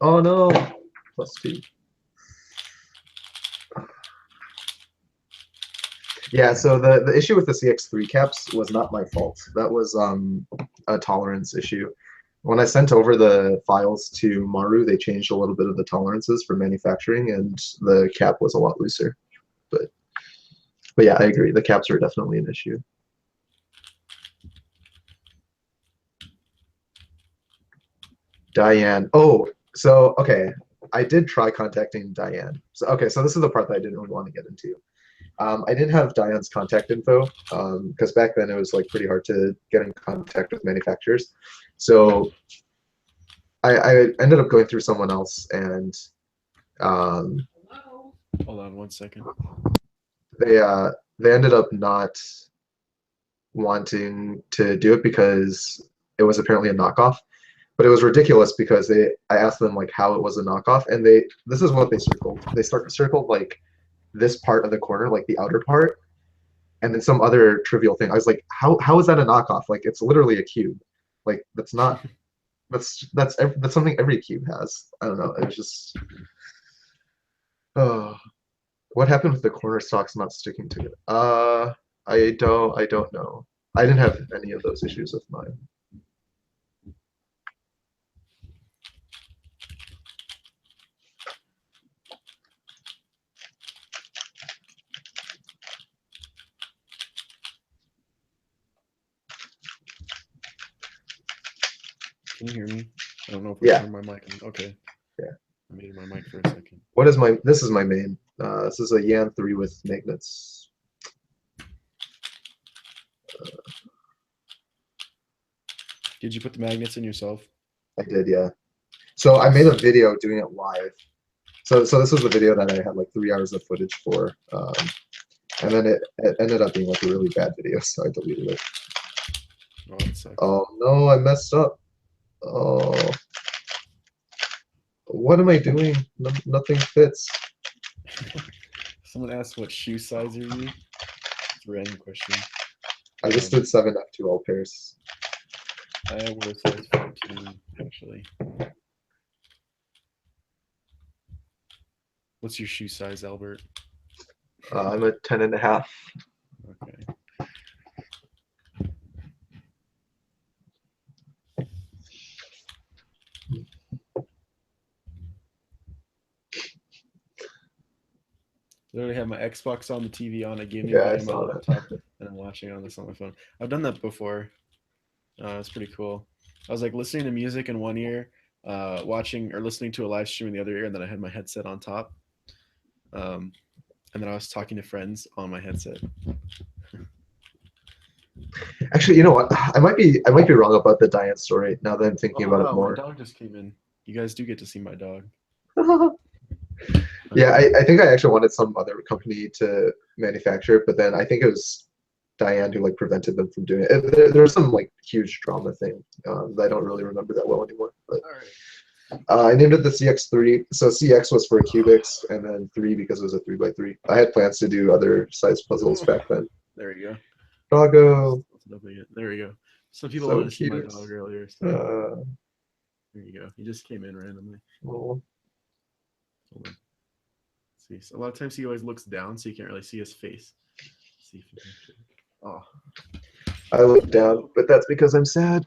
Oh no, +2. Yeah, so the issue with the CX3 caps was not my fault. That was a tolerance issue. When I sent over the files to Maru, they changed a little bit of the tolerances for manufacturing, and the cap was a lot looser. But yeah, I agree. The caps are definitely an issue. Diane. Oh, so okay. I did try contacting Diane. So okay, so this is the part that I didn't really want to get into. I didn't have Diane's contact info because back then it was like pretty hard to get in contact with manufacturers. So I ended up going through someone else, and hold on 1 second. They ended up not wanting to do it because it was apparently a knockoff. But it was ridiculous because I asked them like how it was a knockoff, and this is what they circled. They circled like this part of the corner, like the outer part, and then some other trivial thing. I was like, how is that a knockoff? Like it's literally a cube. Like that's not that's something every cube has. I don't know. It was just oh, what happened with the corner stocks not sticking together? I don't know. I didn't have any of those issues with mine. Can you hear me? I don't know if I Yeah. turned my mic on. Okay. Yeah. I muted my mic for a second. What is my? This is my main. This is a Yan 3 with magnets. Did you put the magnets in yourself? I did, yeah. So I made a video doing it live. So this was the video that I had like 3 hours of footage for, and then it ended up being like a really bad video, so I deleted it. Oh, that sucks. Oh no, I messed up. Oh, what am I doing? Nothing fits. Someone asked what shoe size are you? It's a random question. I just did 7 F2 all pairs. I wear a size 14, actually. What's your shoe size, Albert? I'm a 10.5. Okay. Literally have my Xbox on, the TV on, a gaming video on my laptop, and I'm watching on this on my phone. I've done that before. It's pretty cool. I was like listening to music in one ear, watching or listening to a live stream in the other ear, and then I had my headset on top. And then I was talking to friends on my headset. Actually, you know what? I might be wrong about the Diane story now that I'm thinking about it more. My dog just came in. You guys do get to see my dog. Yeah, I think I actually wanted some other company to manufacture it, but then I think it was Diane who like prevented them from doing it. There's some like huge drama thing that I don't really remember that well anymore. But I named it the CX3. So CX was for cyoubx, and then 3 because it was a 3x3. I had plans to do other size puzzles back then. There you go. Doggo. There we go. Some people So wanted to see my cute. dog earlier. So there you go. He just came in randomly. Oh. Hold on. See, so a lot of times he always looks down, so you can't really see his face. Let's see if you can actually... Oh. I look down, but that's because I'm sad.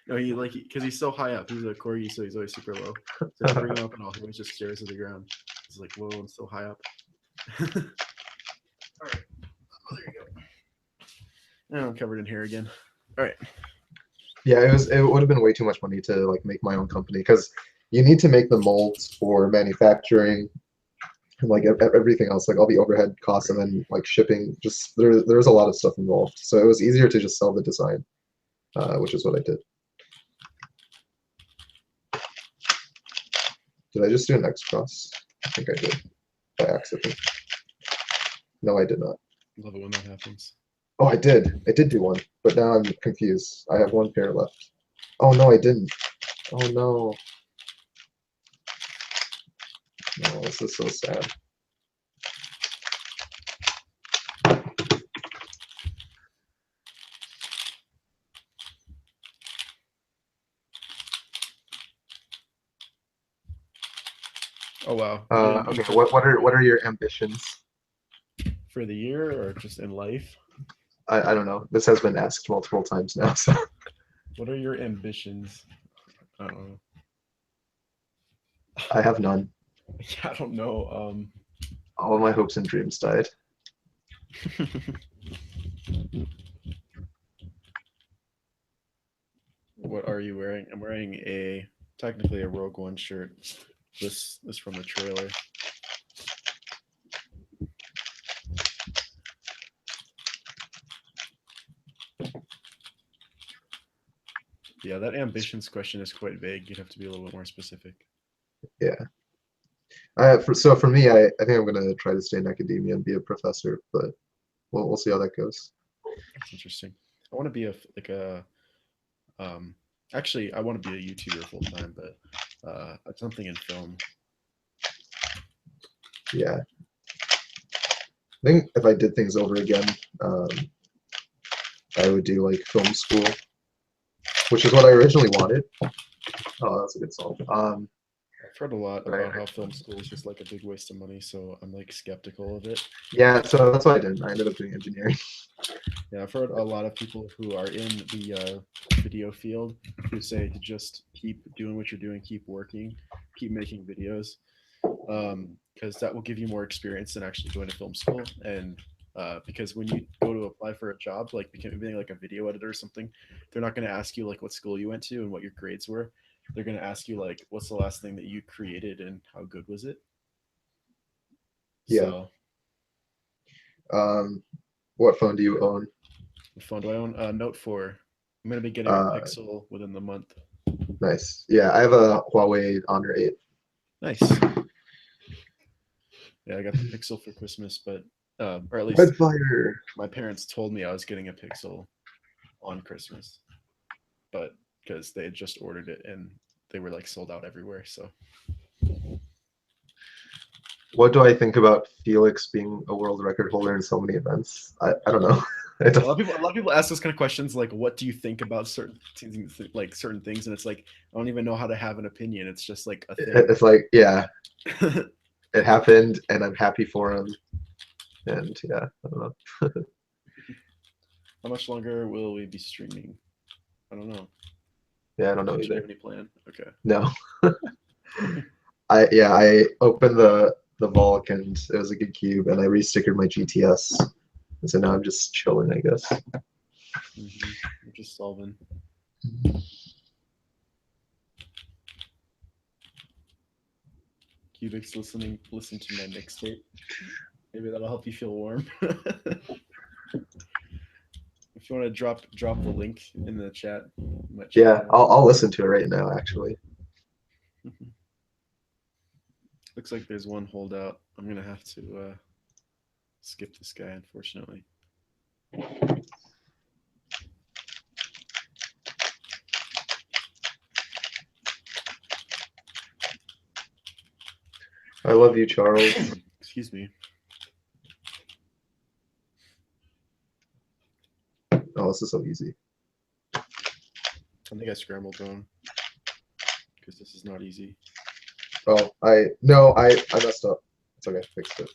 No, he like because he's so high up. He's a corgi, so he's always super low. So if you bring him up and all, he always just stares at the ground. He's like, "Whoa, I'm so high up." All right. Oh, there you go. Now I'm covered in hair again. All right. Yeah, it would have been way too much money to like make my own company because you need to make the molds for manufacturing and like everything else, like all the overhead costs and then like shipping. Just there's a lot of stuff involved. So it was easier to just sell the design, which is what I did. Did I just do an X cross? I think I did by accident. No, I did not. Love it when that happens. Oh, I did. I did do one, but now I'm confused. I have 1 pair left. Oh no, I didn't. Oh no. No, this is so sad. Oh wow. Okay, what are your ambitions for the year or just in life? I don't know. This has been asked multiple times now. So. What are your ambitions? I don't know. I have none. Yeah, I don't know. All of my hopes and dreams died. What are you wearing? I'm wearing technically a Rogue One shirt. This from the trailer. Yeah, that ambitions question is quite vague. You'd have to be a little bit more specific. Yeah. So for me, I think I'm gonna try to stay in academia and be a professor, but we'll see how that goes. That's interesting. I want to be actually I want to be a YouTuber full time, but something in film. Yeah. I think if I did things over again, I would do like film school, which is what I originally wanted. Oh, that's a good song. I've heard a lot Right. about how film school is just like a big waste of money, so I'm like skeptical of it. Yeah, so that's why I didn't. I ended up doing engineering. Yeah, I've heard a lot of people who are in the video field who say to just keep doing what you're doing, keep working, keep making videos, because that will give you more experience than actually going to film school. And because when you go to apply for a job, like becoming like a video editor or something, they're not going to ask you like what school you went to and what your grades were. They're going to ask you like, what's the last thing that you created and how good was it? Yeah. So, What phone do you own? what phone do I own? Note 4. I'm going to be getting a Pixel within the month. Nice. Yeah, I have a Huawei Honor 8. Nice. Yeah, I got the Pixel for Christmas, but or at least Red Fire. my parents told me I was getting a Pixel on Christmas, but because they had just ordered it and they were like sold out everywhere. So What do I think about Felix being a world record holder in so many events? I don't know. a lot of people ask those kind of questions like, "What do you think about certain things, like certain things?" And it's like I don't even know how to have an opinion. It's just like a thing. It's like, yeah, it happened, and I'm happy for him. And yeah, I don't know. How much longer will we be streaming? I don't know. Yeah, I don't know Do you have either. any plan? Okay. No. I opened the Volk and it was a good cube, and I restickered my GTS, and so now I'm just chilling, I guess. I'm just solving. cyoubx listen to my mixtape. Maybe that'll help you feel warm. If you want to drop the link in the chat. Yeah, I'll listen to it right now, actually. Looks like there's one holdout. I'm gonna have to skip this guy, unfortunately. I love you, Charles. Excuse me. Oh, this is so easy. I think I scrambled wrong because this is not easy. Oh, I messed up. It's okay, I fixed it.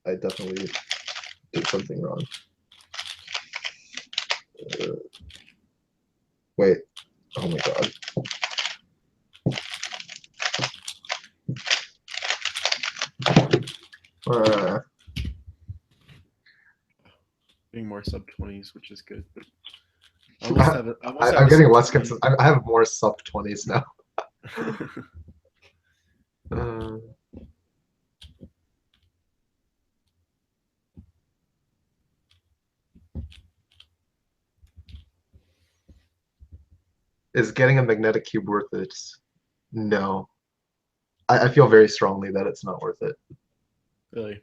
I definitely did something wrong. Wait. Oh my god. Getting more sub 20s, which is good. But I'm getting less consistent. I have more sub 20s now. Is getting a magnetic cube worth it? No. I feel very strongly that it's not worth it. Really?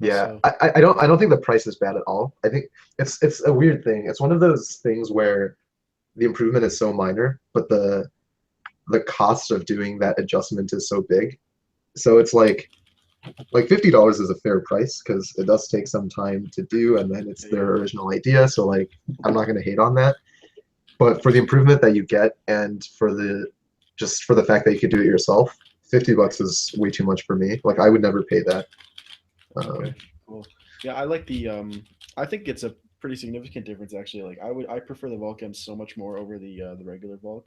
Yeah, I don't think the price is bad at all. I think it's a weird thing. It's one of those things where the improvement is so minor, but the cost of doing that adjustment is so big. So it's like $50 is a fair price because it does take some time to do, and then it's their original idea. So like I'm not gonna hate on that. But for the improvement that you get, and for the fact that you could do it yourself, $50 is way too much for me. Like I would never pay that. Okay, cool. Yeah, I like the I think it's a pretty significant difference actually. Like I prefer the Vulcans so much more over the regular Vulc.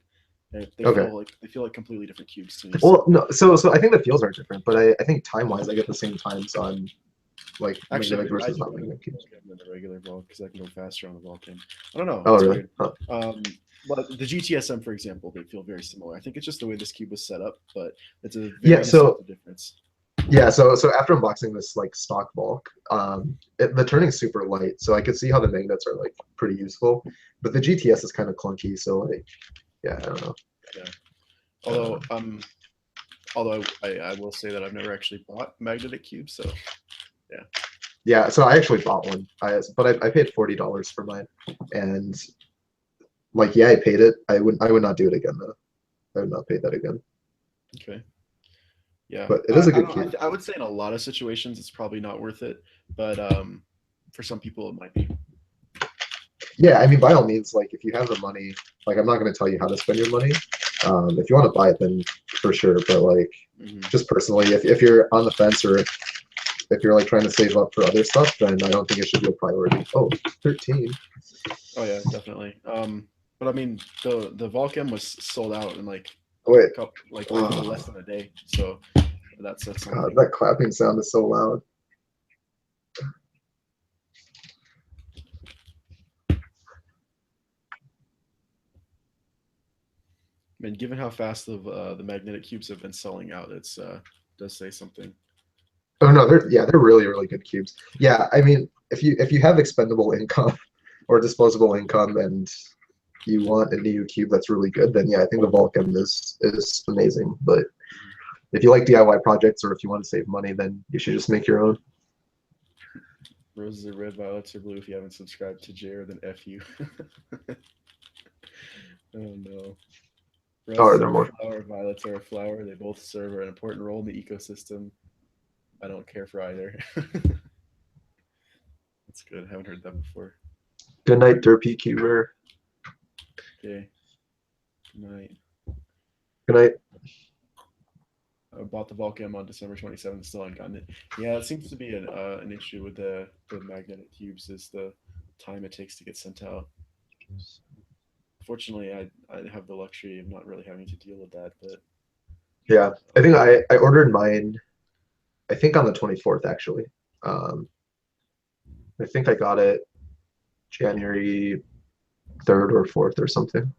They feel like completely different cubes to me. Well, no, so I think the feels are different, but I think time wise I get the same times on like magnetic versus not magnetic cubes. Than the regular Vulc because I can go faster on the Vulcan. I don't know. Oh It's really? Weird. But the GTSM, for example, they feel very similar. I think it's just the way this cube was set up, but it's a very distinctive difference. Yeah, so after unboxing this like stock bulk, the turning's super light, so I could see how the magnets are like pretty useful, but the GTS is kind of clunky, so like, yeah, I don't know. Yeah. Although I will say that I've never actually bought magnetic cubes, so yeah. Yeah, so I actually bought one, but I paid $40 for mine, and like yeah, I paid it. I would not do it again though. I would not pay that again. Okay. Yeah, but it is a good I, cube. I would say in a lot of situations it's probably not worth it, but for some people it might be. Yeah, I mean, by all means, like if you have the money, like I'm not going to tell you how to spend your money. If you want to buy it, then for sure. But like, just personally, if you're on the fence or if you're like trying to save up for other stuff, then I don't think it should be a priority. Oh, 13. Oh yeah, definitely. But I mean, the Volcam was sold out in like Wait, less than a day, so that's God, something. that clapping sound is so loud. I mean, given how fast the magnetic cubes have been selling out, it's does say something. Oh no, they're really really good cubes. Yeah, I mean, if you have expendable income or disposable income and you want a new cube that's really good, then yeah, I think the Vulcan is amazing. But if you like DIY projects or if you want to save money, then you should just make your own. Roses are red, violets are blue. If you haven't subscribed to JR, then F you. Oh no. Oh, are Roses there are a more? flower, violets are a flower. They both serve an important role in the ecosystem. I don't care for either. That's good. I haven't heard that before. Good night, JRCuber. Okay. Good night. Good night. I bought the Volcam on December 27th, still haven't gotten it. Yeah, it seems to be an issue with the magnetic cubes is the time it takes to get sent out. Fortunately, I have the luxury of not really having to deal with that, but Yeah, I think I ordered mine. I think on the 24th actually. I think I got it January 3rd or 4th or something.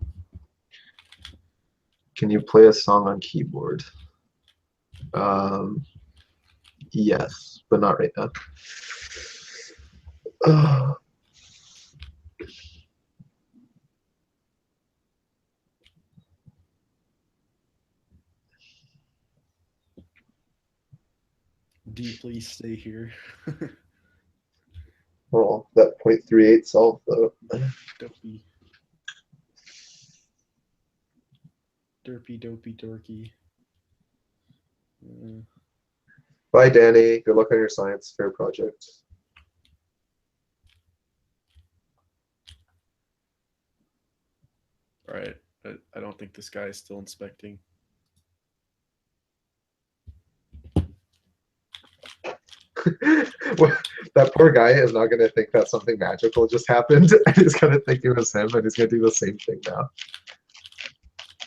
Can you play a song on keyboard? Yes, but not right now. do you please stay here? Oh, that 0.38 solve though. Dopey. Derpy, dopey, dorky. Bye, Danny. Good luck on your science fair project. All right. I don't think this guy is still inspecting. Well, that poor guy is not going to think that something magical just happened. And he's going to think it was him, and he's going to do the same thing now.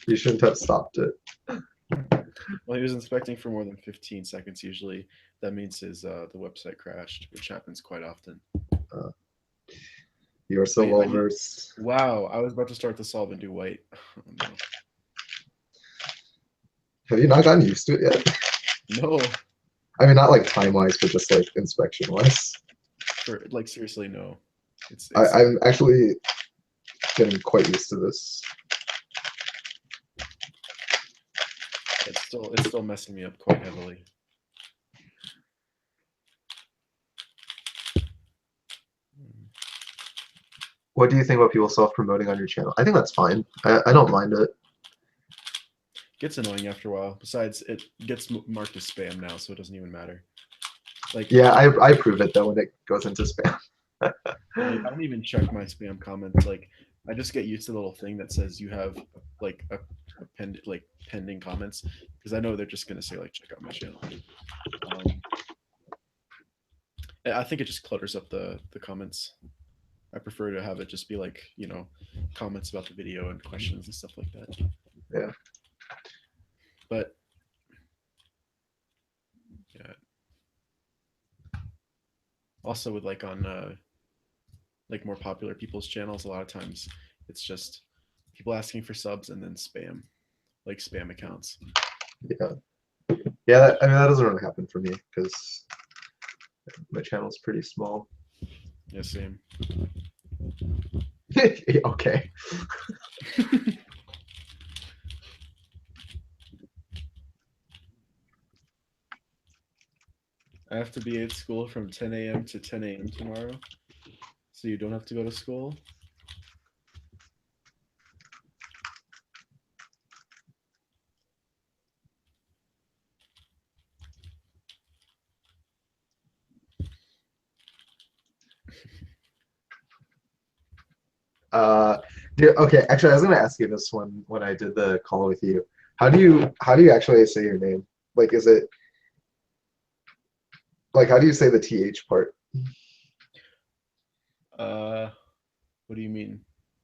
You shouldn't have stopped it. Well, he was inspecting for more than 15 seconds usually. That means the website crashed, which happens quite often. You are so Wait, well versed. wow, I was about to start the solve and do white. Oh, no. Have you not gotten used to it yet? No. I mean, not like time wise, but just like inspection wise. For like seriously, no. I'm actually getting quite used to this. It's still messing me up quite heavily. What do you think about people self-promoting on your channel? I think that's fine. I don't mind it. Gets annoying after a while. Besides, it gets marked as spam now, so it doesn't even matter. Like yeah, I approve it though when it goes into spam. I don't even check my spam comments. Like I just get used to the little thing that says you have like a pending comments because I know they're just gonna say like check out my channel. I think it just clutters up the comments. I prefer to have it just be like comments about the video and questions and stuff like that. Yeah. But yeah. Also with like on like more popular people's channels, a lot of times it's just people asking for subs and then spam, like spam accounts. Yeah. Yeah, I mean that doesn't really happen for me because my channel's pretty small. Yeah, same. Okay. I have to be at school from 10 a.m. to 10 a.m. tomorrow, so you don't have to go to school. Okay, actually, I was gonna ask you this one when I did the call with you. How do you actually say your name? Like, is it like how do you say the th part? What do you mean?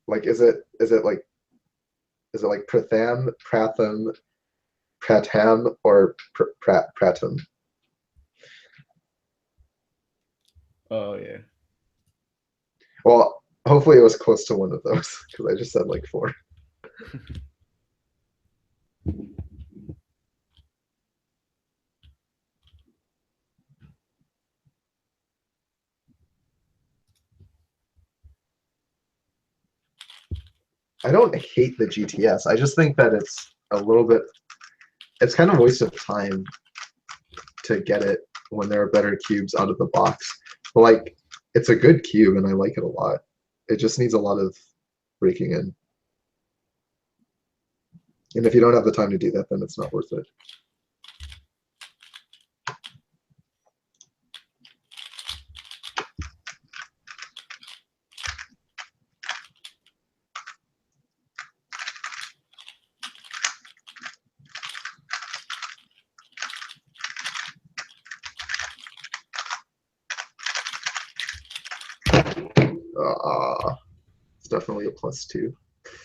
Like, is it like Pratham, Pratham, Pratham, or Pratham? Oh yeah. Well, hopefully it was close to one of those because I just said like four. I don't hate the GTS. I just think that it's a little bit. It's kind of a waste of time to get it when there are better cubes out of the box. But like, it's a good cube and I like it a lot. It just needs a lot of breaking in. And if you don't have the time to do that, then it's not worth it. It's definitely a +2.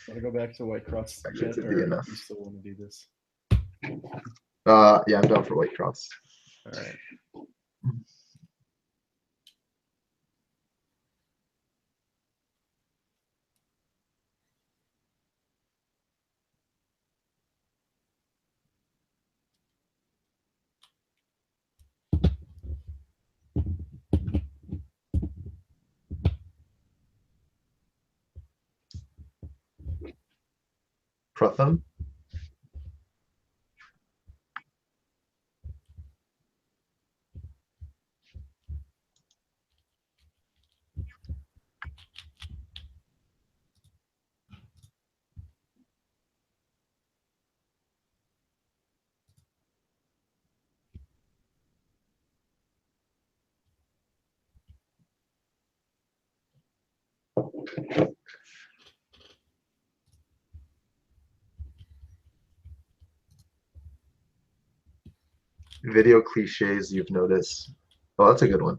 Want to go back to White Cross Actually, it yet, could be or enough. you still want to do this? Yeah, I'm down for White Cross. All right. Pratham. Video cliches you've noticed. Oh, that's a good one.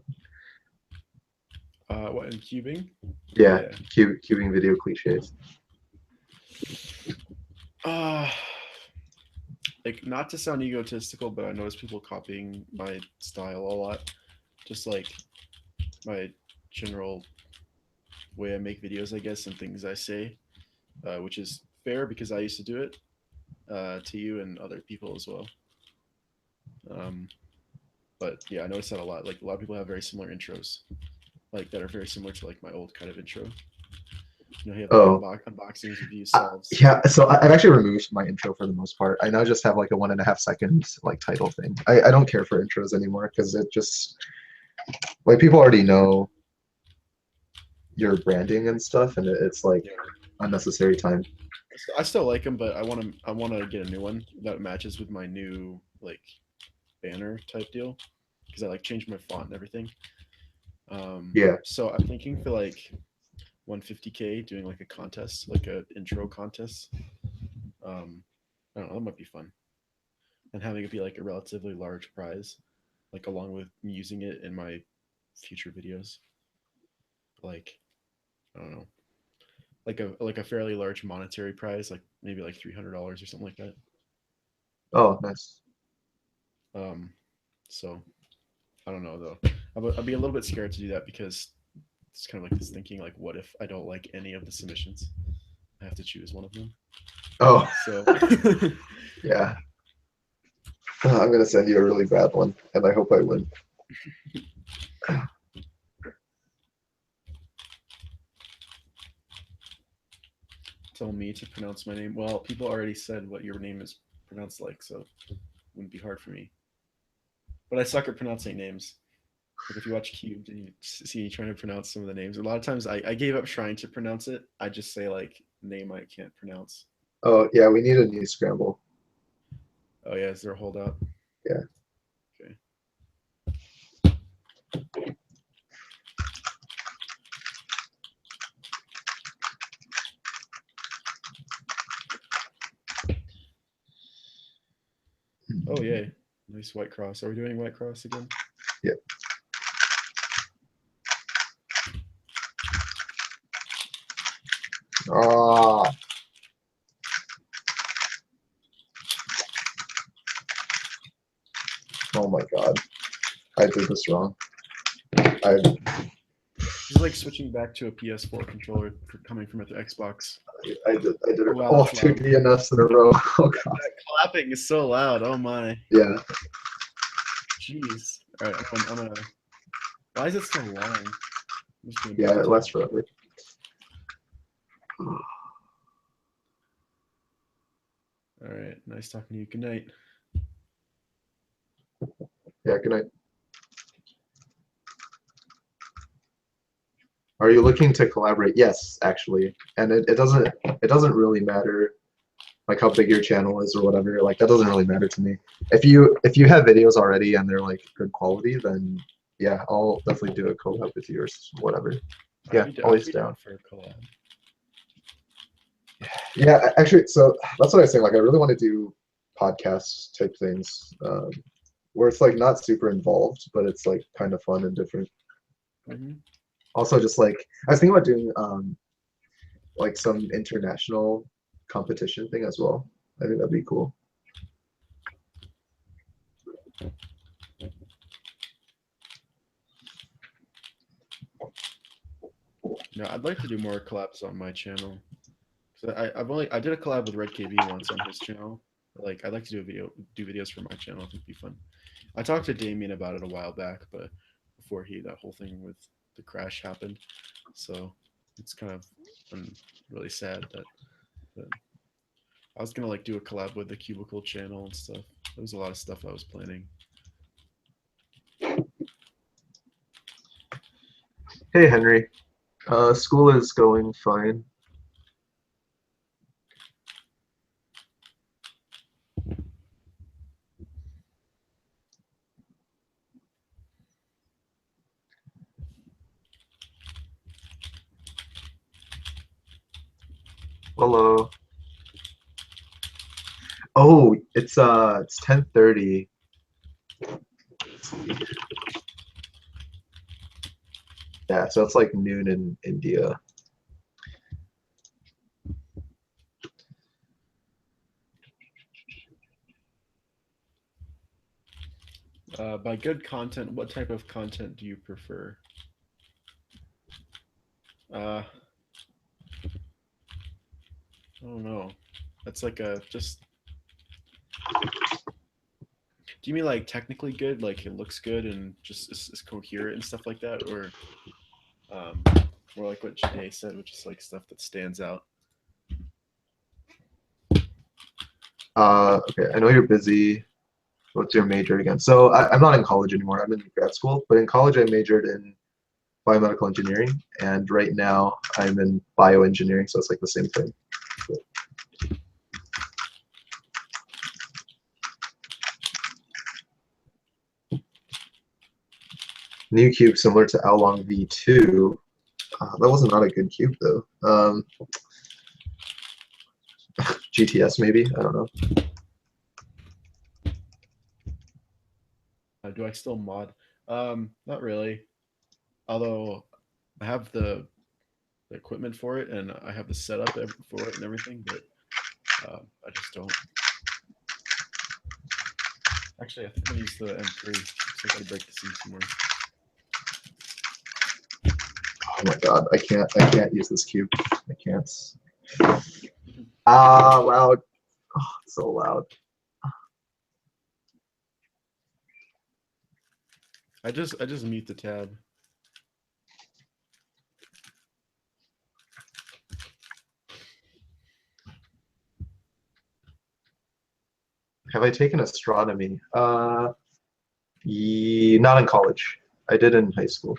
What, in cubing? Yeah, cubing video cliches. Uh, like, not to sound egotistical, but I notice people copying my style a lot. Just like my general way I make videos, I guess, and things I say, which is fair because I used to do it to you and other people as well. Um, but yeah, I noticed that a lot. Like, a lot of people have very similar intros, like that are very similar to like my old kind of intro. You know, you have like Oh, unboxings, reviews, solves. yeah. So I've actually removed my intro for the most part. I now just have like a 1.5 second like title thing. I don't care for intros anymore because it just like people already know your branding and stuff, and it's like Yeah. unnecessary time. I still like them, but I want to get a new one that matches with my new like banner type deal because I like changed my font and everything. Yeah. So I'm thinking for like 150K doing like a contest, like a intro contest. I don't know, that might be fun, and having it be like a relatively large prize, like along with me using it in my future videos. Like, I don't know, like a fairly large monetary prize, like maybe like $300 or something like that. Oh, nice. Um, so I don't know though. I'll be a little bit scared to do that because it's kind of like this thinking, like, what if I don't like any of the submissions? I have to choose one of them. Oh, So yeah. I'm gonna send you a really bad one, and I hope I win. tell me to pronounce my name. Well, people already said what your name is pronounced like, so it wouldn't be hard for me. But I suck at pronouncing names. Like if you watch Cubed and you see me trying to pronounce some of the names, a lot of times I gave up trying to pronounce it. I just say like name I can't pronounce. Oh, yeah. We need a new scramble. Oh yeah, is there a holdout? Yeah. Okay. Oh yay, nice white cross. Are we doing white cross again? Yeah. Ah. Oh my god. I did this wrong. It's like switching back to a PS4 controller coming from an Xbox. I did it. Wow, Oh, that's two loud. DNFs in a row. Oh god. That clapping is so loud. Oh my. Yeah. Jeez. All right, I'm gonna. Why is it so long? I'm just gonna Yeah, move it the lasts tab. forever. All right, nice talking to you. Good night. Yeah, good night. Are you looking to collaborate? Yes, actually. And it doesn't really matter like how big your channel is or whatever. Like that doesn't really matter to me. If you have videos already and they're like good quality, then yeah, I'll definitely do a collab with you or whatever. Yeah, always down. For a collab. Yeah, actually, so that's what I was saying. Like, I really want to do podcast type things where it's like not super involved, but it's like kind of fun and different. Mm-hmm. Also, just like I was thinking about doing like some international competition thing as well. I think that'd be cool. No, I'd like to do more collabs on my channel. So I did a collab with Red KB once on his channel. Like I'd like to do videos for my channel. I think it'd be fun. I talked to Damien about it a while back, but before that whole thing with the crash happened, so it's kind of really sad that I was gonna like do a collab with the Cubicle channel and stuff. There was a lot of stuff I was planning. Hey Henry, school is going fine. Hello. Oh, it's 10:30. Yeah, so it's like noon in India. By good content, what type of content do you prefer? I don't know. That's like a just. Do you mean like technically good, like it looks good and just is coherent and stuff like that, or more like what Janae said, which is like stuff that stands out? Okay, I know you're busy. What's your major again? So I'm not in college anymore. I'm in grad school, but in college I majored in biomedical engineering, and right now I'm in bioengineering, so it's like the same thing. New cube similar to Oolong V2. That was not a good cube though. GTS maybe, I don't know. Do I still mod? Not really. Although I have the equipment for it and I have the setup for it and everything, but I just don't. Actually, I think I'm gonna use the M3. So I gotta break the seam somewhere. Oh my god, I can't use this cube. I can't. Ah, loud. Oh, it's so loud. I just mute the tab. Have I taken astronomy? Not in college. I did in high school.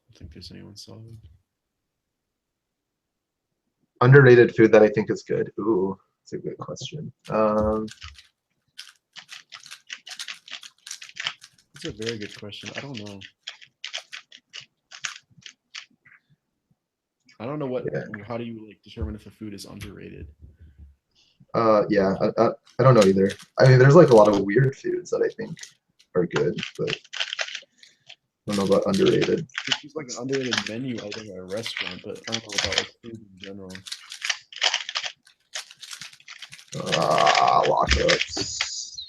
I don't think there's anyone solid. Underrated food that I think is good. Ooh, that's a good question. That's a very good question. I don't know. I don't know what. Yeah. How do you like determine if a food is underrated? Yeah, I don't know either. I mean, there's like a lot of weird foods that I think are good, but I don't know about underrated. It's like an underrated menu item at a restaurant, but I don't know about like food in general. Lockups.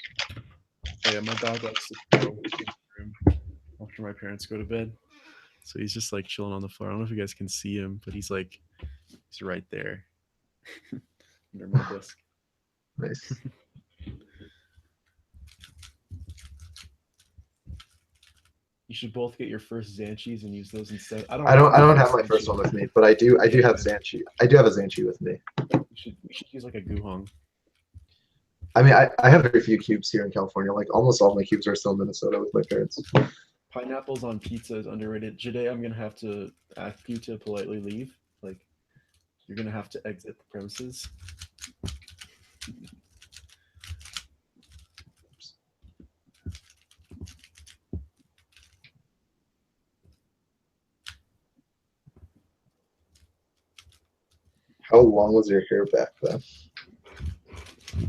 Oh yeah, my dog likes to go in the room after my parents go to bed. So he's just like chilling on the floor. I don't know if you guys can see him, but he's right there under my desk. Nice. You should both get your first Zanchis and use those instead. I don't have my first one with me, but I do have Zanchi. I do have a Zanchi with me. You should use like a Guhong. I mean, I have very few cubes here in California. Like almost all my cubes are still in Minnesota with my parents. Pineapples on pizza is underrated. Jade, I'm gonna have to ask you to politely leave. Like, you're gonna have to exit the premises. How long was your hair back then?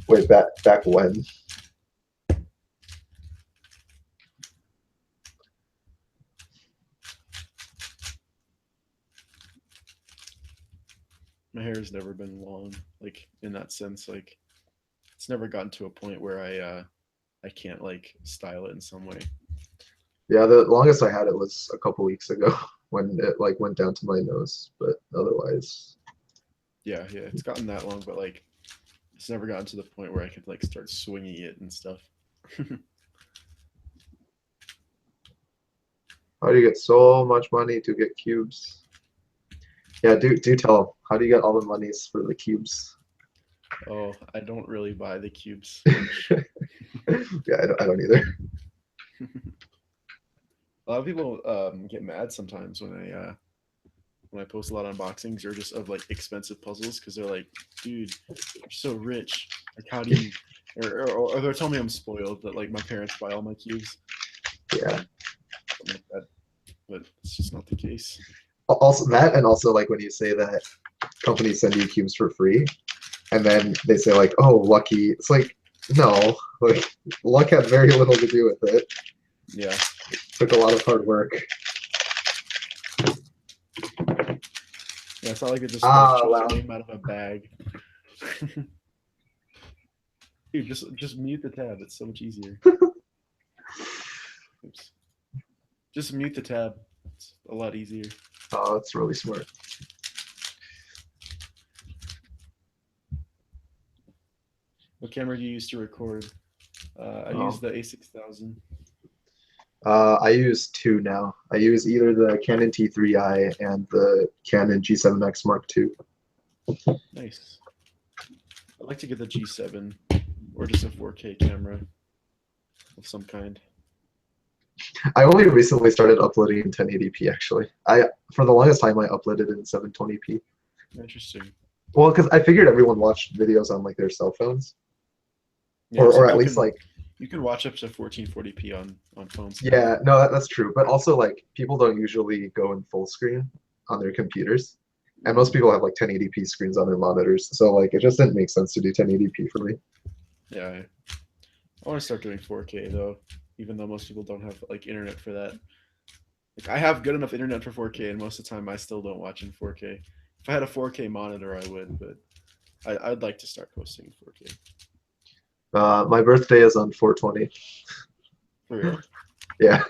Wait, back when? My hair has never been long, like in that sense. Like, it's never gotten to a point where I can't like style it in some way. Yeah, the longest I had it was a couple weeks ago when it like went down to my nose, but otherwise. Yeah, it's gotten that long, but like, it's never gotten to the point where I could like start swinging it and stuff. How do you get so much money to get cubes? Yeah, do tell. How do you get all the monies for the cubes? Oh, I don't really buy the cubes. Yeah, I don't either. A lot of people get mad sometimes when I post a lot of unboxings or just of like expensive puzzles because they're like, dude, you're so rich. Like, how do you? Or they're telling me I'm spoiled that like my parents buy all my cubes. Yeah. Something like that. But it's just not the case. Also that, and also like when you say that companies send you cubes for free, and then they say like, "Oh, lucky." It's like, no, like luck had very little to do with it. Yeah. It took a lot of hard work. Yeah, it's not like it just wow. came out of a bag. Dude, just mute the tab. It's so much easier. Oops. Just mute the tab. It's a lot easier. Oh, that's really smart. What camera do you use to record? I use the A6000. I use two now. I use either the Canon T3i and the Canon G7X Mark II. Nice. I'd like to get the G7 or just a 4K camera of some kind. I only recently started uploading in 1080p actually. For the longest time I uploaded in 720p. Interesting. Well, because I figured everyone watched videos on like their cell phones. Yeah, or at least like you can watch up to 1440p on phones. Yeah, no, that's true. But also like people don't usually go in full screen on their computers. And most people have like 1080p screens on their monitors. So like it just didn't make sense to do 1080p for me. Yeah. I want to start doing 4K though, even though most people don't have like internet for that. Like I have good enough internet for 4K, and most of the time I still don't watch in 4K. If I had a 4K monitor, I would, but I'd like to start posting in 4K. My birthday is on 420. For real? Yeah.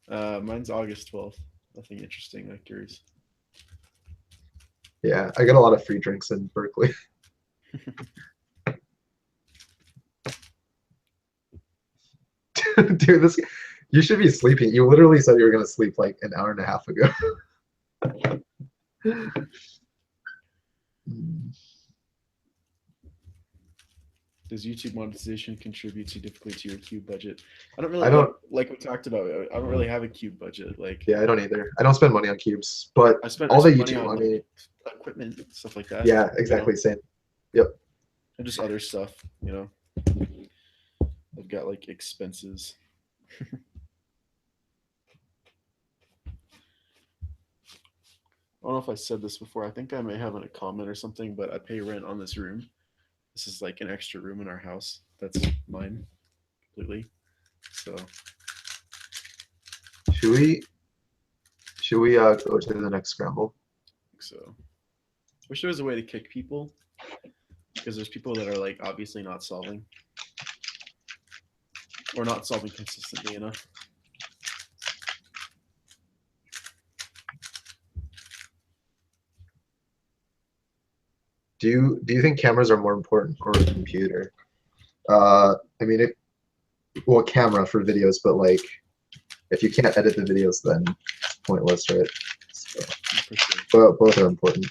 Mine's August 12th. Nothing interesting, like yours. Yeah, I get a lot of free drinks in Berkeley. Dude, you should be sleeping. You literally said you were gonna sleep like an hour and a half ago. Does YouTube monetization contribute significantly to your cube budget? I don't really like we talked about. I don't really have a cube budget. Like yeah, I don't either. I don't spend money on cubes, but I spend all the money YouTube on money, equipment, stuff like that. Yeah, exactly, same. Yep. And just other stuff, you know. I've got like expenses. don't know if I said this before. I think I may have in a comment or something, but I pay rent on this room. This is like an extra room in our house. That's mine completely. So should we go to the next scramble? so wish there was a way to kick people because there's people that are like obviously not solving or not solving consistently enough. Do you think cameras are more important or a computer? I mean, well, camera for videos, but like, if you can't edit the videos, then it's pointless, right? So, For sure. but both are important.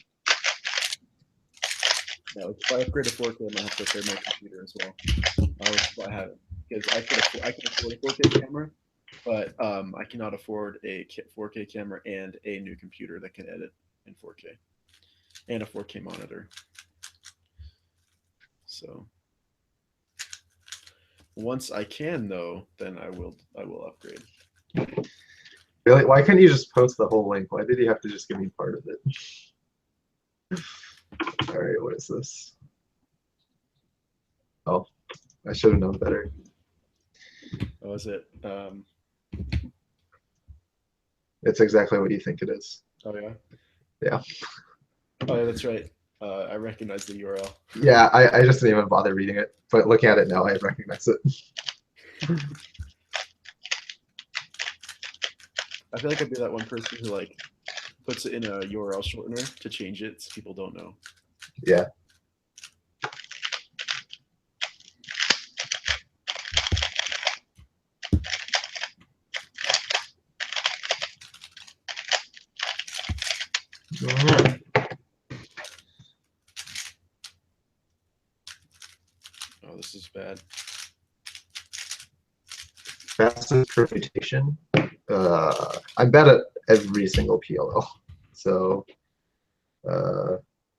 Yeah, if I upgrade to 4K, I might have to upgrade my computer as well. I have it because I can afford a 4K camera, but I cannot afford a 4K camera and a new computer that can edit in 4K and a 4K monitor. So once I can, though, then I will upgrade. Really? Why can't you just post the whole link? Why did you have to just give me part of it? All right, what is this? Oh, I should have known better. What was it? It's exactly what you think it is. Oh yeah. Yeah. Oh yeah, that's right. I recognize the URL. Yeah, I just didn't even bother reading it, but looking at it now, I recognize it. I feel like I'd be that one person who like puts it in a URL shortener to change it so people don't know. Yeah. Oh, this is bad. Fastest permutation. I'm bad at every single PLO, so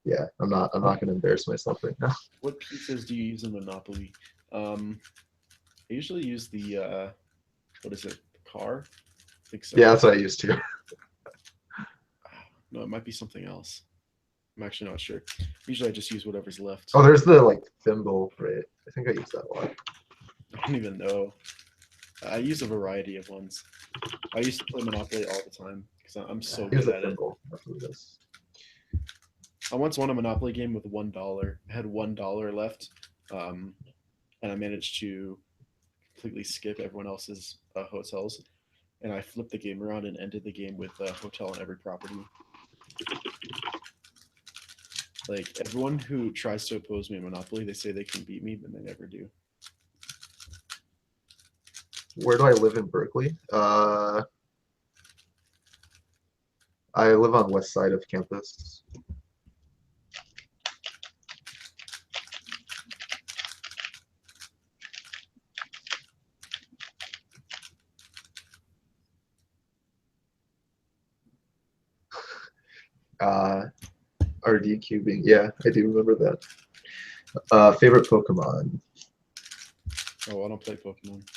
yeah, I'm not going to embarrass myself right now. What pieces do you use in Monopoly? I usually use the what is it? The car? I think so. Yeah, that's what I used to. No, it might be something else. I'm actually not sure. Usually I just use whatever's left. Oh, there's the like thimble, right? I think I use that a lot. I don't even know. I use a variety of ones. I used to play Monopoly all the time because I'm so good at it. That's what it is. I once won a Monopoly game with $1. I had $1 left, and I managed to completely skip everyone else's hotels, and I flipped the game around and ended the game with a hotel on every property. Like everyone who tries to oppose me in Monopoly, they say they can beat me, but they never do. Where do I live in Berkeley? I live on west side of campus. RD cubing. Yeah, I do remember that. Favorite Pokemon? Oh, I don't play Pokemon.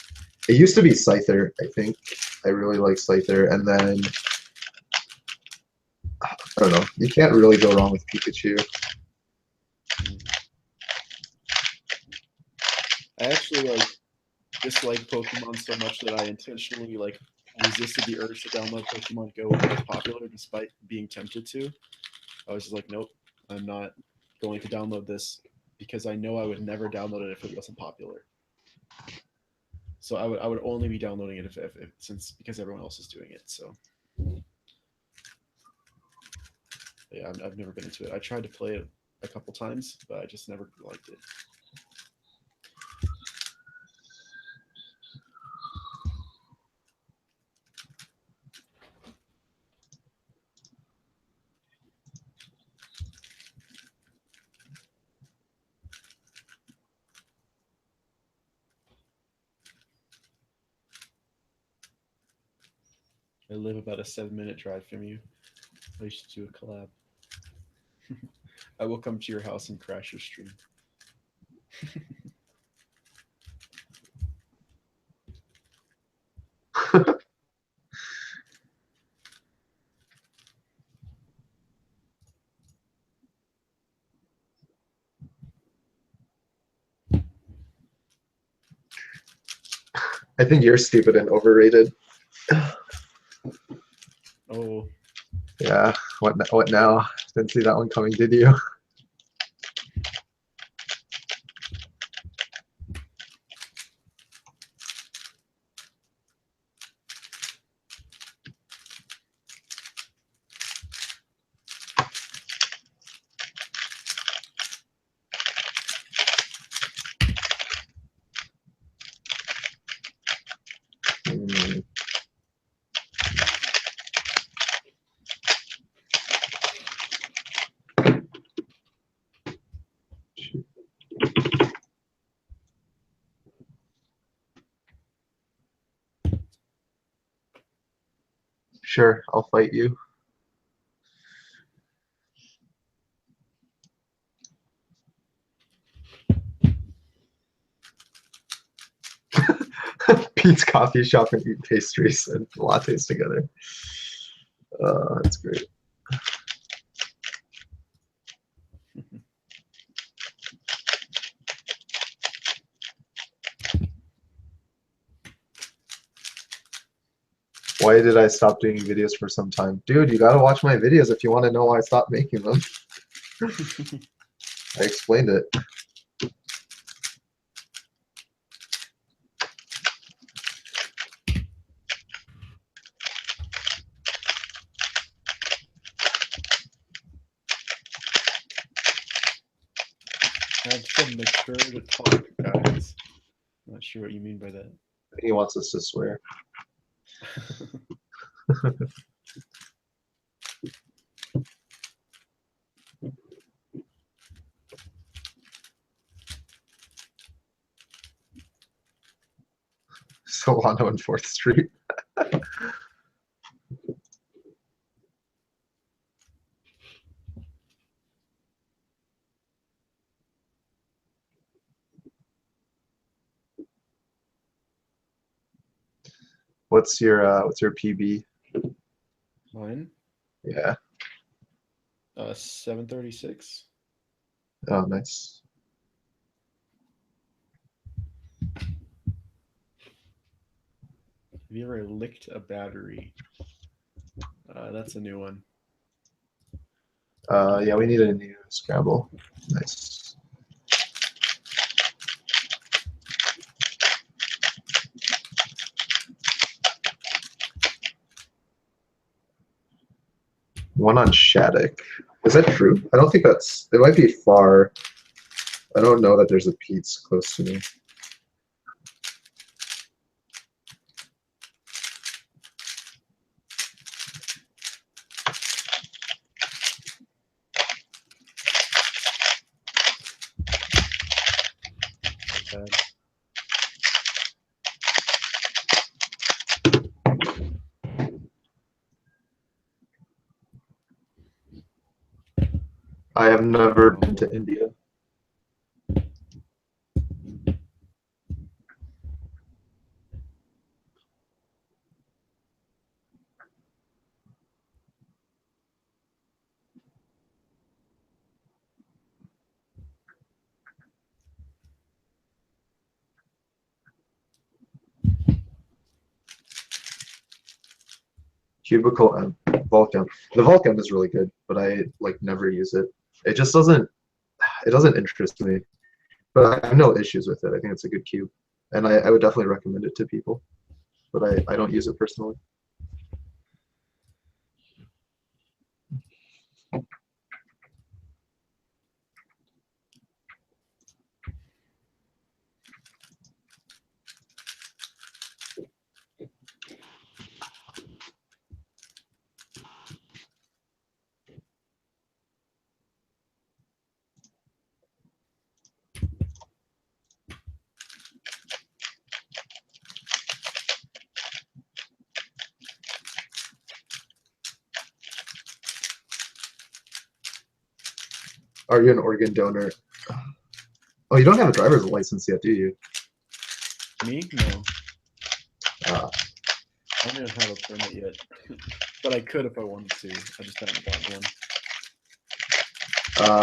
It used to be Scyther, I think. I really like Scyther. And then, I don't know. You can't really go wrong with Pikachu. I actually like dislike Pokemon so much that I intentionally like resisted the urge to download Pokemon Go when it was popular, despite being tempted to. I was just like, nope, I'm not going to download this because I know I would never download it if it wasn't popular. So I would only be downloading it if since because everyone else is doing it. So yeah, I've never been into it. I tried to play it a couple times, but I just never liked it. I live about a 7-minute drive from you. We should do a collab. I will come to your house and crash your stream. I think you're stupid and overrated. Oh. Yeah. What now? Didn't see that one coming, did you? Hmm. Sure, I'll fight you. Pete's coffee shop and eat pastries and lattes together. That's great. Why did I stop doing videos for some time? Dude, you gotta watch my videos if you want to know why I stopped making them. I explained it. That's a mixture to talk, guys. Not sure what you mean by that. He wants us to swear. Solano and 4th Street. What's your PB? Mine? Yeah. 736. Oh, nice. Have you ever licked a battery? That's a new one. Yeah, we need a new Scrabble. Nice. One on Shattuck. Is that true? I don't think that's. It might be far. I don't know that there's a Pete's close to me. Bad. I have never been to India. Cubicle M. Vulcan. The Vulcan is really good, but I like never use it. It just doesn't. It doesn't interest me. But I have no issues with it. I think it's a good cube, and I would definitely recommend it to people. But I don't use it personally. Are you an organ donor? Oh, you don't have a driver's license yet, do you? Me? No. Uh, I don't even have a permit yet. But I could if I wanted to. I just haven't gotten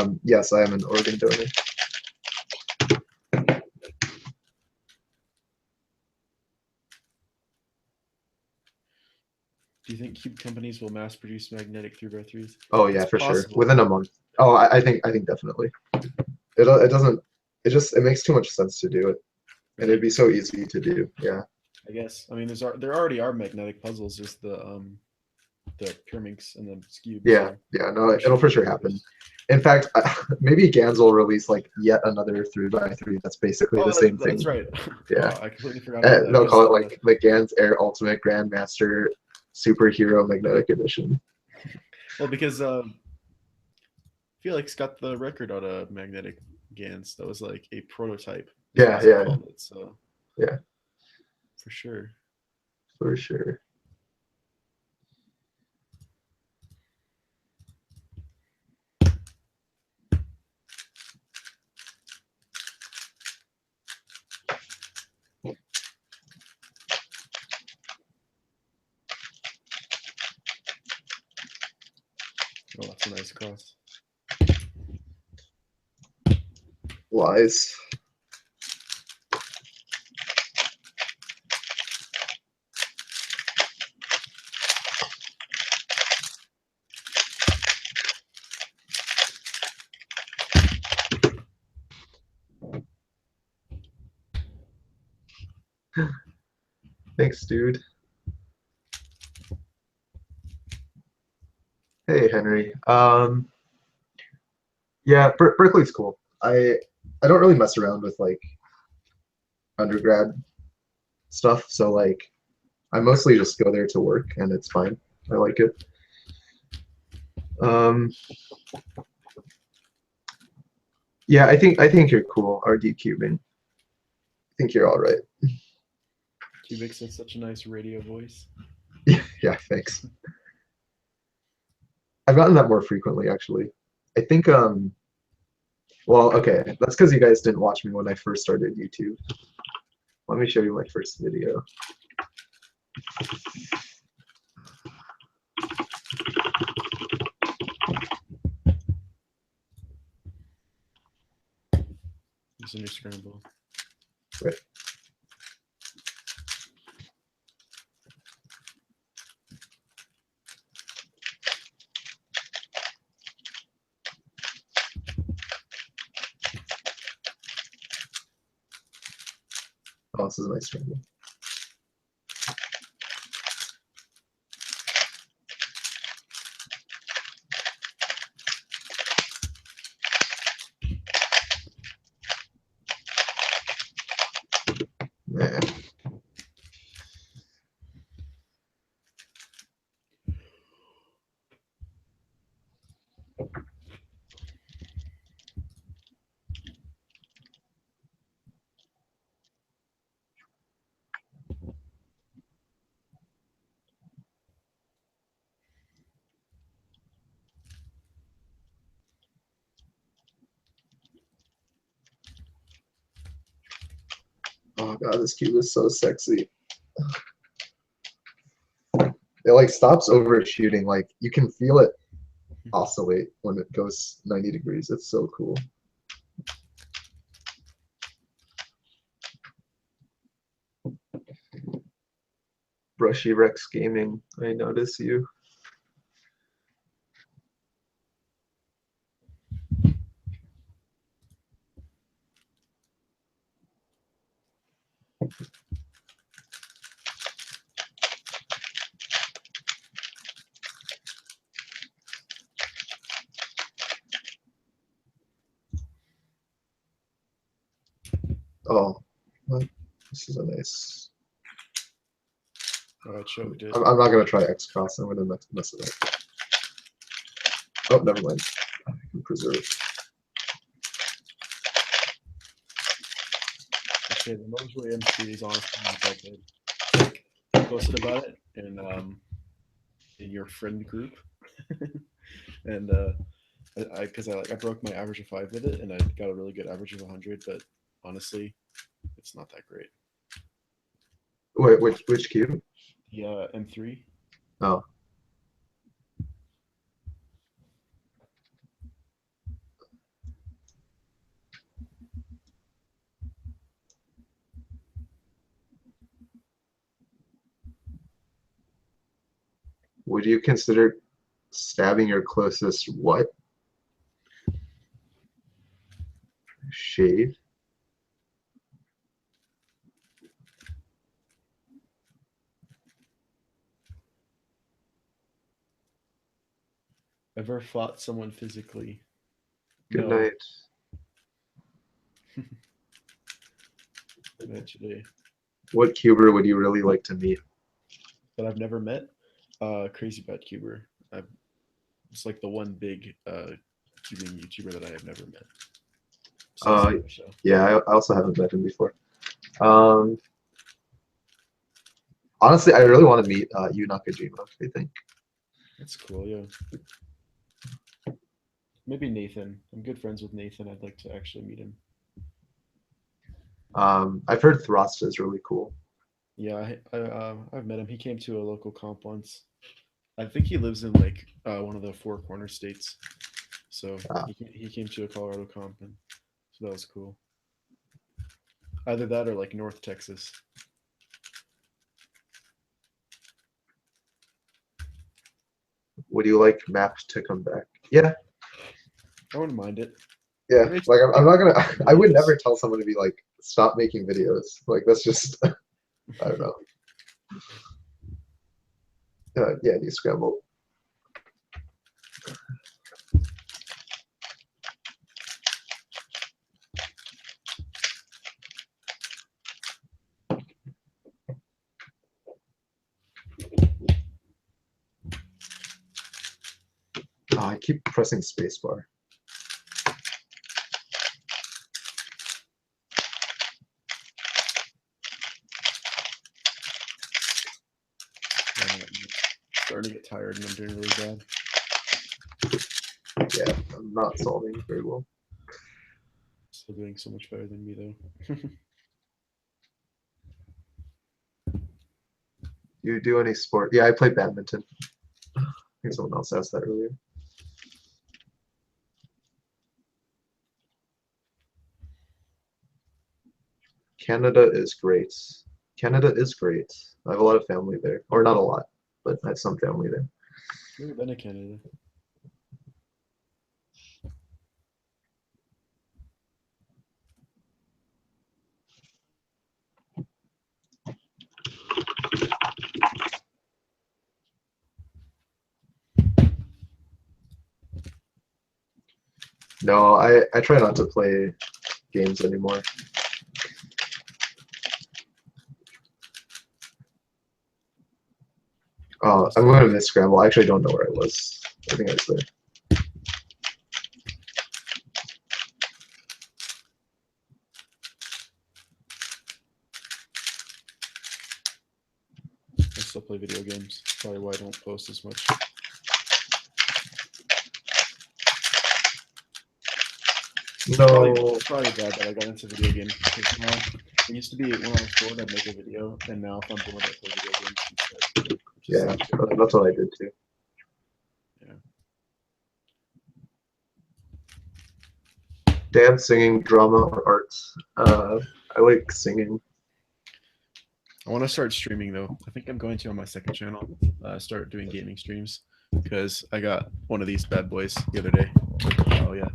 one. yes, I am an organ donor. you think cube companies will mass produce magnetic 3x3s? Oh yeah, It's for sure. possible. Within a month. Oh, I think definitely. It doesn't. It makes too much sense to do it, and it'd be so easy to do. Yeah. I guess. I mean, there already are magnetic puzzles. There's the Pyraminx and the Cube. Yeah. So Yeah. No, there it'll should for be sure happen. In fact, maybe Gans will release like yet another 3x3 that's basically the same thing. That's right. Yeah. Oh, I completely forgot about that. They'll call it The- like the Gans Air Ultimate Grandmaster Superhero Magnetic Edition. well, because Felix got the record on a magnetic Gans. That was like a prototype. Yeah. That's what Yeah. they called it. So Yeah. for sure. For sure. Oh, that's a nice cross. Lies. Thanks, dude. Hey, Henry. Yeah, Berkeley's cool. I don't really mess around with like undergrad stuff, so like I mostly just go there to work, and it's fine. I like it. Um, yeah, I think you're cool, RD Cubing. I think you're all right. cyoubx has such a nice radio voice. Yeah, thanks. I've gotten that more frequently, actually. I think well, okay, that's because you guys didn't watch me when I first started YouTube. Let me show you my first video. It's a new scramble. Right. Oh, this is a nice scramble. Man. Oh god, this cube is so sexy. It like stops overshooting. Like you can feel it oscillate when it goes 90 degrees. It's so cool. Brushy Rex Gaming, I notice you. Oh, what? This is a nice. Oh, I choked it. I'm not gonna try X cross. I'm gonna mess it up. Oh, never mind. I can preserve. Okay, the Mosley MC is honestly not that good. Like, I posted about it in your friend group, and I broke my average of 5 with it, and I got a really good average of 100. But honestly, it's not that great. Wait, which cube? The M3. Oh. Would you consider stabbing your closest what? Shave? Ever fought someone physically? Good No. night. Eventually. What cuber would you really like to meet? That I've never met? Crazy Bad Cuber. It's like the one big cubing YouTuber that I have never met. Besides Yeah, I also haven't met him before. Honestly, I really want to meet Yu Nakajima, I think. That's cool, yeah. Maybe Nathan. I'm good friends with Nathan. I'd like to actually meet him. I've heard Thrasta is really cool. Yeah, I've met him. He came to a local comp once. I think he lives in like one of the Four Corner states. So he came to a Colorado comp, and so that was cool. Either that or like North Texas. Would you like Map to come back? Yeah. I wouldn't mind it. Yeah, like I'm not gonna. I would never tell someone to be like, stop making videos. Like that's just, I don't know. Yeah, you scramble. Oh, I keep pressing spacebar. Starting to get tired and I'm doing really bad. Yeah, I'm not solving very well. Still doing so much better than me though. You do any sport? Yeah, I play badminton. I think someone else asked that earlier. Canada is great. Canada is great. I have a lot of family there. Or not a lot, but I have some family there. Never been to Canada. No, I try not to play games anymore. Oh, I'm going to miss Scramble. I actually don't know where I was. I think I was there. I still play video games. Probably why I don't post as much. No. Probably bad that I got into video games. Because now, it used to be when I was bored, I'd make a video, and now if I'm bored, I play video games instead. Yeah, that's what I did too. Yeah. Dance, singing, drama, or arts. I like singing. I want to start streaming though. I think I'm going to on my second channel. Start doing gaming streams because I got one of these bad boys the other day. Oh yeah,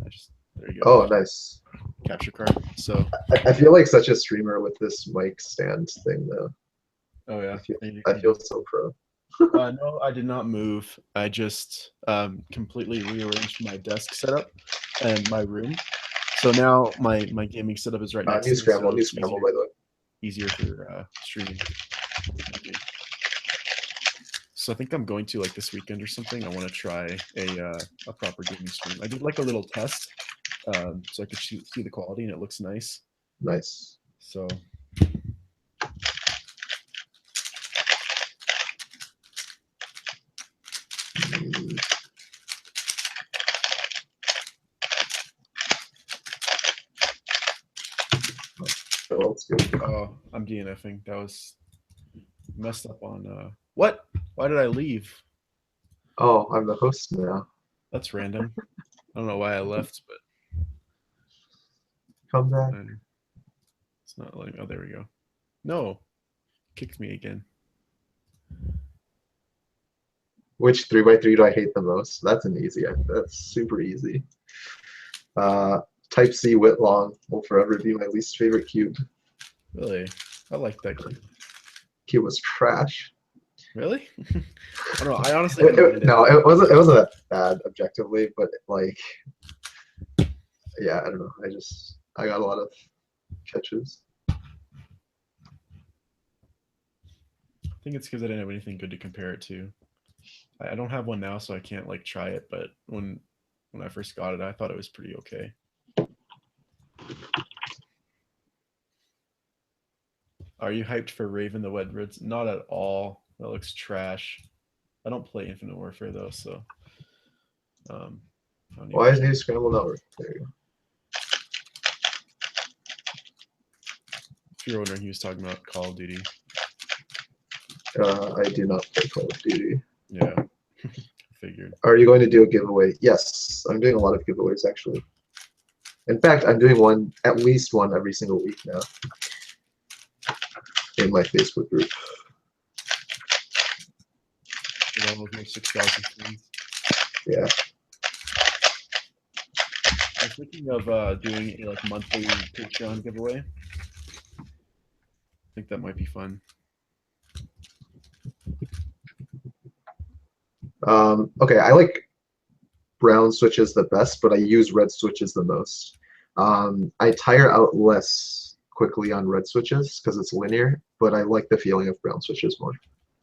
there you go. Oh, nice. Capture card. So I feel like such a streamer with this mic stand thing though. Oh yeah. I feel so pro. No, I did not move. I just completely rearranged my desk setup and my room. So now my gaming setup is right next to me. New scramble, by the way. Easier for streaming. So I think I'm going to like this weekend or something. I want to try a proper gaming stream. I did like a little test, so I could see the quality, and it looks nice. Nice. So. Oh, I'm DNFing. That was messed up on what? Why did I leave? Oh, I'm the host now. That's random. I don't know why I left, but come back. It's not letting. Oh, there we go. No, kicked me again. Which 3x3 do I hate the most? That's an easy. That's super easy. Type C Whitlong will forever be my least favorite cube. Really? I like that cube. Cube was trash. Really? I don't know. I honestly didn't mind it. No, it wasn't that bad objectively, but like, yeah, I don't know. I got a lot of catches. I think it's because I didn't have anything good to compare it to. I don't have one now, so I can't like try it. But when I first got it, I thought it was pretty okay. Are you hyped for Raven the Wed Reds? Not at all. That looks trash. I don't play Infinite Warfare though, so. Why is new scramble not working? There you go. If you're wondering, he was talking about Call of Duty. I do not play Call of Duty. Yeah, figured. Are you going to do a giveaway? Yes, I'm doing a lot of giveaways actually. In fact, I'm doing at least one every single week now in my Facebook group. All of your 6,000 skins. Yeah. I was thinking of doing a like monthly Patreon giveaway. I think that might be fun. Okay, I like brown switches the best, but I use red switches the most. I tire out less quickly on red switches because it's linear, but I like the feeling of brown switches more.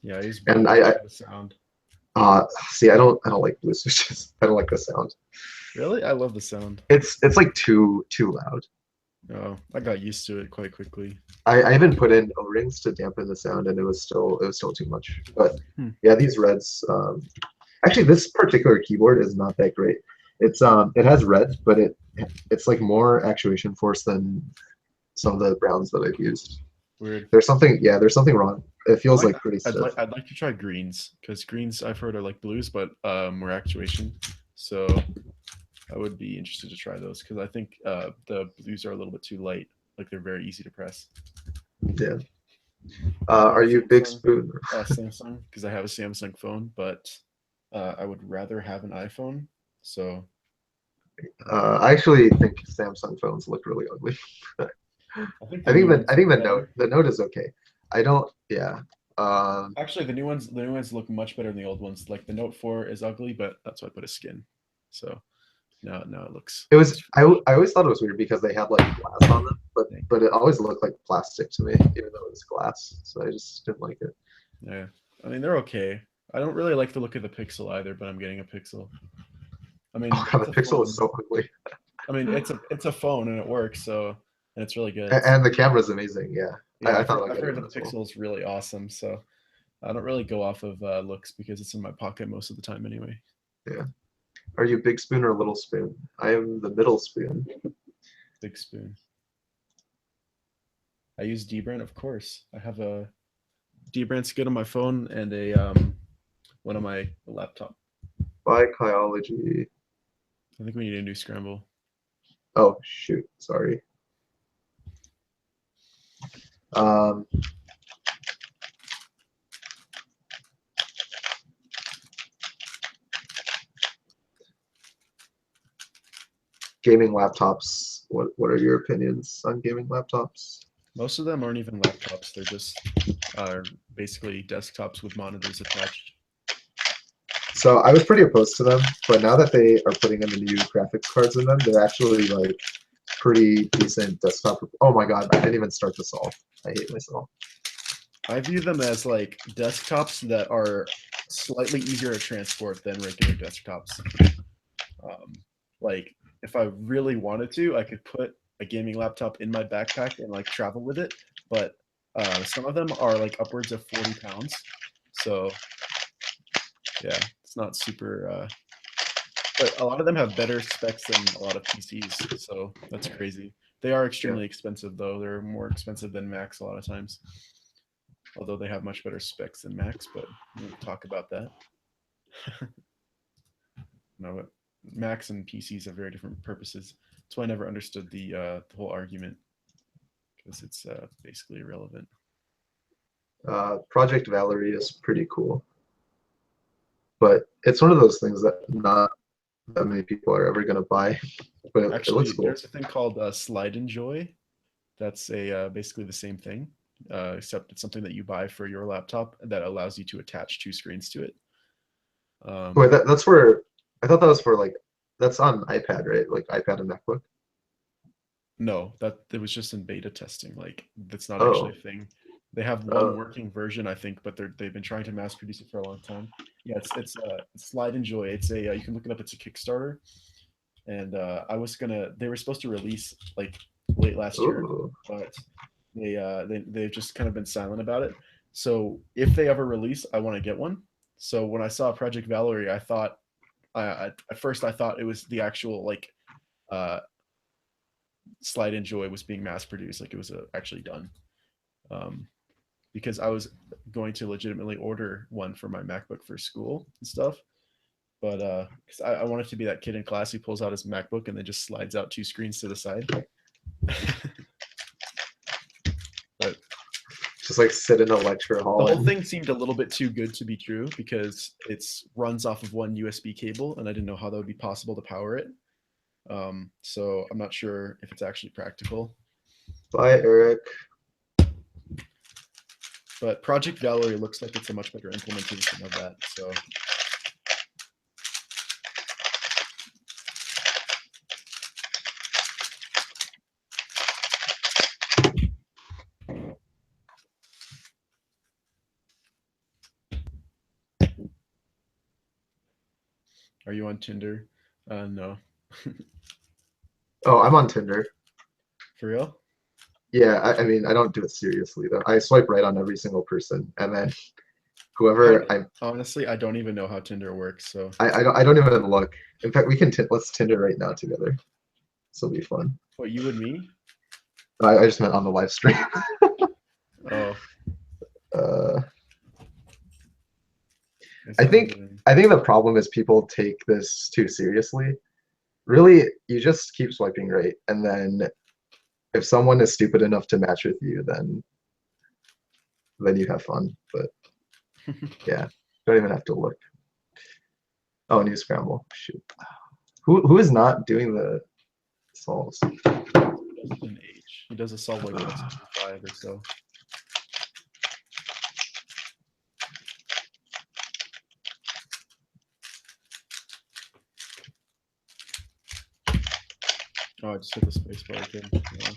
Yeah, I use and the sound. See, I don't like blue switches. I don't like the sound. Really? I love the sound. It's like too loud. Oh, I got used to it quite quickly. I even put in O-rings to dampen the sound, and it was still too much. But yeah, these reds. Actually, this particular keyboard is not that great. It has red, but it's like more actuation force than some of the browns that I've used. Weird. There's something wrong. It feels like pretty stiff. I'd like to try greens because greens I've heard are like blues, but more actuation. So I would be interested to try those because I think the blues are a little bit too light. Like they're very easy to press. Yeah. Are you Big Spoon? Samsung, because I have a Samsung phone, but I would rather have an iPhone. So I actually think Samsung phones look really ugly. I think the Note is okay. I don't. Yeah. Actually, the new ones look much better than the old ones. Like the Note 4 is ugly, but that's why I put a skin. So now it looks. I always thought it was weird because they had like glass on them, but it always looked like plastic to me, even though it was glass. So I just didn't like it. Yeah, I mean they're okay. I don't really like the look of the Pixel either, but I'm getting a Pixel. I mean, oh God, the Pixel is so ugly. I mean, it's a phone and it works, so and it's really good. And the camera's amazing. Yeah, yeah I've heard that the Pixel is really awesome. So I don't really go off of looks because it's in my pocket most of the time anyway. Yeah. Are you Big Spoon or Little Spoon? I am the middle spoon. Big Spoon. I use Dbrand, of course. I have a Dbrand skin on my phone and a one on my laptop. Biology. I think we need a new scramble. Oh shoot! Sorry. Gaming laptops. What are your opinions on gaming laptops? Most of them aren't even laptops. They're just basically desktops with monitors attached. So I was pretty opposed to them, but now that they are putting in the new graphics cards in them, they're actually like pretty decent desktop. Oh my God, I didn't even start to solve. I hate myself. I view them as like desktops that are slightly easier to transport than regular desktops. Like if I really wanted to, I could put a gaming laptop in my backpack and like travel with it, but some of them are like upwards of 40 pounds. So yeah, it's not super, but a lot of them have better specs than a lot of PCs. So that's crazy. They are extremely expensive though. They're more expensive than Macs a lot of times. Although they have much better specs than Macs, but we'll talk about that. No, but Macs and PCs have very different purposes. That's why I never understood the whole argument, because it's basically irrelevant. Project Valerie is pretty cool. but it's one of those things that not that many people are ever gonna buy. But it looks Actually, cool. there's a thing called Slide Enjoy. That's a basically the same thing, except it's something that you buy for your laptop that allows you to attach two screens to it. Wait, that's for I thought that was for like that's on iPad, right? Like iPad and MacBook. No, that it was just in beta testing. Like that's not actually Oh, a thing. They have one oh, working version, I think, but they've been trying to mass produce it for a long time. Yeah, it's Slide Enjoy. It's a you can look it up. It's a Kickstarter, and I was gonna. They were supposed to release like late last year, ooh. but they've just kind of been silent about it. So if they ever release, I want to get one. So when I saw Project Valerie, I thought at first I thought it was the actual like uh, Slide Enjoy was being mass produced, like it was actually done. Um, because I was going to legitimately order one for my MacBook for school and stuff. But because I wanted to be that kid in class who pulls out his MacBook and then just slides out two screens to the side. But Just like sit in a lecture the hall whole and thing seemed a little bit too good to be true because it runs off of one USB cable, and I didn't know how that would be possible to power it. So I'm not sure if it's actually practical. bye, Eric. But Project Valerie looks like it's a much better implementation of that. So are you on Tinder? No. Oh, I'm on Tinder. For real? Yeah, I mean, I don't do it seriously though. I swipe right on every single person, and then How whoever honestly, I don't even know how Tinder works. So I don't even look. In fact, we can let's Tinder right now together. This will be fun. what, you and me? I just meant on the live stream. Oh, Uh, it's I not think even. I think the problem is people take this too seriously. Really, you just keep swiping right, and then if someone is stupid enough to match with you, then you have fun. But yeah, don't even have to look. Oh, new scramble. Shoot. Who is not doing the solves? An age. He does a solve like once every five or so. Oh, I just hit the space bar again. Yeah.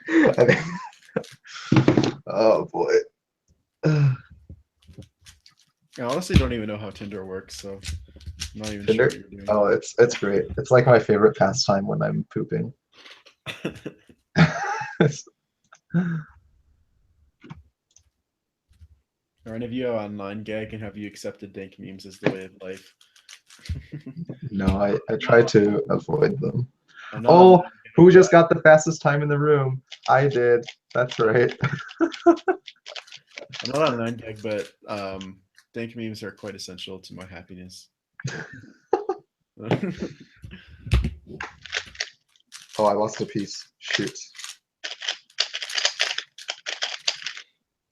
I think, oh boy. I honestly don't even know how Tinder works, so I'm not even sure Tinder. what you're doing. Oh, it's great. It's like my favorite pastime when I'm pooping. Are any of you on 9gag, and have you accepted dank memes as the way of life? No, I try to avoid them. I'm not on Oh, 9gag, who but just got the fastest time in the room? I did. That's right. I'm not on 9gag, but dank memes are quite essential to my happiness. Oh, I lost a piece. Shoot.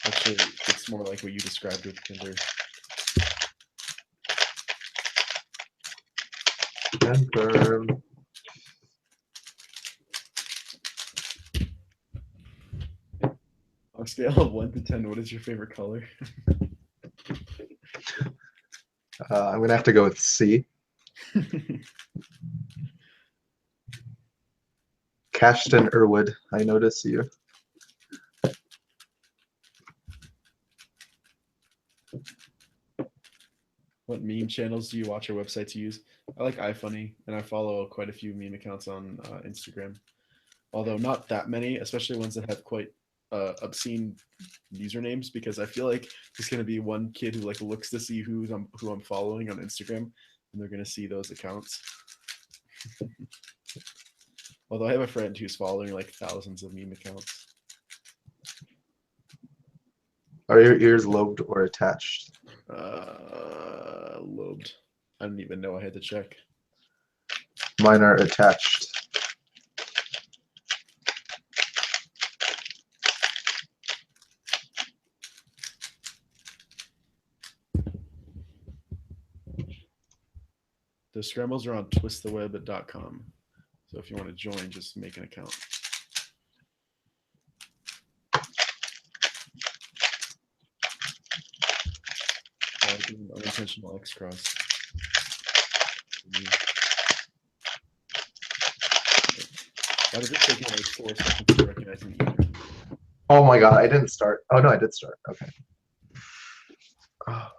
Actually, it's more like what you described with Tinder. Confirm. On a scale of 1 to 10, what is your favorite color? I'm gonna have to go with C. Cashton Irwood, I notice you. What meme channels do you watch or websites you use? I like iFunny, and I follow quite a few meme accounts on Instagram. Although not that many, especially ones that have quite obscene usernames, because I feel like there's gonna be one kid who like looks to see who I'm following on Instagram, and they're gonna see those accounts. Although I have a friend who's following like thousands of meme accounts. Are your ears lobed or attached? Lobed. I didn't even know I had to check. Mine are attached. The scrambles are on twisttheweb.com. So if you want to join, just make an account. Unintentional X cross. Why did it take me like 4 seconds to recognize an E? Oh my god, I didn't start. Oh no, I did start. Okay. Oh.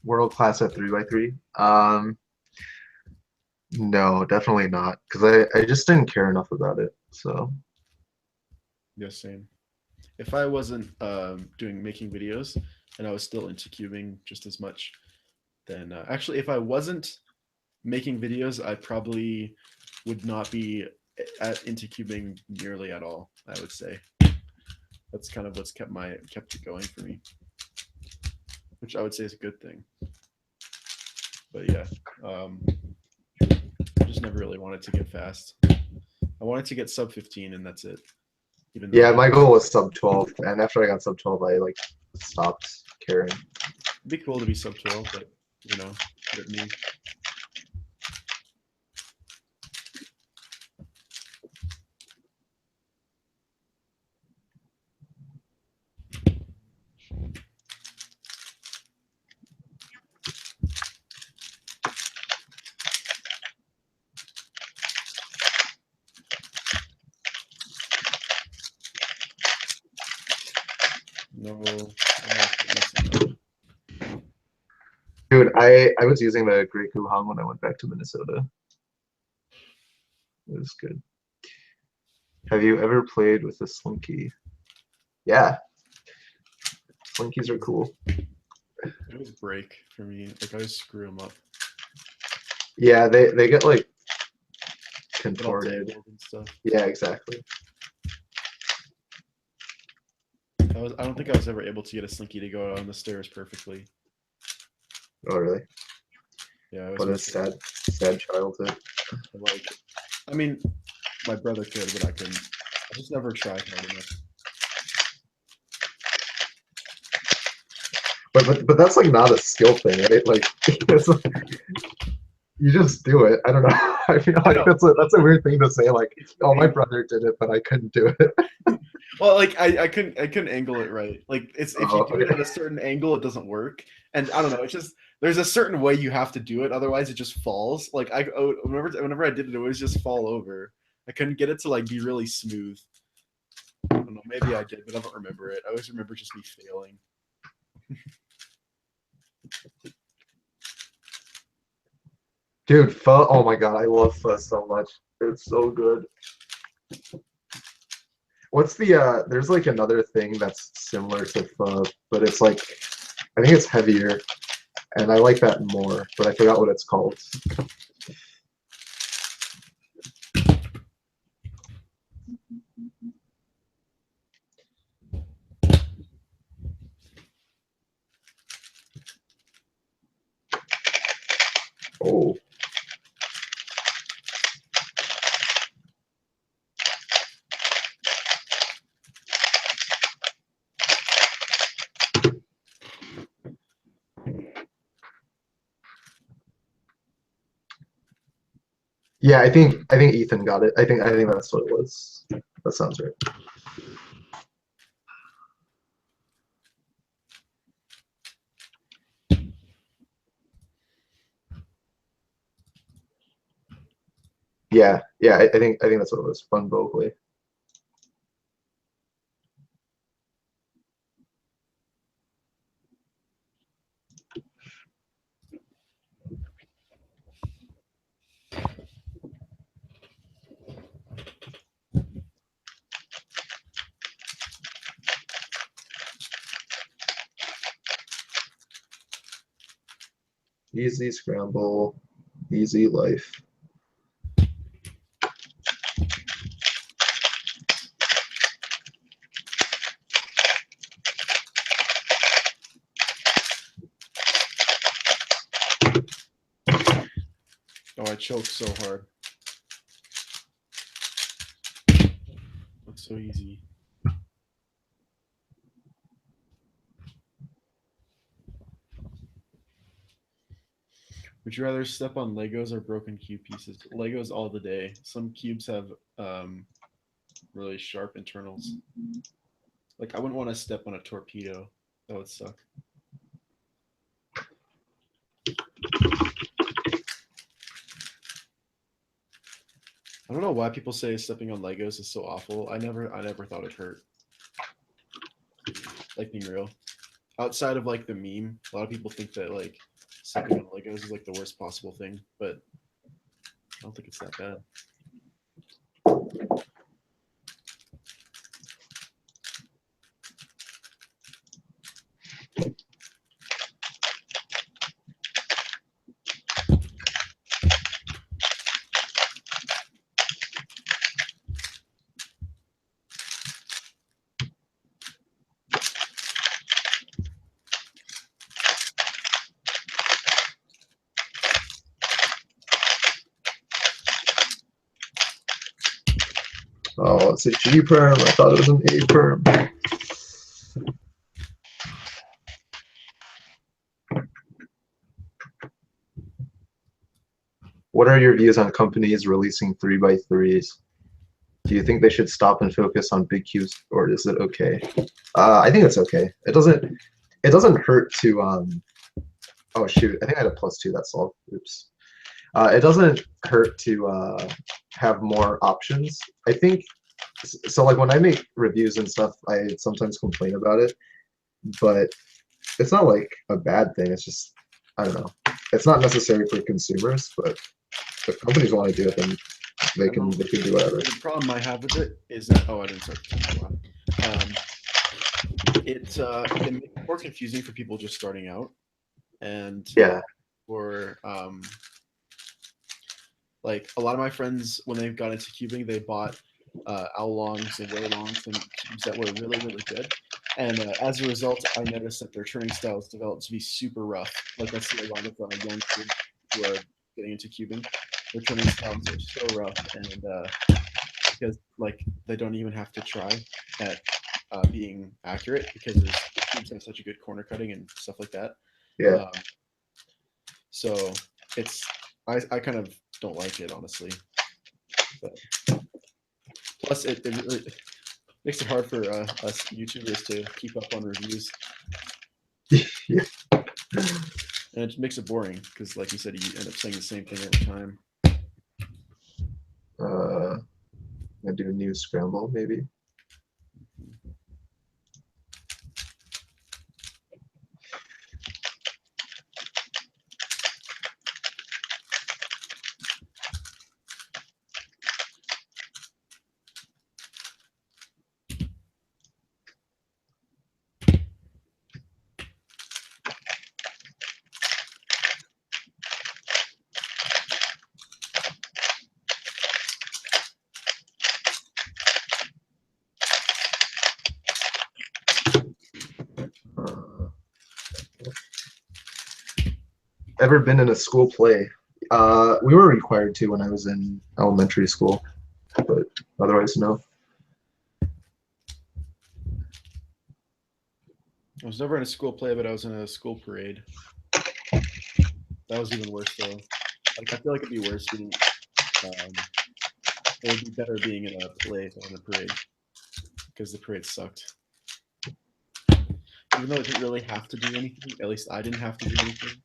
World class at 3x3? No, definitely not. Because I just didn't care enough about it. So Yeah, same. If I wasn't making videos and I was still into cubing just as much, then actually, if I wasn't making videos, I probably would not be into cubing nearly at all. I would say that's kind of what's kept it going for me, which I would say is a good thing. But yeah, I just never really wanted to get fast. I wanted to get sub 15, and that's it. Even though yeah, my goal was sub 12, and after I got sub 12, I like stopped caring. It'd be cool to be sub 12, but you know, what it means. No. Dude, I was using the Great Kuhang when I went back to Minnesota. It was good. Have you ever played with a Slinky? Yeah. Slinkies are cool. It always break for me. Like I always screw them up. Yeah, they get like contorted and stuff. Yeah, exactly. I don't think I was ever able to get a Slinky to go on the stairs perfectly. Oh really? Yeah. What a sad childhood. Like, I mean, my brother could, but I couldn't. I just never tried hard enough. But that's like not a skill thing, right? Like, it's like you just do it. I don't know. I feel like that's a weird thing to say. Like, oh, my brother did it, but I couldn't do it. Well, like I couldn't angle it right. Like if you do it at a certain angle, it doesn't work. And I don't know. It's just there's a certain way you have to do it, otherwise it just falls. Like whenever I did it, it would just fall over. I couldn't get it to like be really smooth. I don't know. Maybe I did, but I don't remember it. I always remember just me failing. Dude, pho. Oh my god, I love pho so much. It's so good. What's the there's like another thing that's similar to pho, but it's like I think it's heavier, and I like that more, but I forgot what it's called. Oh. Yeah, I think Ethan got it. I think that's what it was. That sounds right. Yeah, I think that's what it was. Fun vocally. Easy scramble, easy life. Oh, I choked so hard. Looks so easy. Would you rather step on Legos or broken cube pieces? Legos all the day. Some cubes have really sharp internals. Like, I wouldn't want to step on a torpedo. That would suck. I don't know why people say stepping on Legos is so awful. I never thought it hurt. Like, being real. Outside of like the meme, a lot of people think that like stepping on Legos is like the worst possible thing, but I don't think it's that bad. Oh, it's a G perm. I thought it was an A perm. What are your views on companies releasing 3x3s? Do you think they should stop and focus on big cubes, or is it okay? I think it's okay. It doesn't hurt to oh shoot, I think I had a +2 that solved. Oops. It doesn't hurt to have more options. I think so. Like when I make reviews and stuff, I sometimes complain about it, but it's not like a bad thing. It's just I don't know. It's not necessary for consumers, but if companies want to do it, then they can do whatever. The problem I have with it is that I didn't start. It makes it more confusing for people just starting out, and yeah, for like a lot of my friends when they got into cubing, they bought Owl-longs and Way-longs and cubes that were really good. And as a result, I noticed that their turning styles developed to be super rough. Like I see a lot of young kids who are getting into cubing. Their turning styles are so rough, and because like they don't even have to try at being accurate because the cubes have such a good corner cutting and stuff like that. yeah. So it's I kind of don't like it honestly. But plus, it really makes it hard for us YouTubers to keep up on reviews. Yeah. And it makes it boring because, like you said, you end up saying the same thing every time. I do a new scramble maybe. Ever been in a school play? We were required to when I was in elementary school, but otherwise no. I was never in a school play, but I was in a school parade. That was even worse though. Like I feel like it'd be worse being. It would be better being in a play than in a parade because the parade sucked. Even though it didn't really have to do anything, at least I didn't have to do anything.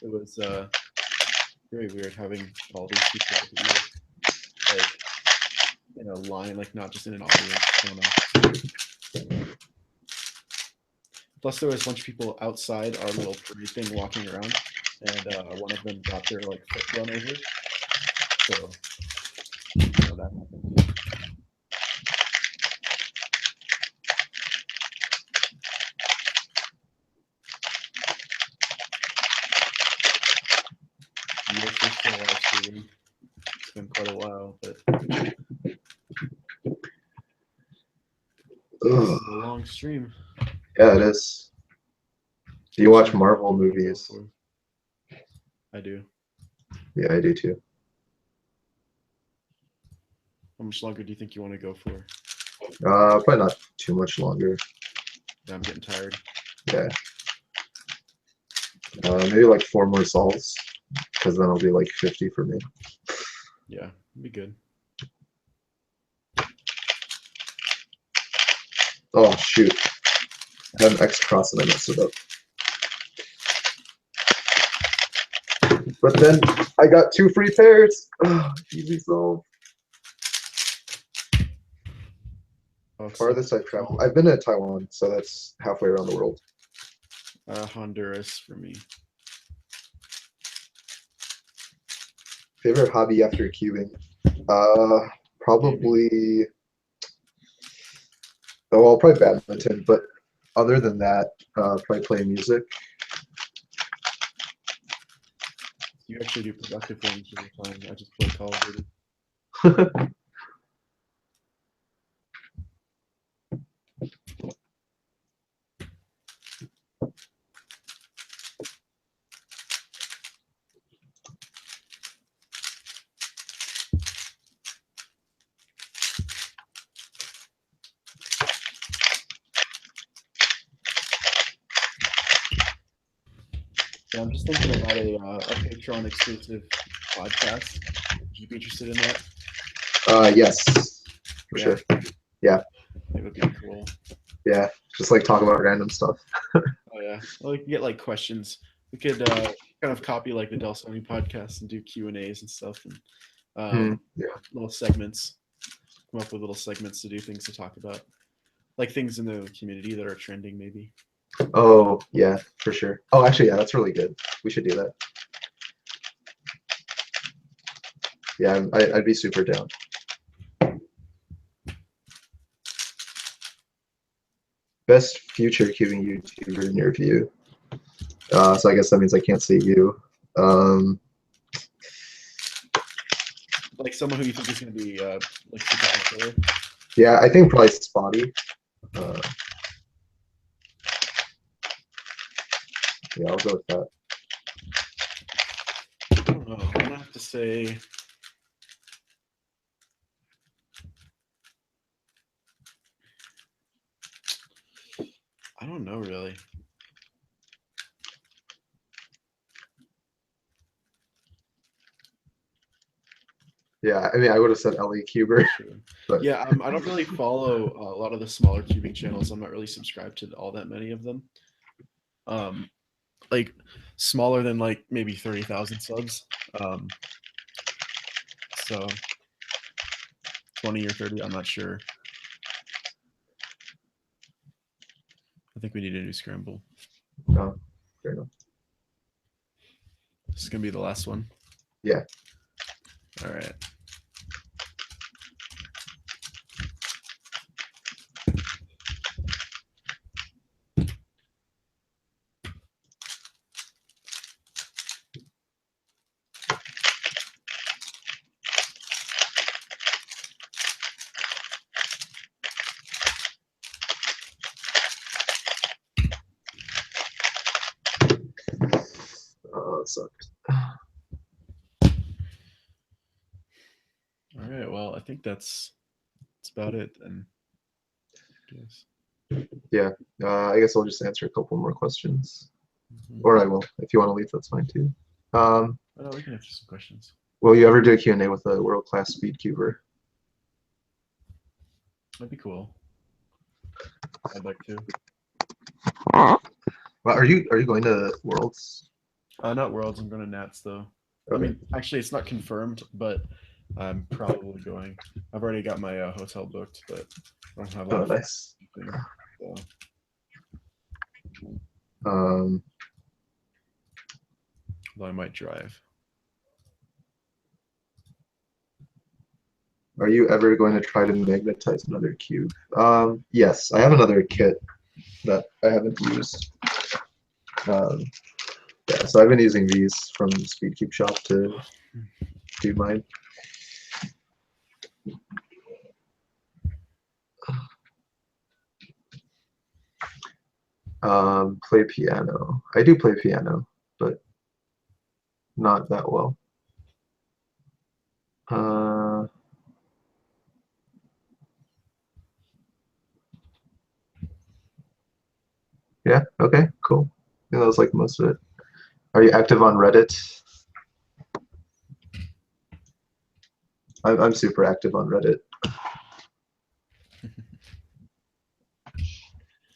It was very weird having all these people look at you, like in a line, like not just in an audience. I don't know. Plus, there was a bunch of people outside our little parade thing walking around, and one of them got their like foot run over. So that happened. It's been quite a while, but it's a long stream. Yeah, it is. Do you watch Marvel movies? I do. Yeah, I do too. How much longer do you think you want to go for? Probably not too much longer. Yeah, I'm getting tired. Yeah. Maybe like 4 more solves, because then it'll be like 50 for me. Yeah, it'd be good. Oh shoot! I had an X cross and I messed it up. But then I got 2 free pairs. Easy solve. Farthest I've traveled. I've been to Taiwan, so that's halfway around the world. Honduras for me. Favorite hobby after cubing? Probably. Oh, well, probably badminton. But other than that, probably play music. You actually do productive things for your time. I just play Call of Duty. Yeah, I'm just thinking about a Patreon exclusive podcast. Would you be interested in that? Yes, for sure. Yeah. It would be cool. Yeah, just like talk about random stuff. Oh yeah, well, we could get like questions. We could kind of copy like the Del Sony podcast and do Q&As and stuff, and Yeah. little segments. Come up with little segments to do things to talk about, like things in the community that are trending, maybe. Oh yeah, for sure. Oh, actually, yeah, that's really good. We should do that. Yeah, I'd be super down. Best future cubing YouTuber in your view? So I guess that means I can't see you. Like someone who you think is going to be like super popular. Yeah, I think probably Spotty. Yeah, I'll go with that. I don't know. I'm gonna have to say. I don't know really. Yeah, I mean, I would have said JRCuber. But yeah, I don't really follow a lot of the smaller cubing channels. I'm not really subscribed to all that many of them. Like smaller than like maybe 30,000 subs. So 20 or 30, I'm not sure. I think we need a new scramble. no, fair enough. This is gonna be the last one. Yeah. All right. Oh, that sucks. All right. Well, I think that's about it then. Yes. Yeah. I guess I'll just answer a couple more questions. Or I will. If you want to leave, that's fine too. Oh, no, we can answer some questions. Will you ever do a Q&A with a world-class speed cuber? That'd be cool. I'd like to. Well, are you going to Worlds? Not Worlds. I'm going to Nats though. Okay. I mean, actually, it's not confirmed, but I'm probably going. I've already got my hotel booked, but I don't have a lot of nice. So. Although I might drive. Are you ever going to try to magnetize another cube? Yes, I have another kit that I haven't used. Yeah, so I've been using these from SpeedCube Shop to do mine. Play piano. I do play piano, but not that well. Yeah. Okay. Cool. I think that was like most of it. Are you active on Reddit? I'm super active on Reddit.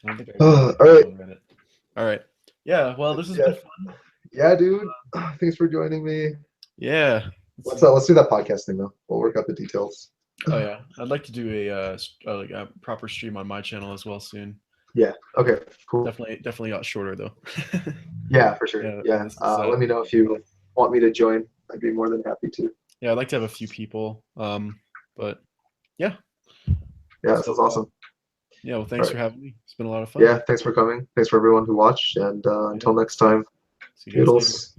I don't think I All really right. on Reddit. All right. Yeah. Well, this has Yeah. been fun. Yeah, dude. Thanks for joining me. Yeah. Let's let's do that podcast thing though. We'll work out the details. Oh yeah. I'd like to do like a proper stream on my channel as well soon. Yeah. Okay. Cool. Definitely got shorter though. Yeah, for sure. Yeah. Yeah. This is Let me know if you want me to join. I'd be more than happy to. yeah. I'd like to have a few people. But yeah. Yeah, this So is awesome. yeah. Well, All thanks right. for having me. It's been a lot of fun. Yeah, thanks for coming. Thanks for everyone who watched. And Yeah. until next time, See you guys later. toodles.